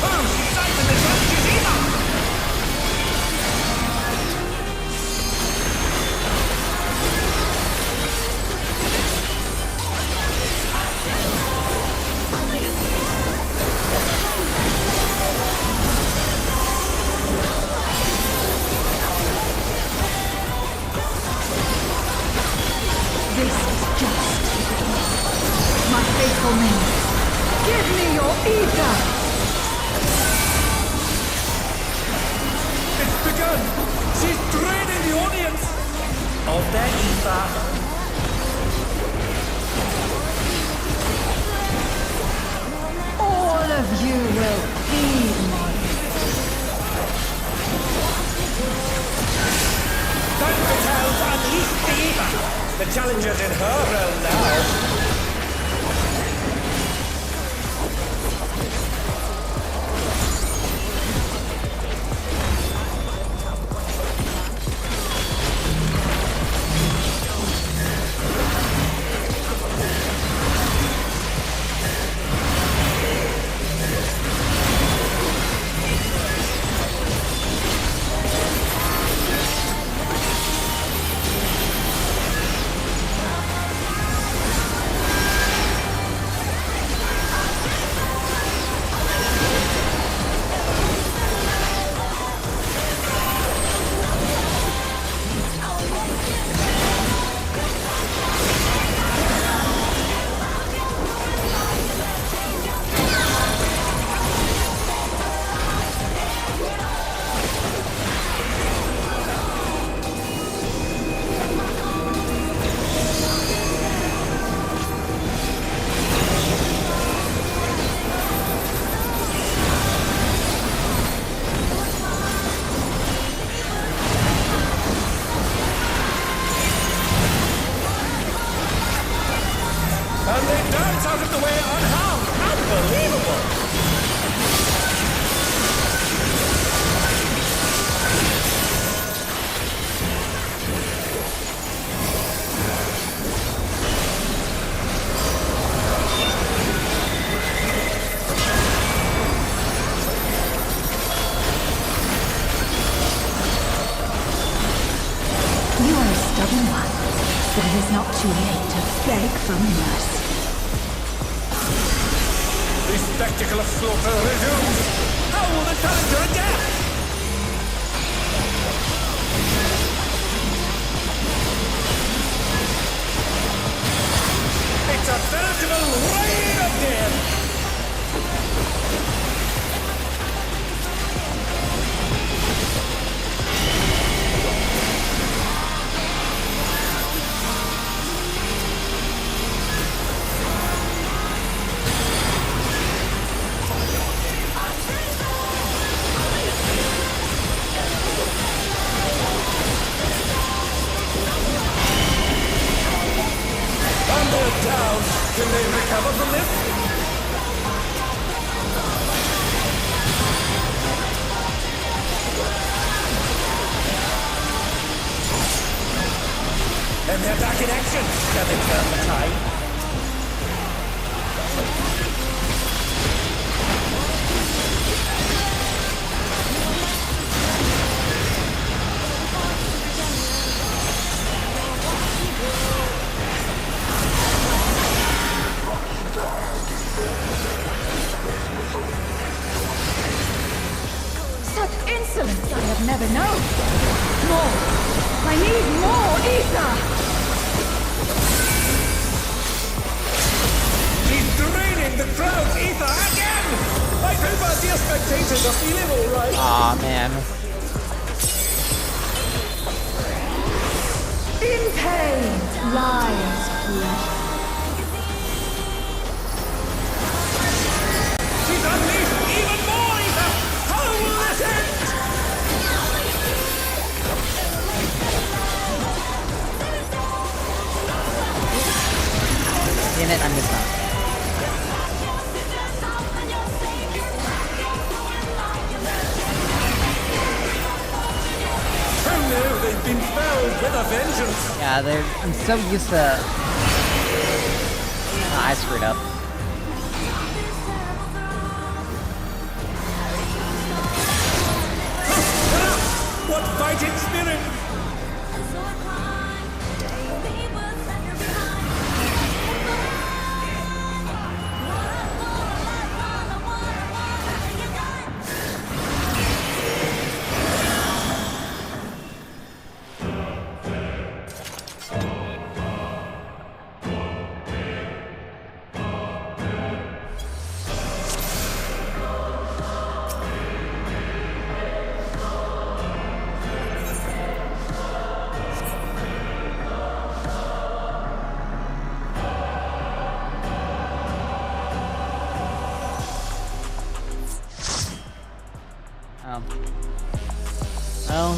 Oh, Titan advantages Eva! This is just. My faithful minions, give me your ether! It's begun! She's draining the audience of their ether. All of you will feed me. Femme Fatale's unleashed the ether. The challenger's in her realm now. And they dance out of the way unharmed! Unbelievable! You are a stubborn one, but it is not too late to beg for mercy. The spectacle of slaughter resumes! How will the challenger adapt? It's a veritable rain of death! And they're down! Can they recover from this? And they're back in action! Can they turn the tide? Such insolence I have never known. More. I need more ether. He's draining the crowd's ether again! I hope our dear spectators are feeling alright. Aw, man. In pain lies flesh. She's unleashed even more ether! How will this end? Damn it, I missed that. Oh no, they've been felled with a vengeance! Yeah, I'm so used to... I screwed up. What fighting spirit! Oh.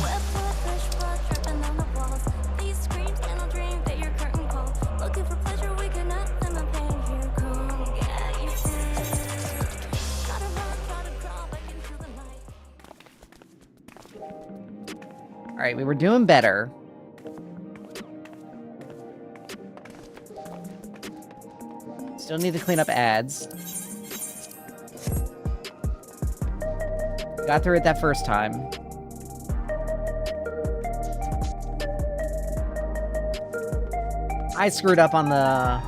Alright, we were doing better. Still need to clean up ads. Got through it that first time. I screwed up on the...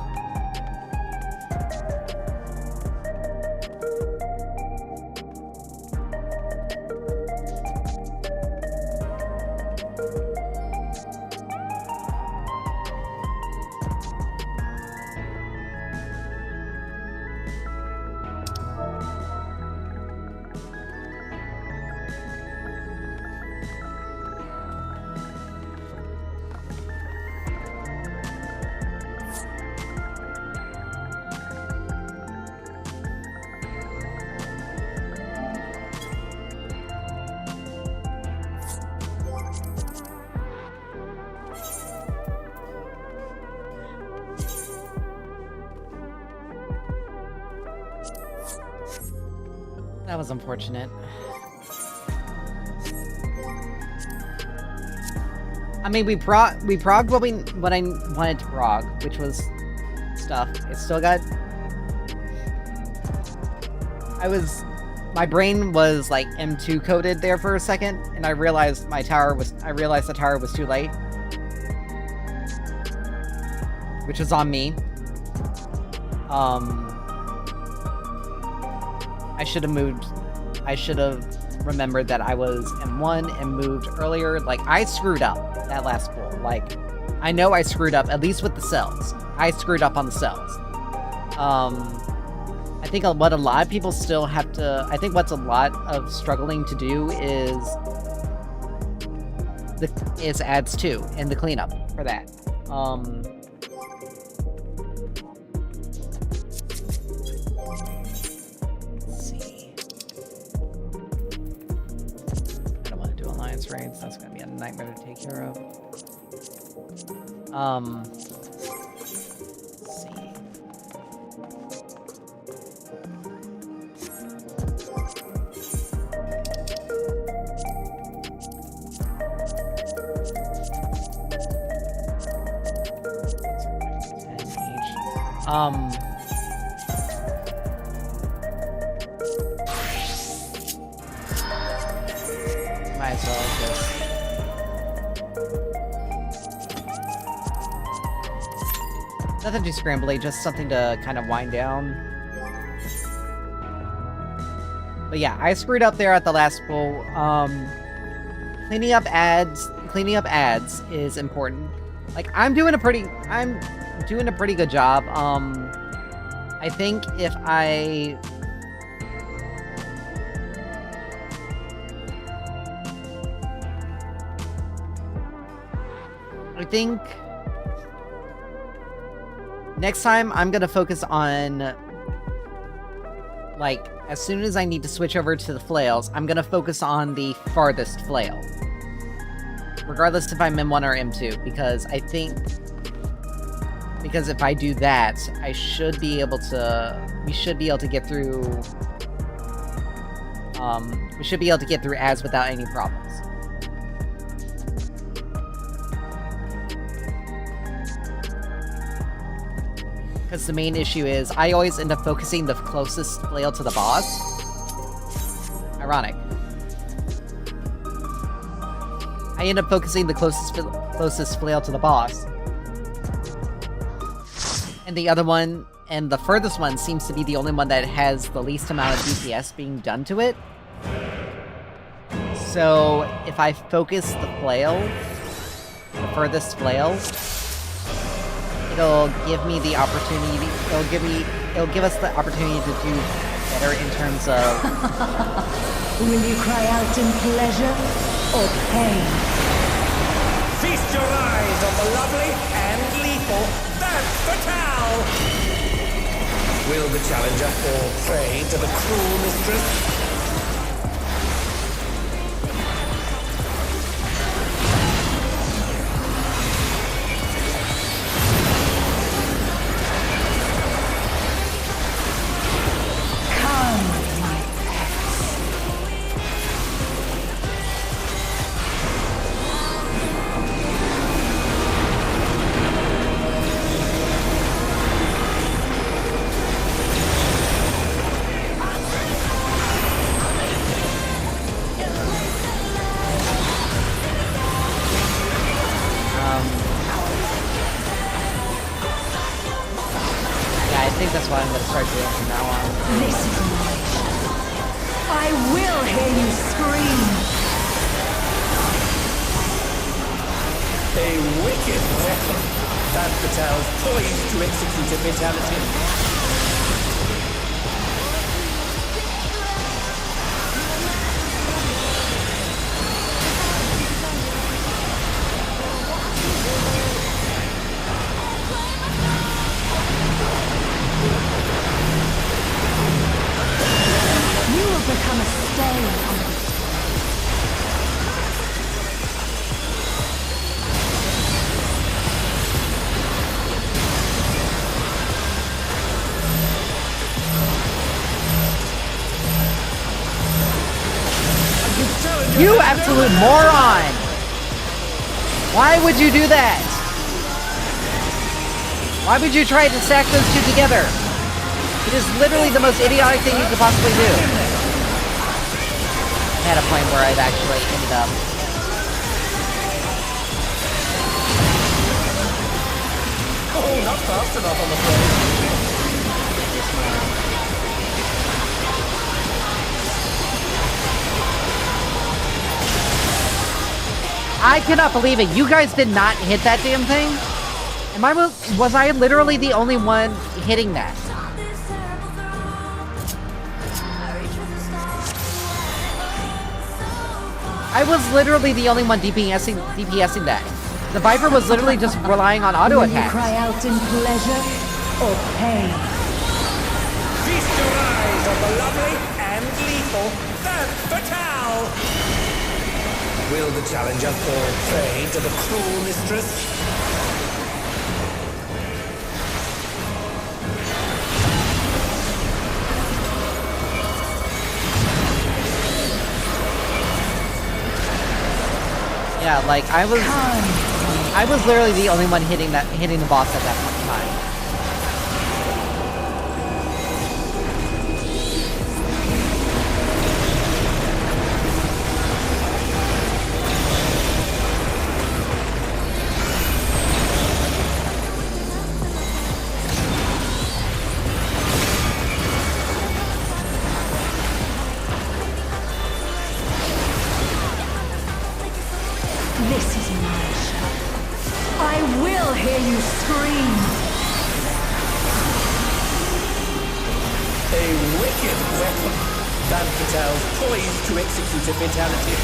That was unfortunate. I mean, we progged what I wanted to prog, which was stuff. It still got... My brain was like M2 coded there for a second, and I realized the tower was too late. Which was on me. I should have remembered that I was M1 and moved earlier. Like, I screwed up that last pool. Like, I know I screwed up, at least with the cells. I screwed up on the cells. I think what a lot of people still have to... I think what's a lot of struggling to do is adds 2 and the cleanup for that. Let's see. I don't want to do alliance raids. That's going to be a nightmare to take care of. Let's see. Might as well just... Nothing too scrambly, just something to kind of wind down. But yeah, I screwed up there at the last pool. Cleaning up ads is important. Like, I'm doing a pretty good job. I think if I think next time I'm gonna focus on, like, as soon as I need to switch over to the flails, I'm gonna focus on the farthest flail. Regardless if I'm M1 or M2, because I think... Because if I do that, we should be able to get through... we should be able to get through ads without any problems. Because the main issue is, I always end up focusing the closest flail to the boss. Ironic. I end up focusing the closest flail to the boss. And the other one, and the furthest one, seems to be the only one that has the least amount of DPS being done to it. So, if I focus the flail, the furthest flail, it'll give me the opportunity, it'll give us the opportunity to do better in terms of... Will you cry out in pleasure or pain? Feast your eyes on the lovely and lethal That's Fatal! Will the challenger fall prey to the cruel mistress? I think that's what I'm going to start doing from now on. This is my show. I will hear you scream. A wicked weapon. That Fatal's poised to execute a fatality. Become a stain on the You absolute moron! Why would you do that? Why would you try to stack those two together? It is literally the most idiotic thing you could possibly do. I had a point where I've actually ended up... Oh, not fast enough, I'm afraid. I cannot believe it. You guys did not hit that damn thing? Was I literally the only one hitting that? I was literally the only one DPSing that. The Viper was literally just relying on auto Will you attacks. cry out in pleasure or pain? Feast your eyes on the lovely and lethal femme fatale! Will the challenger fall prey to the cruel mistress? Yeah, like I was literally the only one hitting the boss at that point in time. This is my show. I will hear you scream. A wicked weapon. Femme fatale poised to execute a fatality.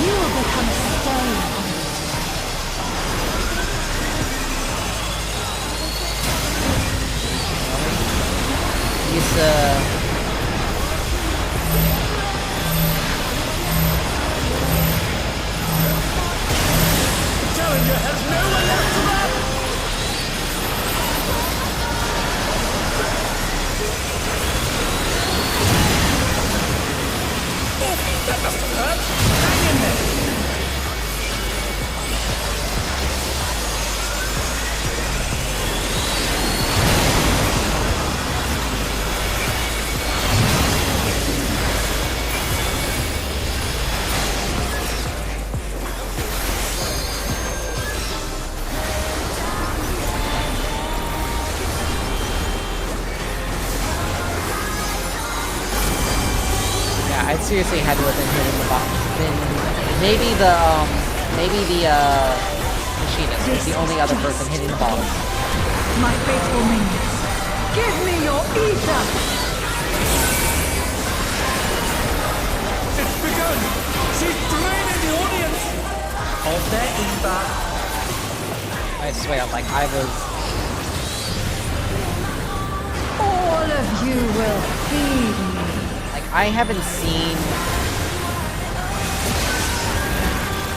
You will become a stain. He's Challenger has no one left to run! Oh, that must have hurt! Hang in there! yeah, I seriously had to have been hitting the boss. Maybe the machinist was the only other person hitting the boss. My faithful minions, give me your ether! It's begun! She's draining the audience! Of their ether! I swear, like I was. All of you will feed me. Like, I haven't seen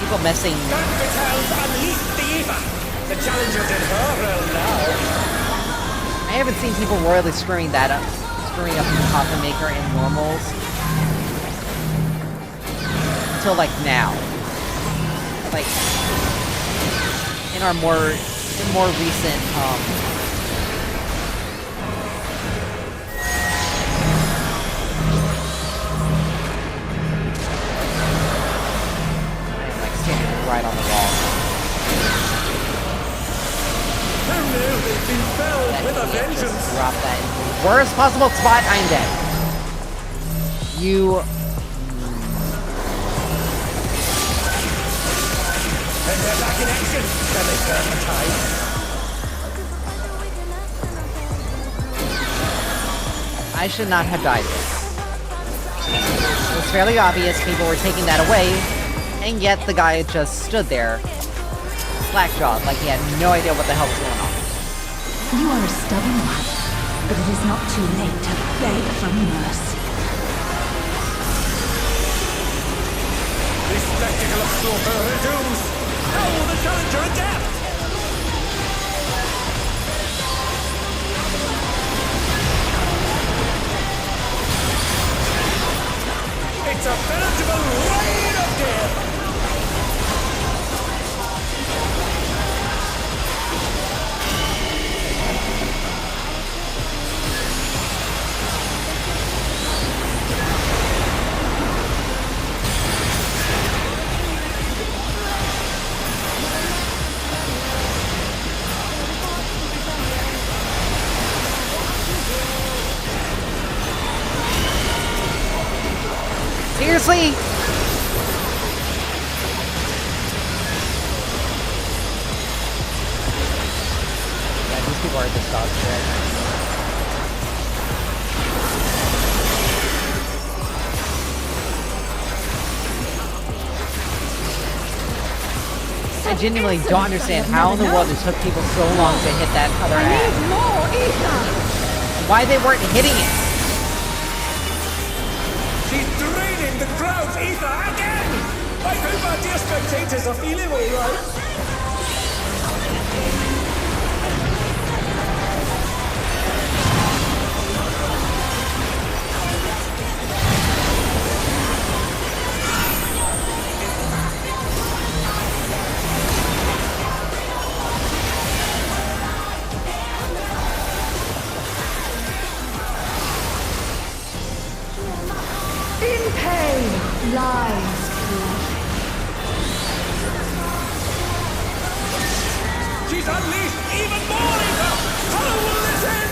people messing. Femme fatale's unleashed the ether! The challenger's in her realm now! I haven't seen people royally screwing up the Coffin Maker in normals until like now. Like in our more recent I'm like standing right on the wall. Who knew they'd been felled That with a idiot just vengeance? dropped that in the worst possible spot. I'm dead. You. And they're back in action! Can they turn the tide? I should not have died this. It was fairly obvious people were taking that away, and yet the guy just stood there, slack-jawed, like he had no idea what the hell was going on. You are a stubborn one, but it is not too late to beg for mercy. spectacle of slaughter resumes. How will the challenger adapt? It's a veritable rain of death! Seriously? Yeah, these people are just dog shit. I genuinely don't understand how in the world it took people so long to hit that other I ad. need more ether! Why they weren't hitting it? She's draining the crowd's ether again! I hope our dear spectators are feeling alright. In pain lies pleasure. She's unleashed even more ether! How will this end?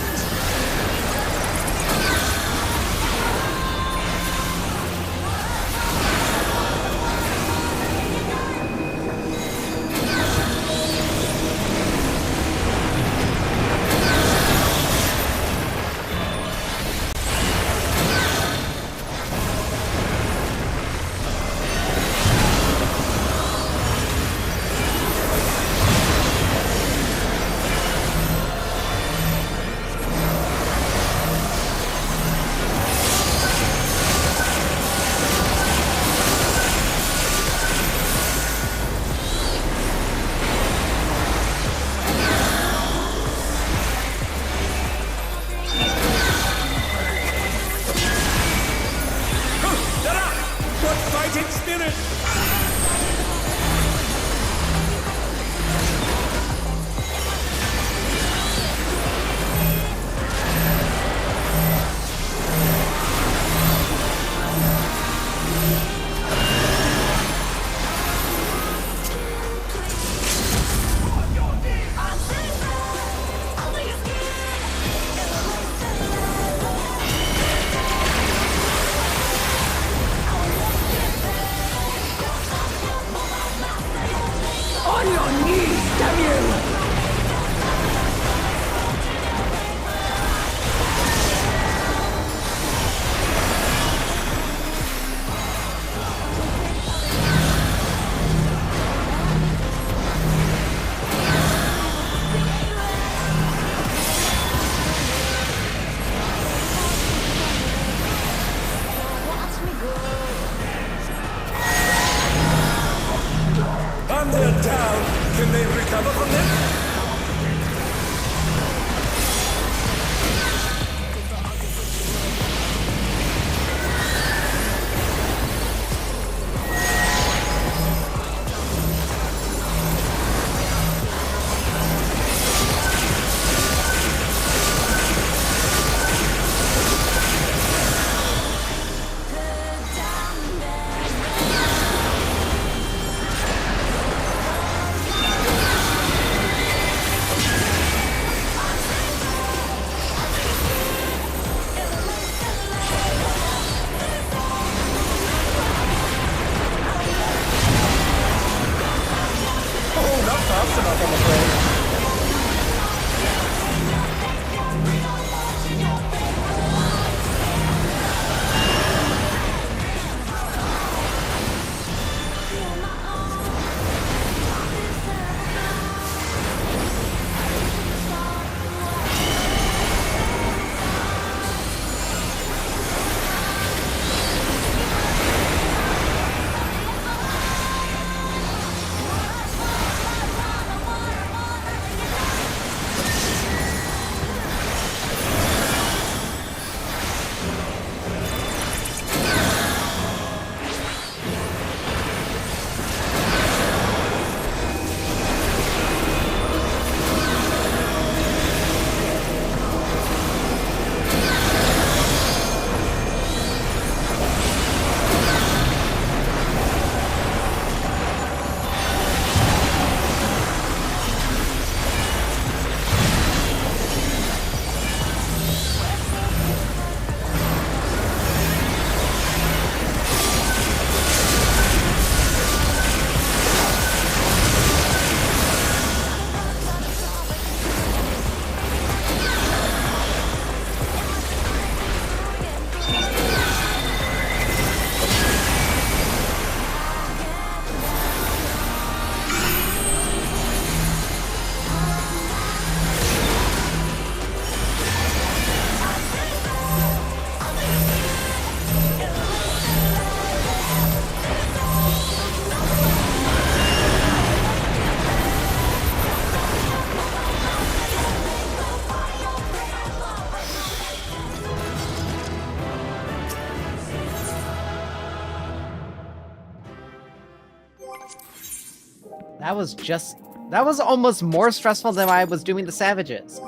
That was almost more stressful than I was doing the savages.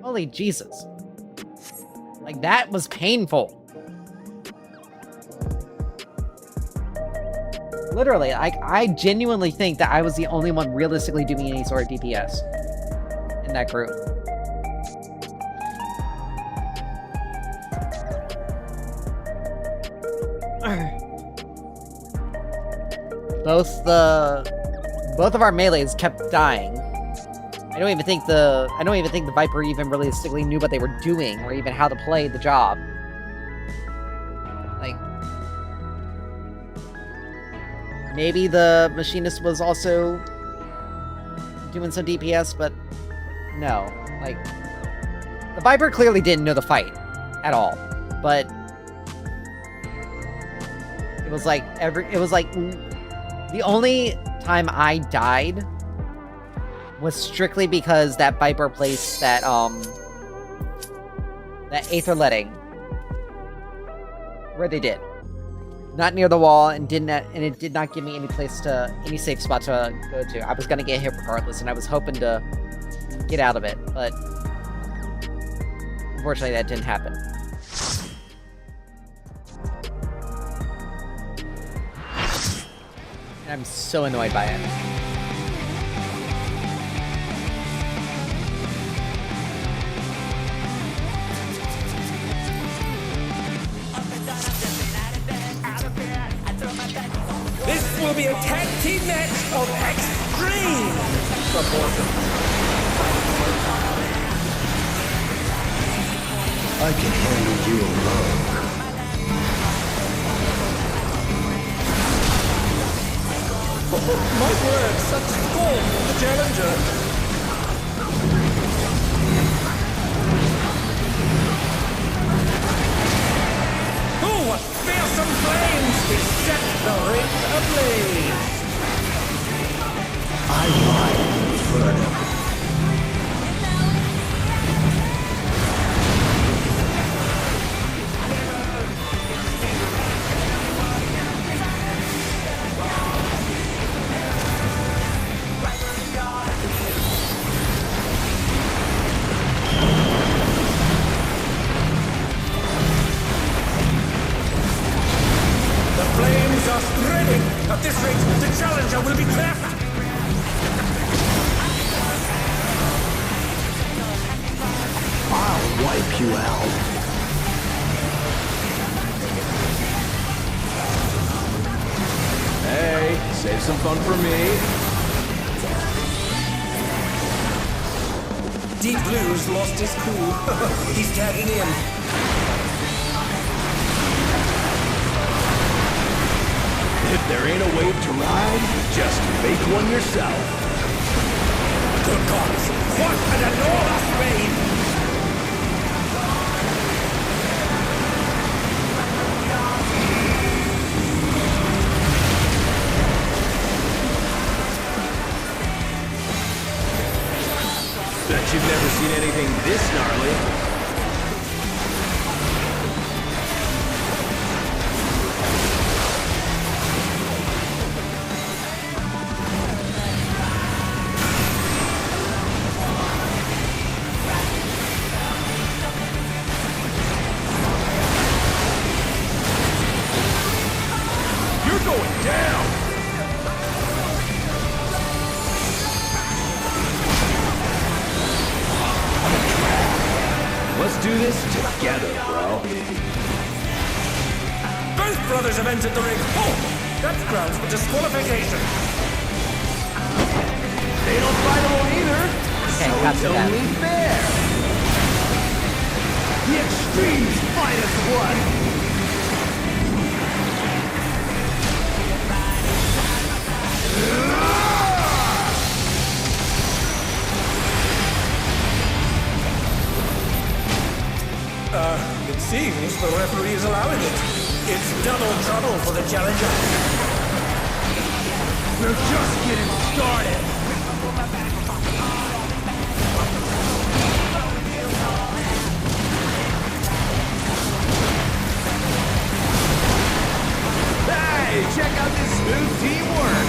Holy Jesus. Like, that was painful. Literally, I genuinely think that I was the only one realistically doing any sort of DPS in that group. Both of our melees kept dying. I don't even think the Viper even realistically knew what they were doing or even how to play the job. Like, maybe the Machinist was also doing some DPS, but no. Like, the Viper clearly didn't know the fight at all. But it was like the only time I died was strictly because that Viper placed that Aether where they did. Not near the wall, and it did not give me any safe spot to go to. I was gonna get hit regardless, and I was hoping to get out of it, but unfortunately that didn't happen. And I'm so annoyed by it. This will be a tag team match of extreme proportions. I can handle you alone. My word, such scorn for the challenger. Oh, what fearsome flames! They set the ring ablaze! I ride the inferno. At this rate, the challenger will be cleft! I'll wipe you out. Hey, save some fun for me. Deep Blue's lost his cool. He's tagging in. If there ain't a wave to ride, just make one yourself. Good gods, what an enormous wave! Bet you've never seen anything this gnarly. Let's do this together, bro. Both brothers have entered the ring. Oh, that's grounds for disqualification. They don't fight alone either. Okay, So got it's to that. only fair. The Extreme's finest one. It seems the referee is allowing it. It's double trouble for the challenger. We're just getting started. Hey, check out this smooth teamwork.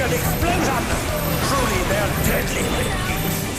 and explosion! Truly, they're deadly beasts.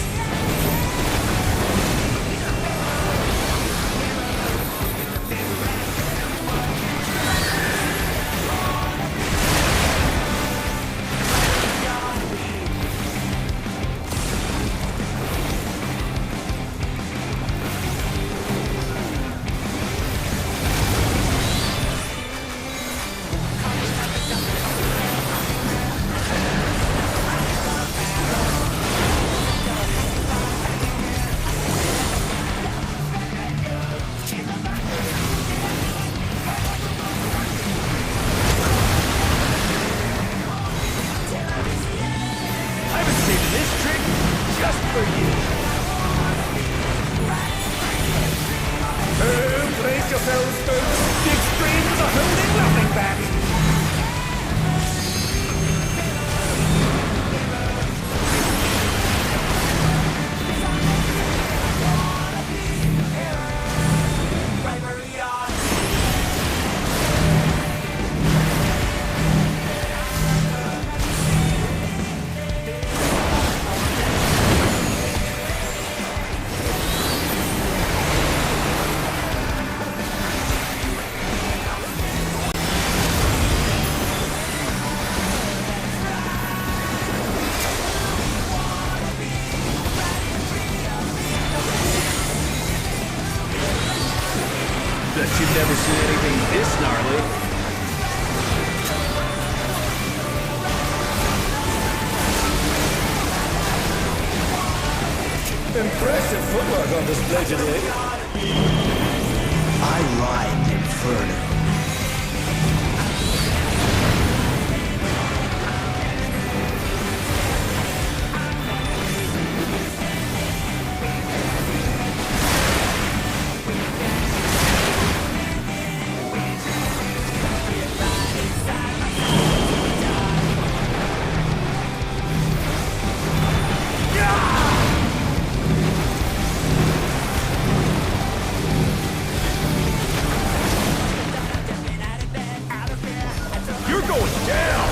Brace yourselves, folks. The extremes are holding nothing back. Bet you've never seen anything this gnarly. Impressive footwork on display today. I ride the Inferno. You're going down!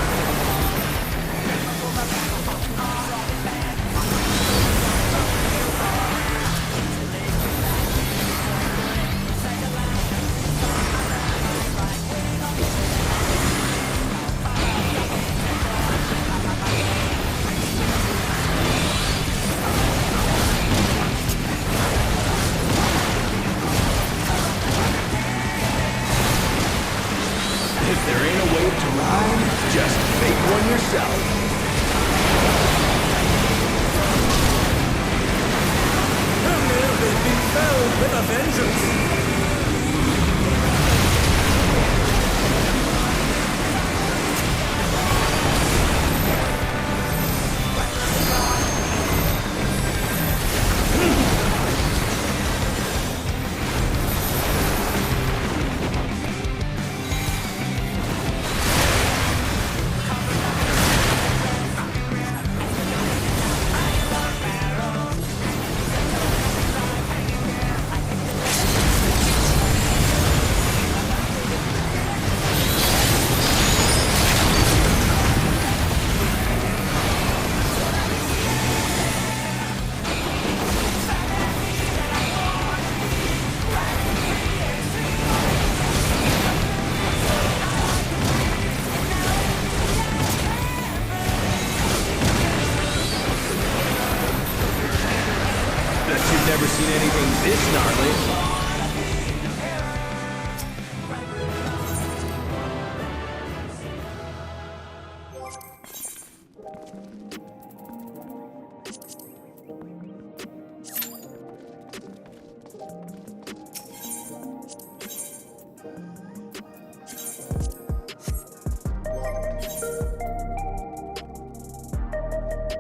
If there ain't a wave to ride, just make one yourself. They've been felled with a vengeance. Bet you've never seen anything this gnarly.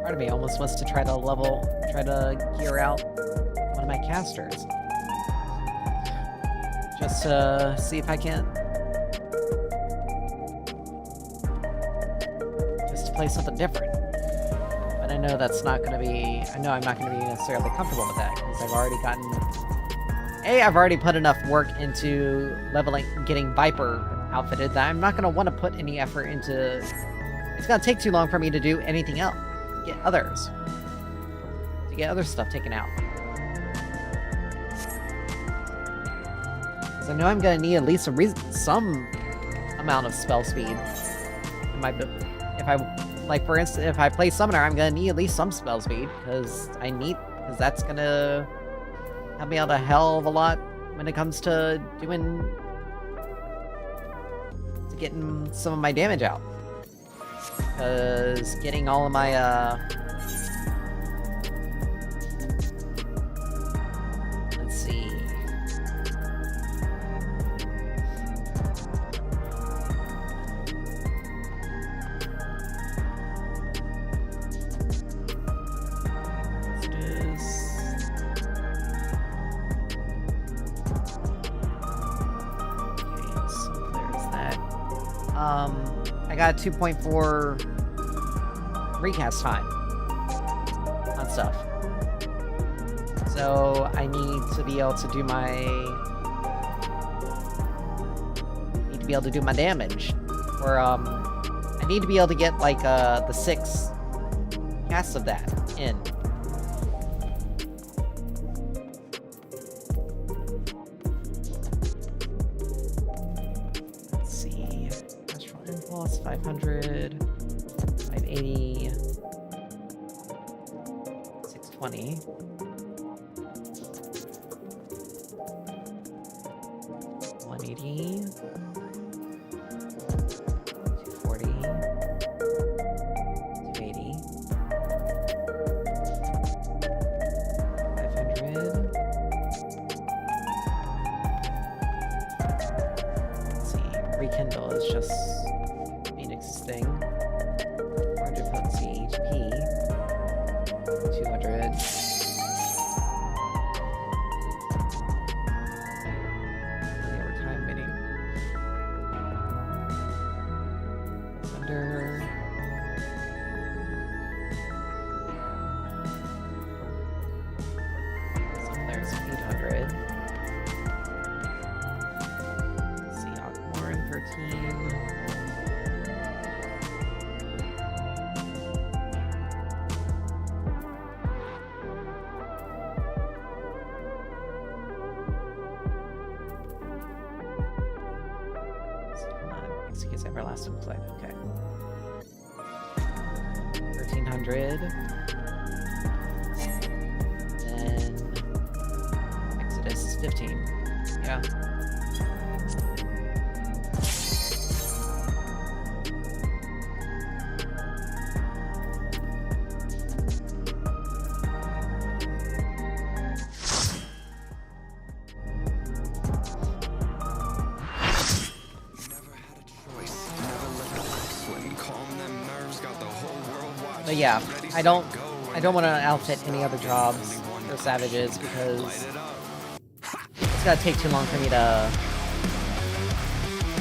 Part of me almost wants to try to gear out one of my casters. Just to see if I can... Just to play something different. But I know that's not gonna be... I know I'm not gonna be necessarily comfortable with that, because I've already gotten... I've already put enough work into leveling, getting Viper outfitted, that I'm not gonna want to put any effort into it's gonna take too long for me to do anything else. To get other stuff taken out. Because I know I'm gonna need at least some amount of spell speed. For instance, if I play Summoner, I'm gonna need at least some spell speed, because that's gonna help me out a hell of a lot when it comes to getting some of my damage out. Because getting all of my, let's see. I got 2.4 recast time on stuff. So I need to be able to do my damage. Or I need to be able to get like the 6 casts of that in. Let's see. Astral Impulse 500, 580, 620. 180, 240, 280, 500. Let's see, Rekindle is just Phoenix's thing. 400 potency HP, 200. Time waiting. Thunder. So there's 800. Let's see, Aquamarine 13. Executes Everlasting Flame, okay. 1300. Then Exodus 15. Yeah. But yeah, I don't want to outfit any other jobs or savages because it's gonna take too long for me to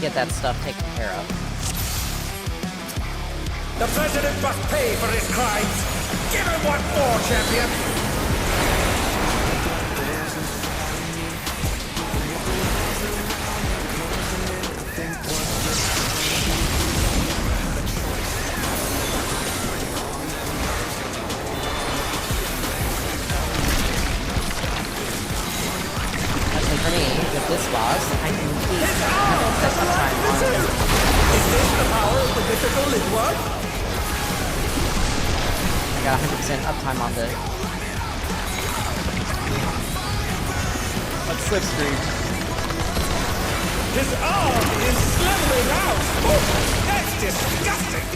get that stuff taken care of. The president must pay for his crimes. Give him what for, champion? For me, with this boss, I can keep set uptime on it. Is this the power of the mythical Lidward? I got 100% uptime on this. Let's slipstream. His arm is slithering out! Oh, that's disgusting!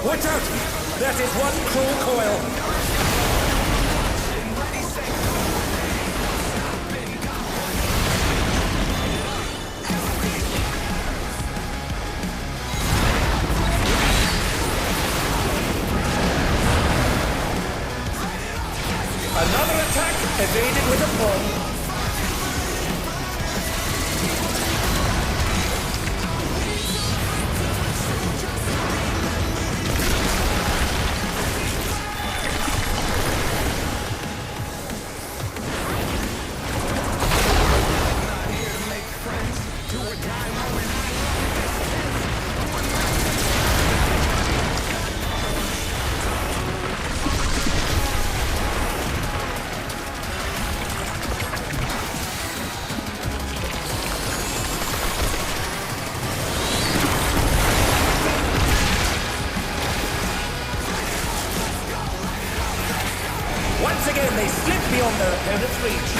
Watch out! That is one cruel coil! Another attack evaded with a bomb. reach.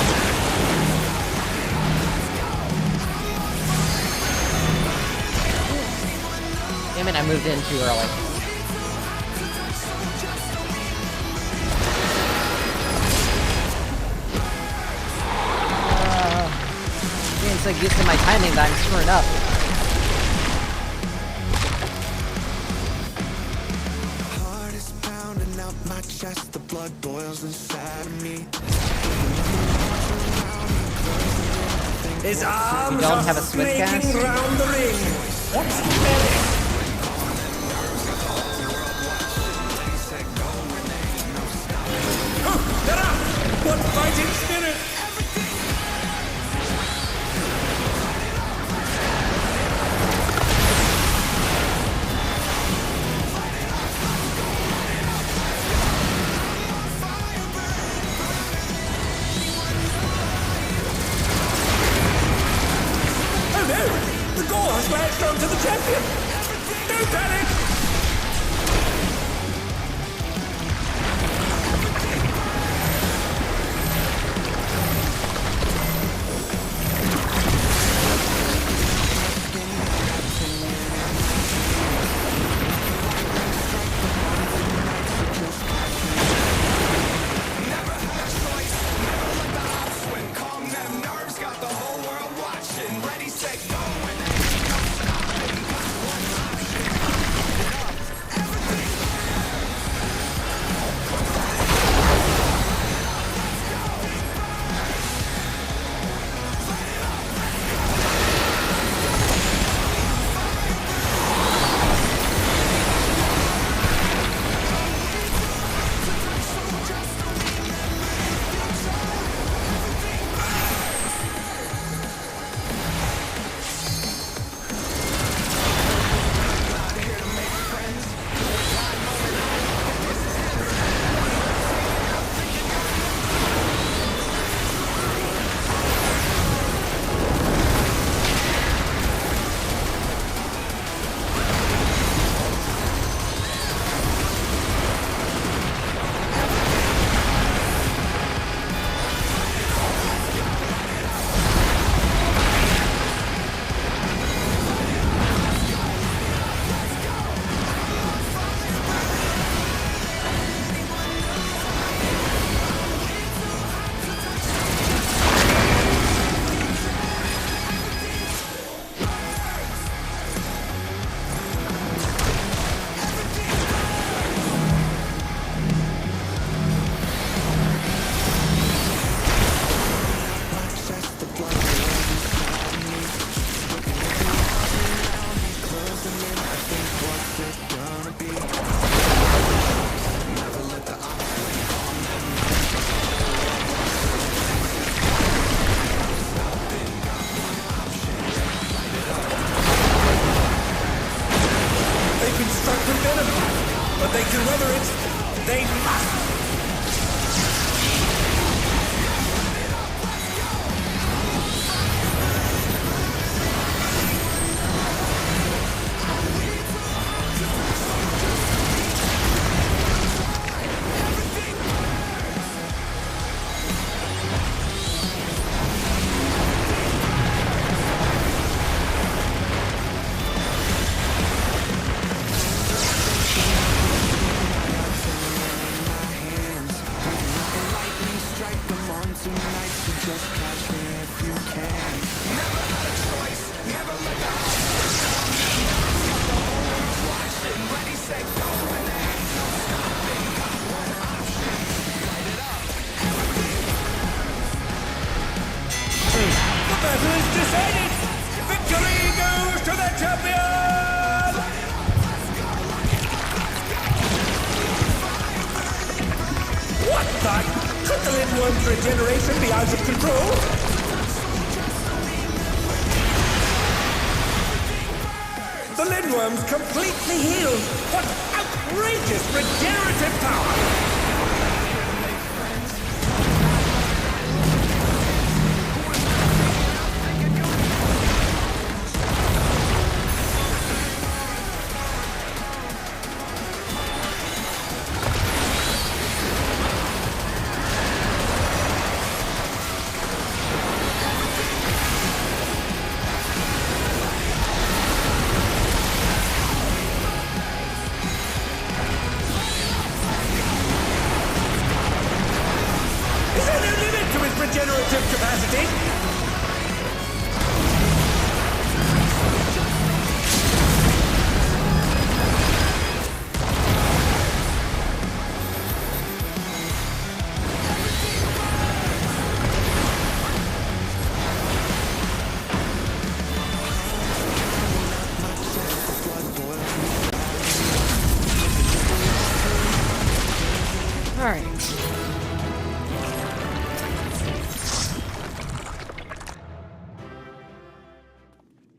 Damn it, I moved in too early. Getting so used to my timing that I'm screwing up. Heart is pounding out my chest, the blood boils inside of me. His arms You don't are have a switch snaking cast? round the ring. What's the medic? They're up! What fighting spirit! Oh no! The gore has latched onto the champion! Don't panic! But they can weather it. They must. The battle is decided! Victory goes to the champion! What the? Could the Lindworm's regeneration be out of control? The Lindworm's completely healed! What outrageous regenerative power!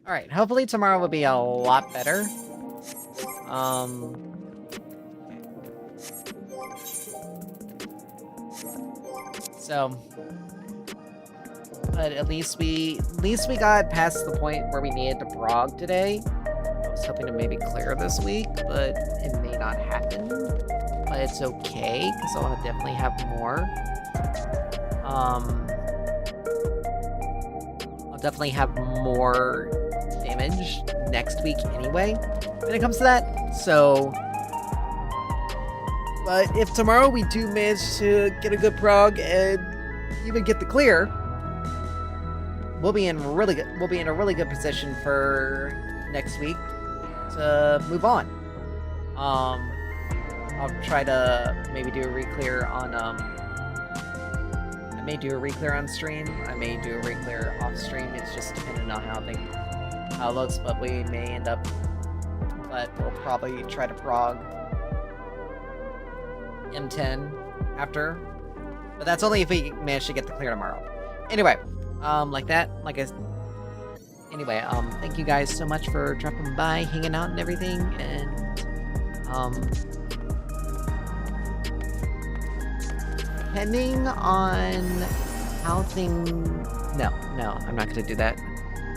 Alright, hopefully tomorrow will be a lot better. So, but at least we got past the point where we needed to Prog today. I was hoping to maybe clear this week, but it may not happen. But it's okay, because I'll definitely have more. I'll definitely have more damage next week anyway, when it comes to that. So, but if tomorrow we do manage to get a good Prog and even get the clear, we'll be in a really good position for next week to move on. I'll try to maybe do a re-clear on I may do a re-clear on stream. I may do a re-clear off stream. It's just depending on how it looks, but we may end up. But we'll probably try to Prog M10 after. But that's only if we manage to get the clear tomorrow. Anyway, anyway, thank you guys so much for dropping by, hanging out and everything, and depending on how no, I'm not gonna do that.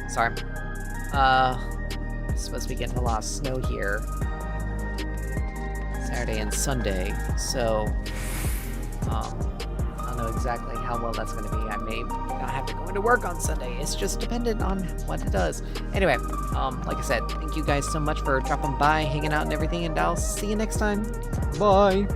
Sorry. It's supposed to be getting a lot of snow here Saturday and Sunday, so I don't know exactly how well that's gonna be. I may not have to go into work on Sunday. It's just dependent on what it does. Anyway, like I said, thank you guys so much for dropping by, hanging out and everything, and I'll see you next time. Bye!